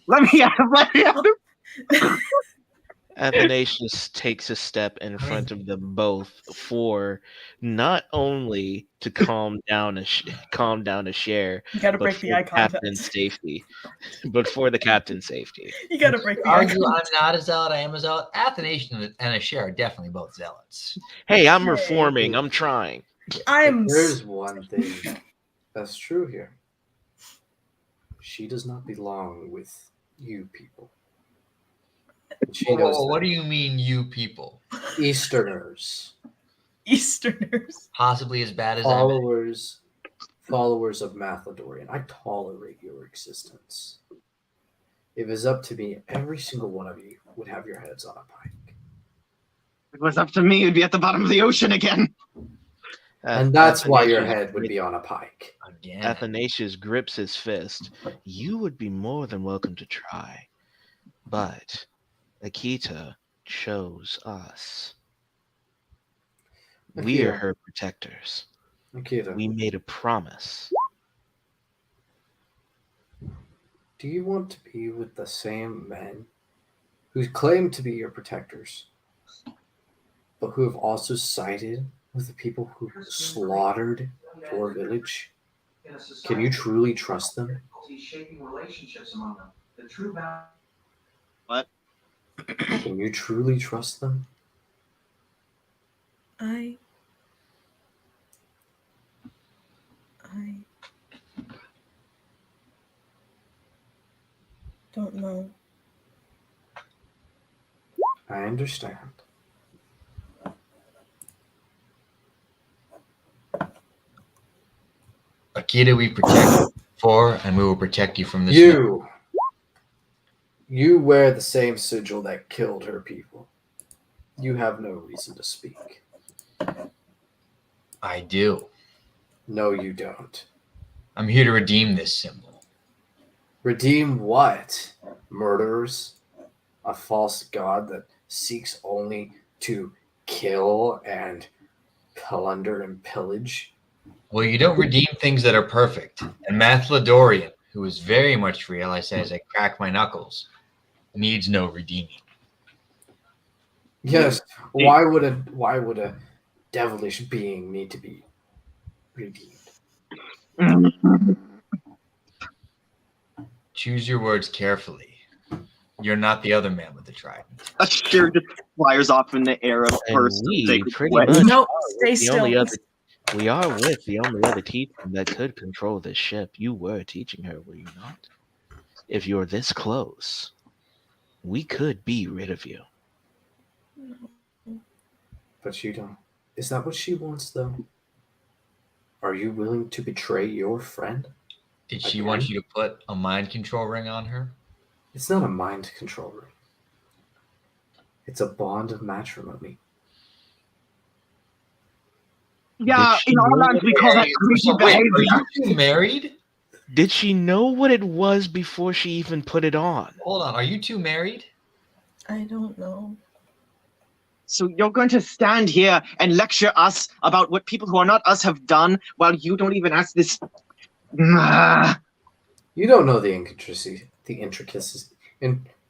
Let me out. Let me out. Athanasius takes a step in front of them both for not only to calm down a share, You gotta but break for the eye captain's contact. safety. But for the captain's safety. You gotta break the eye Argue I'm contact. not a zealot, I am a zealot. Athanasius and a share are definitely both zealots. Hey, I'm reforming. I'm trying. I'm. There's one thing that's true here. She does not belong with you people. She knows Whoa, what that. do you mean, you people? Easterners, Easterners. Possibly as bad as I'm. followers of Mathlodorian. I tolerate your existence. If it's up to me, every single one of you would have your heads on a pike. If it was up to me, it'd be at the bottom of the ocean again. And that's why your Athanasius head would gri- be on a pike. Again. Athanasius grips his fist. You would be more than welcome to try. But Akita chose us. We are Akita. her protectors. Nikita, We made a promise. do you want to be with the same men who claim to be your protectors, but who have also sided with the people who slaughtered your village? Can you truly trust them? What? Can you truly trust them? I don't know. I understand. Akita, we protect you for, and we will protect you from this. You wear the same sigil that killed her people. You have no reason to speak. I do. No, you don't. I'm here to redeem this symbol. Redeem what? Murderers? A false god that seeks only to kill and plunder and pillage? Well, you don't redeem things that are perfect. And Mathlodorian, who is very much real, I say as I crack my knuckles, needs no redeeming. Yes. Why would a devilish being need to be redeemed? Choose your words carefully. You're not the other man with the trident. A sheer just flyers off in the air of And first we sacred pretty way. much No, stay the only still. other we are with the only other teacher that could control this ship. You were teaching her, were you not? If you're this close, we could be rid of you. But you don't. Is that what she wants, though? Are you willing to betray your friend? Did she Again? want you to put a mind control ring on her? It's not a mind control ring. It's a bond of matrimony. Yeah, Did she in our know lands we call that creepy So wait, are behavior. you two married? Did she know what it was before she even put it on? Hold on, are you two married? I don't know. So you're going to stand here and lecture us about what people who are not us have done while you don't even ask this. You don't know the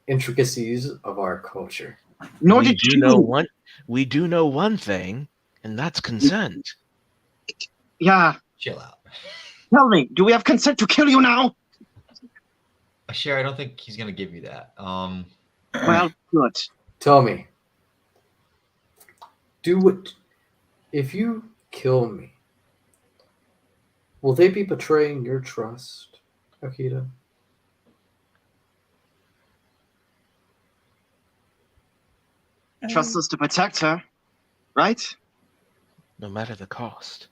intricacies of our culture. Nor we did do you. know one. We do know one thing, and that's consent. Yeah. Chill out. Tell me, do we have consent to kill you now? Sure, I don't think he's gonna give you that. Well, good. Tell me, Do what. If you kill me, will they be betraying your trust, Akita? Trust us to protect her, right? No matter the cost.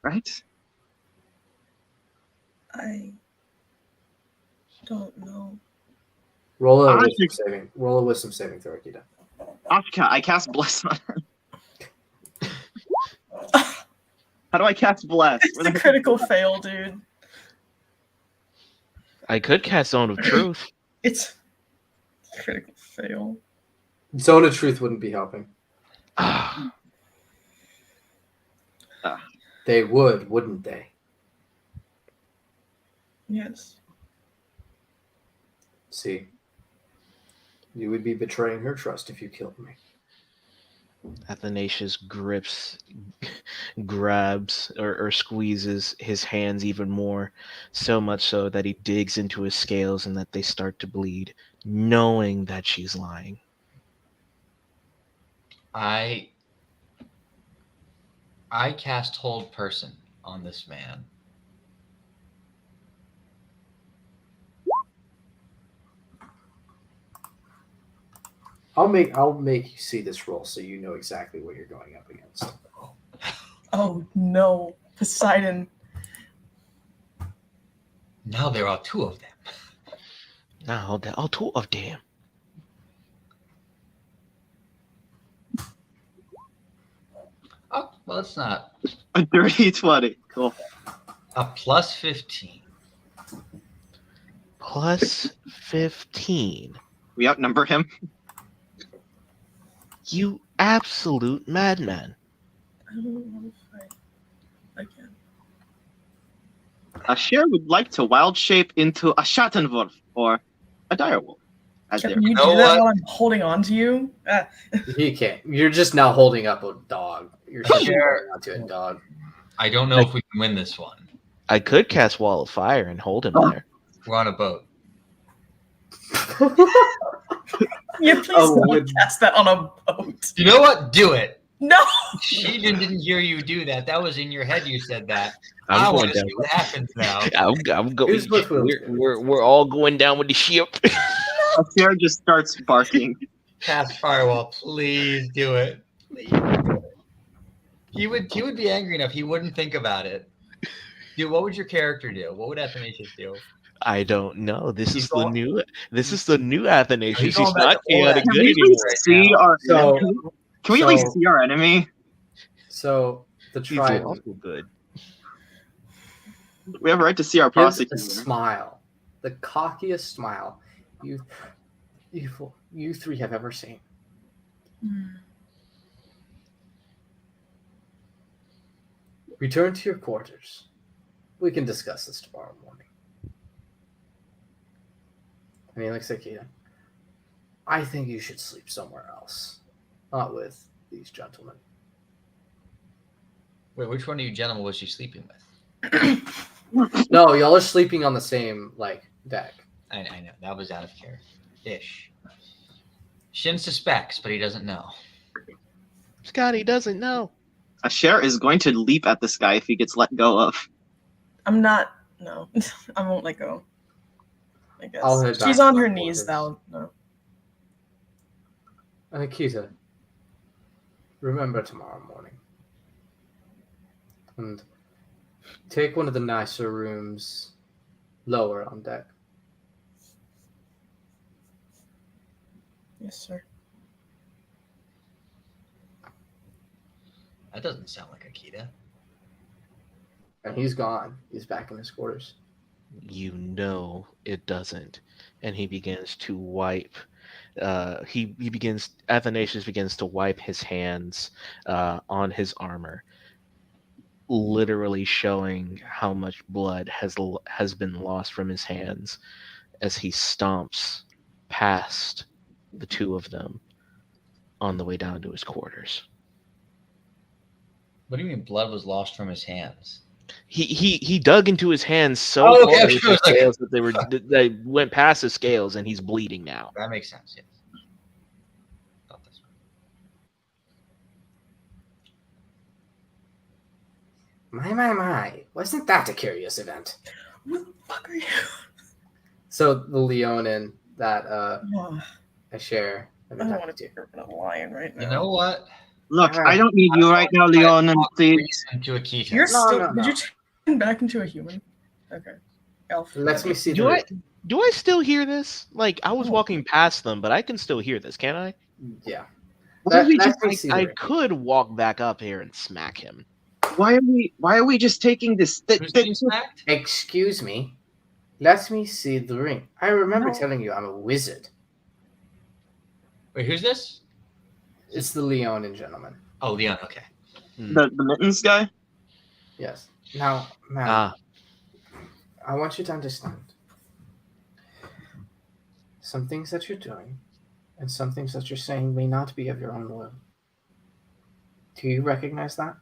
Right? I don't know. Roll a I wisdom think- saving. Roll a wisdom saving throw, Akita. Ashka, I cast Bless on her. How do I cast Bless? It's Where the a heck- critical fail, dude. I could cast Zone of Truth. It's a critical fail. Zone of Truth wouldn't be helping. Ah, They would, wouldn't they? Yes. See, you would be betraying her trust if you killed me. Athanasius grabs or squeezes his hands even more, so much so that he digs into his scales and that they start to bleed, knowing that she's lying. I cast Hold Person on this man. I'll make you see this roll so you know exactly what you're going up against. Oh no, Poseidon. Now there are two of them. Now, all two of them. Oh, well, it's not. A dirty 20. Cool. A plus 15. Plus 15. We outnumber him. You absolute madman. I don't want to fight again. Asher would like to wild shape into a Schattenwolf or a direwolf. As Can their you know do that what? while I'm holding on to you? He can't. You're just now holding up a dog. You're just Sure. holding onto a dog. I don't know if we can win this one. I could cast Wall of Fire and hold him there. We're on a boat. Yeah, please Oh, don't would- cast that on a boat. You know what? Do it. No! She didn't hear you do that. That was in your head. You said that. I I'm want going to down. see what happens now. I'm going. Here's what we'll do. We're all going down with the ship. Asher just starts barking. Cast Firewall. Please do it. Please. He would be angry enough. He wouldn't think about it. Dude, what would your character do? What would Athanasius do? I don't know. This He's is the going- new. This is the new Athanasius. He's He's going back not to old chaotic Can good we at least anymore. see our So- Can we at least so- see our enemy? So the He's Trident lawful good. We have a right to see our gives a prosecutor. smile, the cockiest smile you three have ever seen. Return to your quarters. We can discuss this tomorrow morning. And he looks at Keita. I think you should sleep somewhere else, not with these gentlemen. Wait, which one of you gentlemen was she sleeping with? No, y'all are sleeping on the same deck. I know. That was out of character. Ish. Shin suspects, but he doesn't know. Scotty doesn't know. Asher is going to leap at this guy if he gets let go of. I'm not. No. I won't let go. I guess. I'll head back She's to on my her knees, quarters. though. No. Akita, remember tomorrow morning. And take one of the nicer rooms lower on deck. Yes, sir. That doesn't sound like Akita. And he's gone. He's back in his quarters. You know it doesn't. And he begins to wipe. Athanasius begins to wipe his hands on his armor, literally showing how much blood has been lost from his hands as he stomps past the two of them on the way down to his quarters. What do you mean blood was lost from his hands? He dug into his hands so Oh, okay, far okay, with I the was like- scales that they went past the scales, and he's bleeding now. That makes sense, yes. Thought that's My. Wasn't that a curious event? Who the fuck are you? So the Leonin that Oh, I share. I don't want to take her for a lion right now. You know what? Look, Alright. I don't need you right now, Leon, and please. Reason to Akita. You're No, still. no, Did no. you turn back into a human? Okay. Elf. Let me see the Do I ring. do I still hear this? Like I was Oh. walking past them, but I can still hear this, can I? Yeah. Why are we Let just me see the I ring. could walk back up here and smack him. why are we just taking this? Who's being smacked? Excuse me. Let me see the ring. I remember No. telling you I'm a wizard. Wait, who's this? It's the Leonin gentleman. Oh, Leon. Okay. the mittens guy? Yes. Now, ma'am, Ah, I want you to understand. Some things that you're doing and some things that you're saying may not be of your own will. Do you recognize that?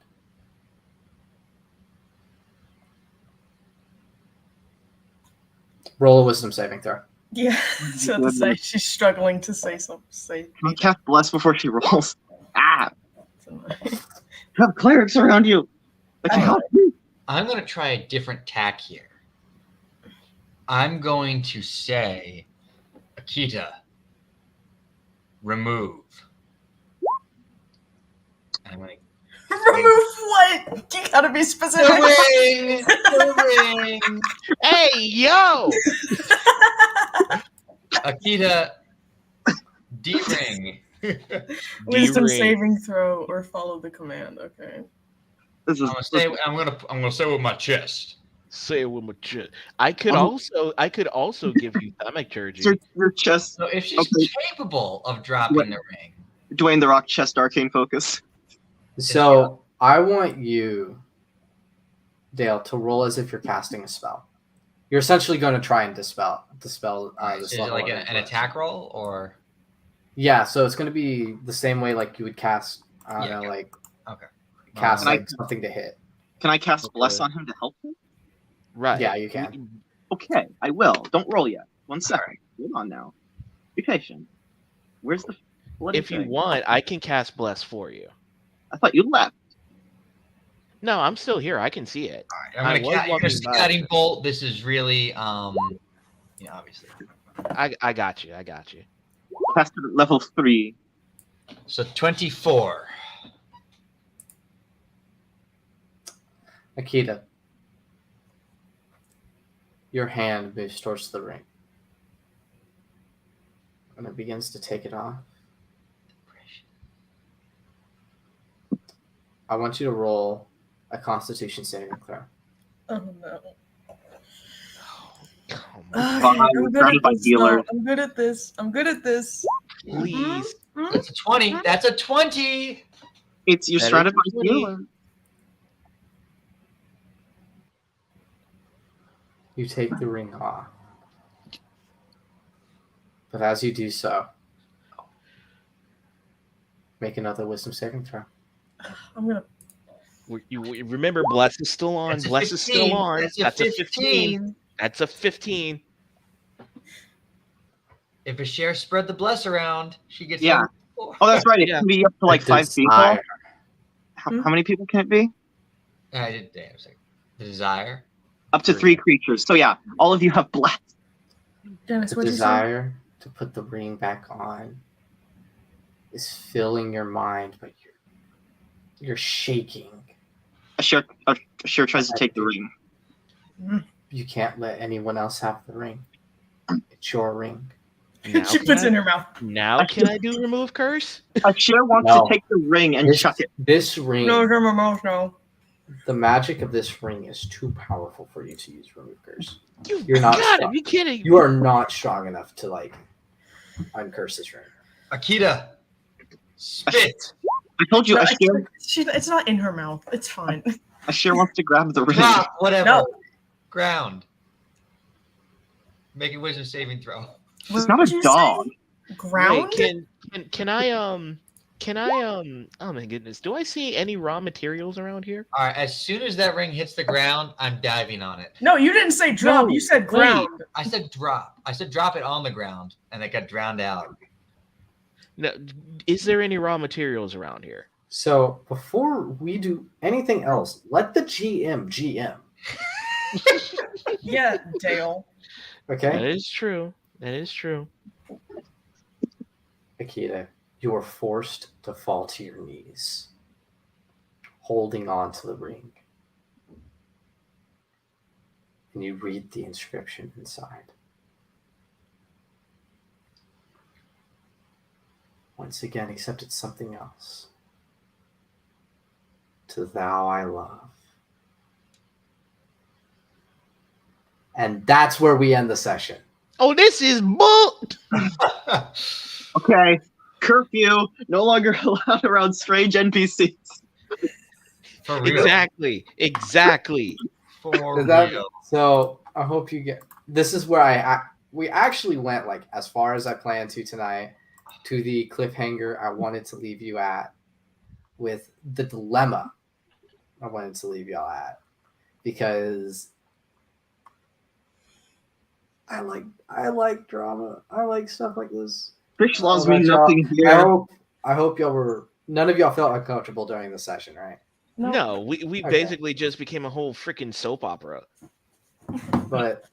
Roll a wisdom saving throw. Yeah. So to say, she's struggling to say something. Say. Can I cast bless before she rolls? Ah, something. you have clerics around you. That can Oh. help you. I'm going to try a different tack here. I'm going to say, Akita, remove. And I'm going to Remove what? You gotta be specific. ring! The ring! hey, yo! Akita, D-ring. Wisdom D-ring. saving throw or follow the command. Okay. This is I'm gonna say with my chest. Say it with my chest. I could Oh. also give you thaumaturgy. your chest. So if she's Okay. capable of dropping What? the ring, Dwayne the Rock chest arcane focus. So I want you, Dale, to roll as if you're casting a spell. You're essentially going to try and dispel this is it level like of an influence. attack roll or? Yeah, so it's going to be the same way like you would cast, I don't Yeah, know, like okay. cast Can I- like something to hit. Can I cast Okay. bless on him to help him? Right. Yeah, you can. Okay, I will. Don't roll yet. 1 second. Hold on now. Be patient. Where's the bloody If you thing? want, I can cast bless for you. I thought you left. No, I'm still here. I can see it. I'm I gonna was you're walking by. scouting bolt. This is really obviously. I got you. I got you. Cast it at level 3. So 24. Akita, your hand moves towards the ring. And it begins to take it off. I want you to roll a Constitution saving throw. Oh no. Come Okay, on, Fine, I'm good surrounded at by this. healers. I'm good at this. I'm good at this. please. That's a 20. That's a 20. It's you're That is surrounded by a 20. healers. You take the ring off. But as you do so, make another wisdom saving throw. I'm gonna. You remember, bless is still on. That's a Bless is 15. still on. That's a 15. That's a 15. If a share spread the bless around, she gets Yeah. level 4. Oh, that's right. It Yeah. can be up to like 5 people. Desire. How many people can it be? I did. Damn, it's like the desire. Up to 3 creatures. So yeah, all of you have bless. Dennis, The what'd you say? desire to put the ring back on is filling your mind, but you're shaking. Ashir tries to take the ring. You can't let anyone else have the ring. It's your ring. Now She can puts I- it in her mouth. Now can I do remove curse? Ashir wants No. to take the ring and chuck it. This ring, No, it's in my mouth now. the magic of this ring is too powerful for you to use remove curse. You You're not gotta strong. be kidding. You are not strong enough to like uncurse this ring. Akita, spit. I told you, No, Ashir it's not in her mouth. It's fine. wants to grab the ring. Drop, whatever. No. Ground. Make a wisdom saving throw. It's not What'd a you dog. say? Ground? Wait, can I oh my goodness, do I see any raw materials around here? All right. As soon as that ring hits the ground, I'm diving on it. No, you didn't say drop. No, You said wait. ground. I said drop. I said drop it on the ground, and it got drowned out. No, is there any raw materials around here? So before we do anything else, let the GM. Yeah, Dale. That Okay, is true. That is true. Akita, you are forced to fall to your knees, holding on to the ring, and you read the inscription inside. Once again, except it's something else. To thou I love. And that's where we end the session. Oh, this is booked. Okay. Curfew. No longer allowed around strange NPCs. For real. Exactly. For Is that- real. So I hope you get. This is where we actually went like as far as I planned to tonight, to the cliffhanger I wanted to leave you at, with the dilemma I wanted to leave y'all at, because I like drama. I like stuff like this. Fish laws Oh, mean that's nothing y'all- here. I hope y'all were. None of y'all felt uncomfortable during the session, right? No, we Okay. basically just became a whole freaking soap opera. But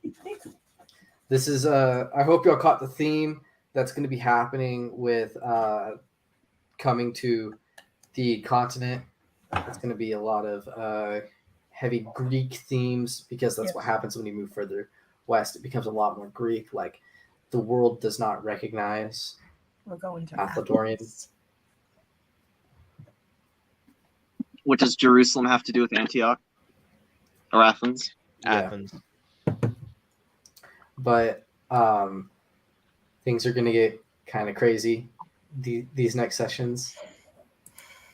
this is I hope y'all caught the theme that's going to be happening with coming to the continent. It's going to be a lot of heavy Greek themes, because that's what happens when you move further west. It becomes a lot more Greek. Like, the world does not recognize We're going to Athledorians. What does Jerusalem have to do with Antioch? Or Athens? Yeah. Athens. But things are going to get kind of crazy these next sessions,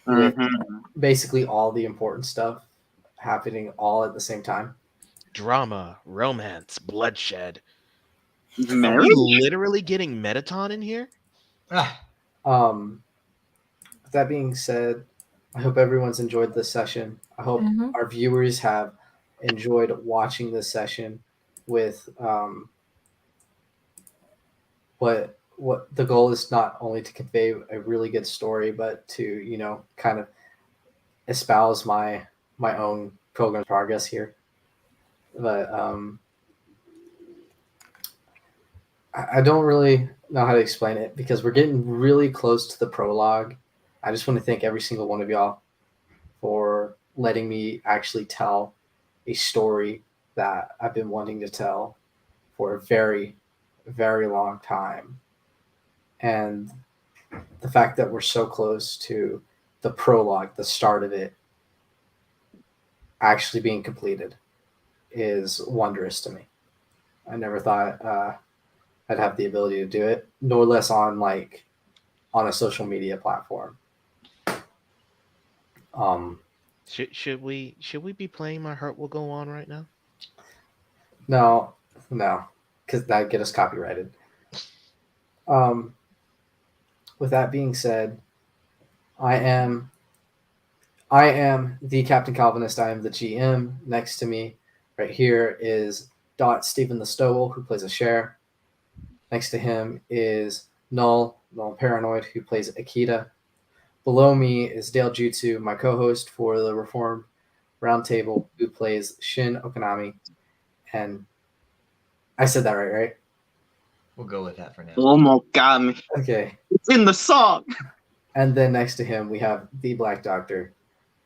with basically all the important stuff happening all at the same time. Drama, romance, bloodshed. Are Marriage? we literally getting Metaton in here? Ah, With that being said, I hope everyone's enjoyed this session. I hope our viewers have enjoyed watching this session with what the goal is, not only to convey a really good story, but to, kind of espouse my own program progress here. But I don't really know how to explain it, because we're getting really close to the prologue. I just want to thank every single one of y'all for letting me actually tell a story that I've been wanting to tell for a very, very long time. And the fact that we're so close to the prologue, the start of it, actually being completed is wondrous to me. I never thought I'd have the ability to do it, no less on a social media platform. Should we be playing My Heart Will Go On right now? No, because that'd get us copyrighted. With that being said, I am the Captain Calvinist. I am the GM. Next to me, right here, is Stephen the Stowell, who plays a share. Next to him is Null Paranoid, who plays Akita. Below me is Dale Jutsu, my co-host for the Reformed Roundtable, who plays Shin Okanami. And I said that right? we'll go with that for now. Oh my god. Okay. It's in the song. And then next to him, we have the Black Doctor,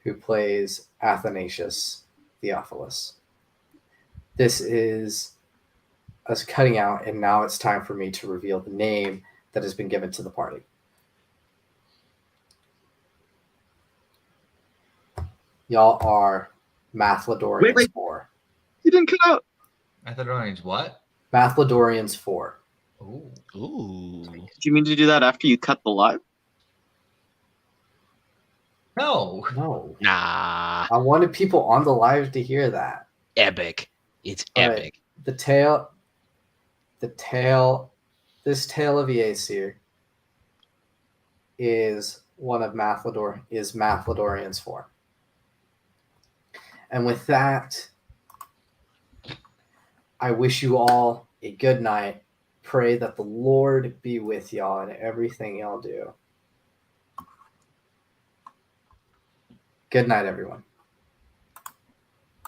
who plays Athanasius Theophilus. This is us cutting out, and now it's time for me to reveal the name that has been given to the party. Y'all are Mathlodorians Wait. 4. You didn't cut out. Methodonians what? Mathlodorians 4. Ooh. Ooh. Do you mean to do that after you cut the live? No. No. Nah. I wanted people on the live to hear that. Epic. It's All right. epic. This tale of Aesir is one of Mathlodorians 4. And with that, I wish you all a good night. Pray that the Lord be with y'all in everything y'all do. Good night, everyone.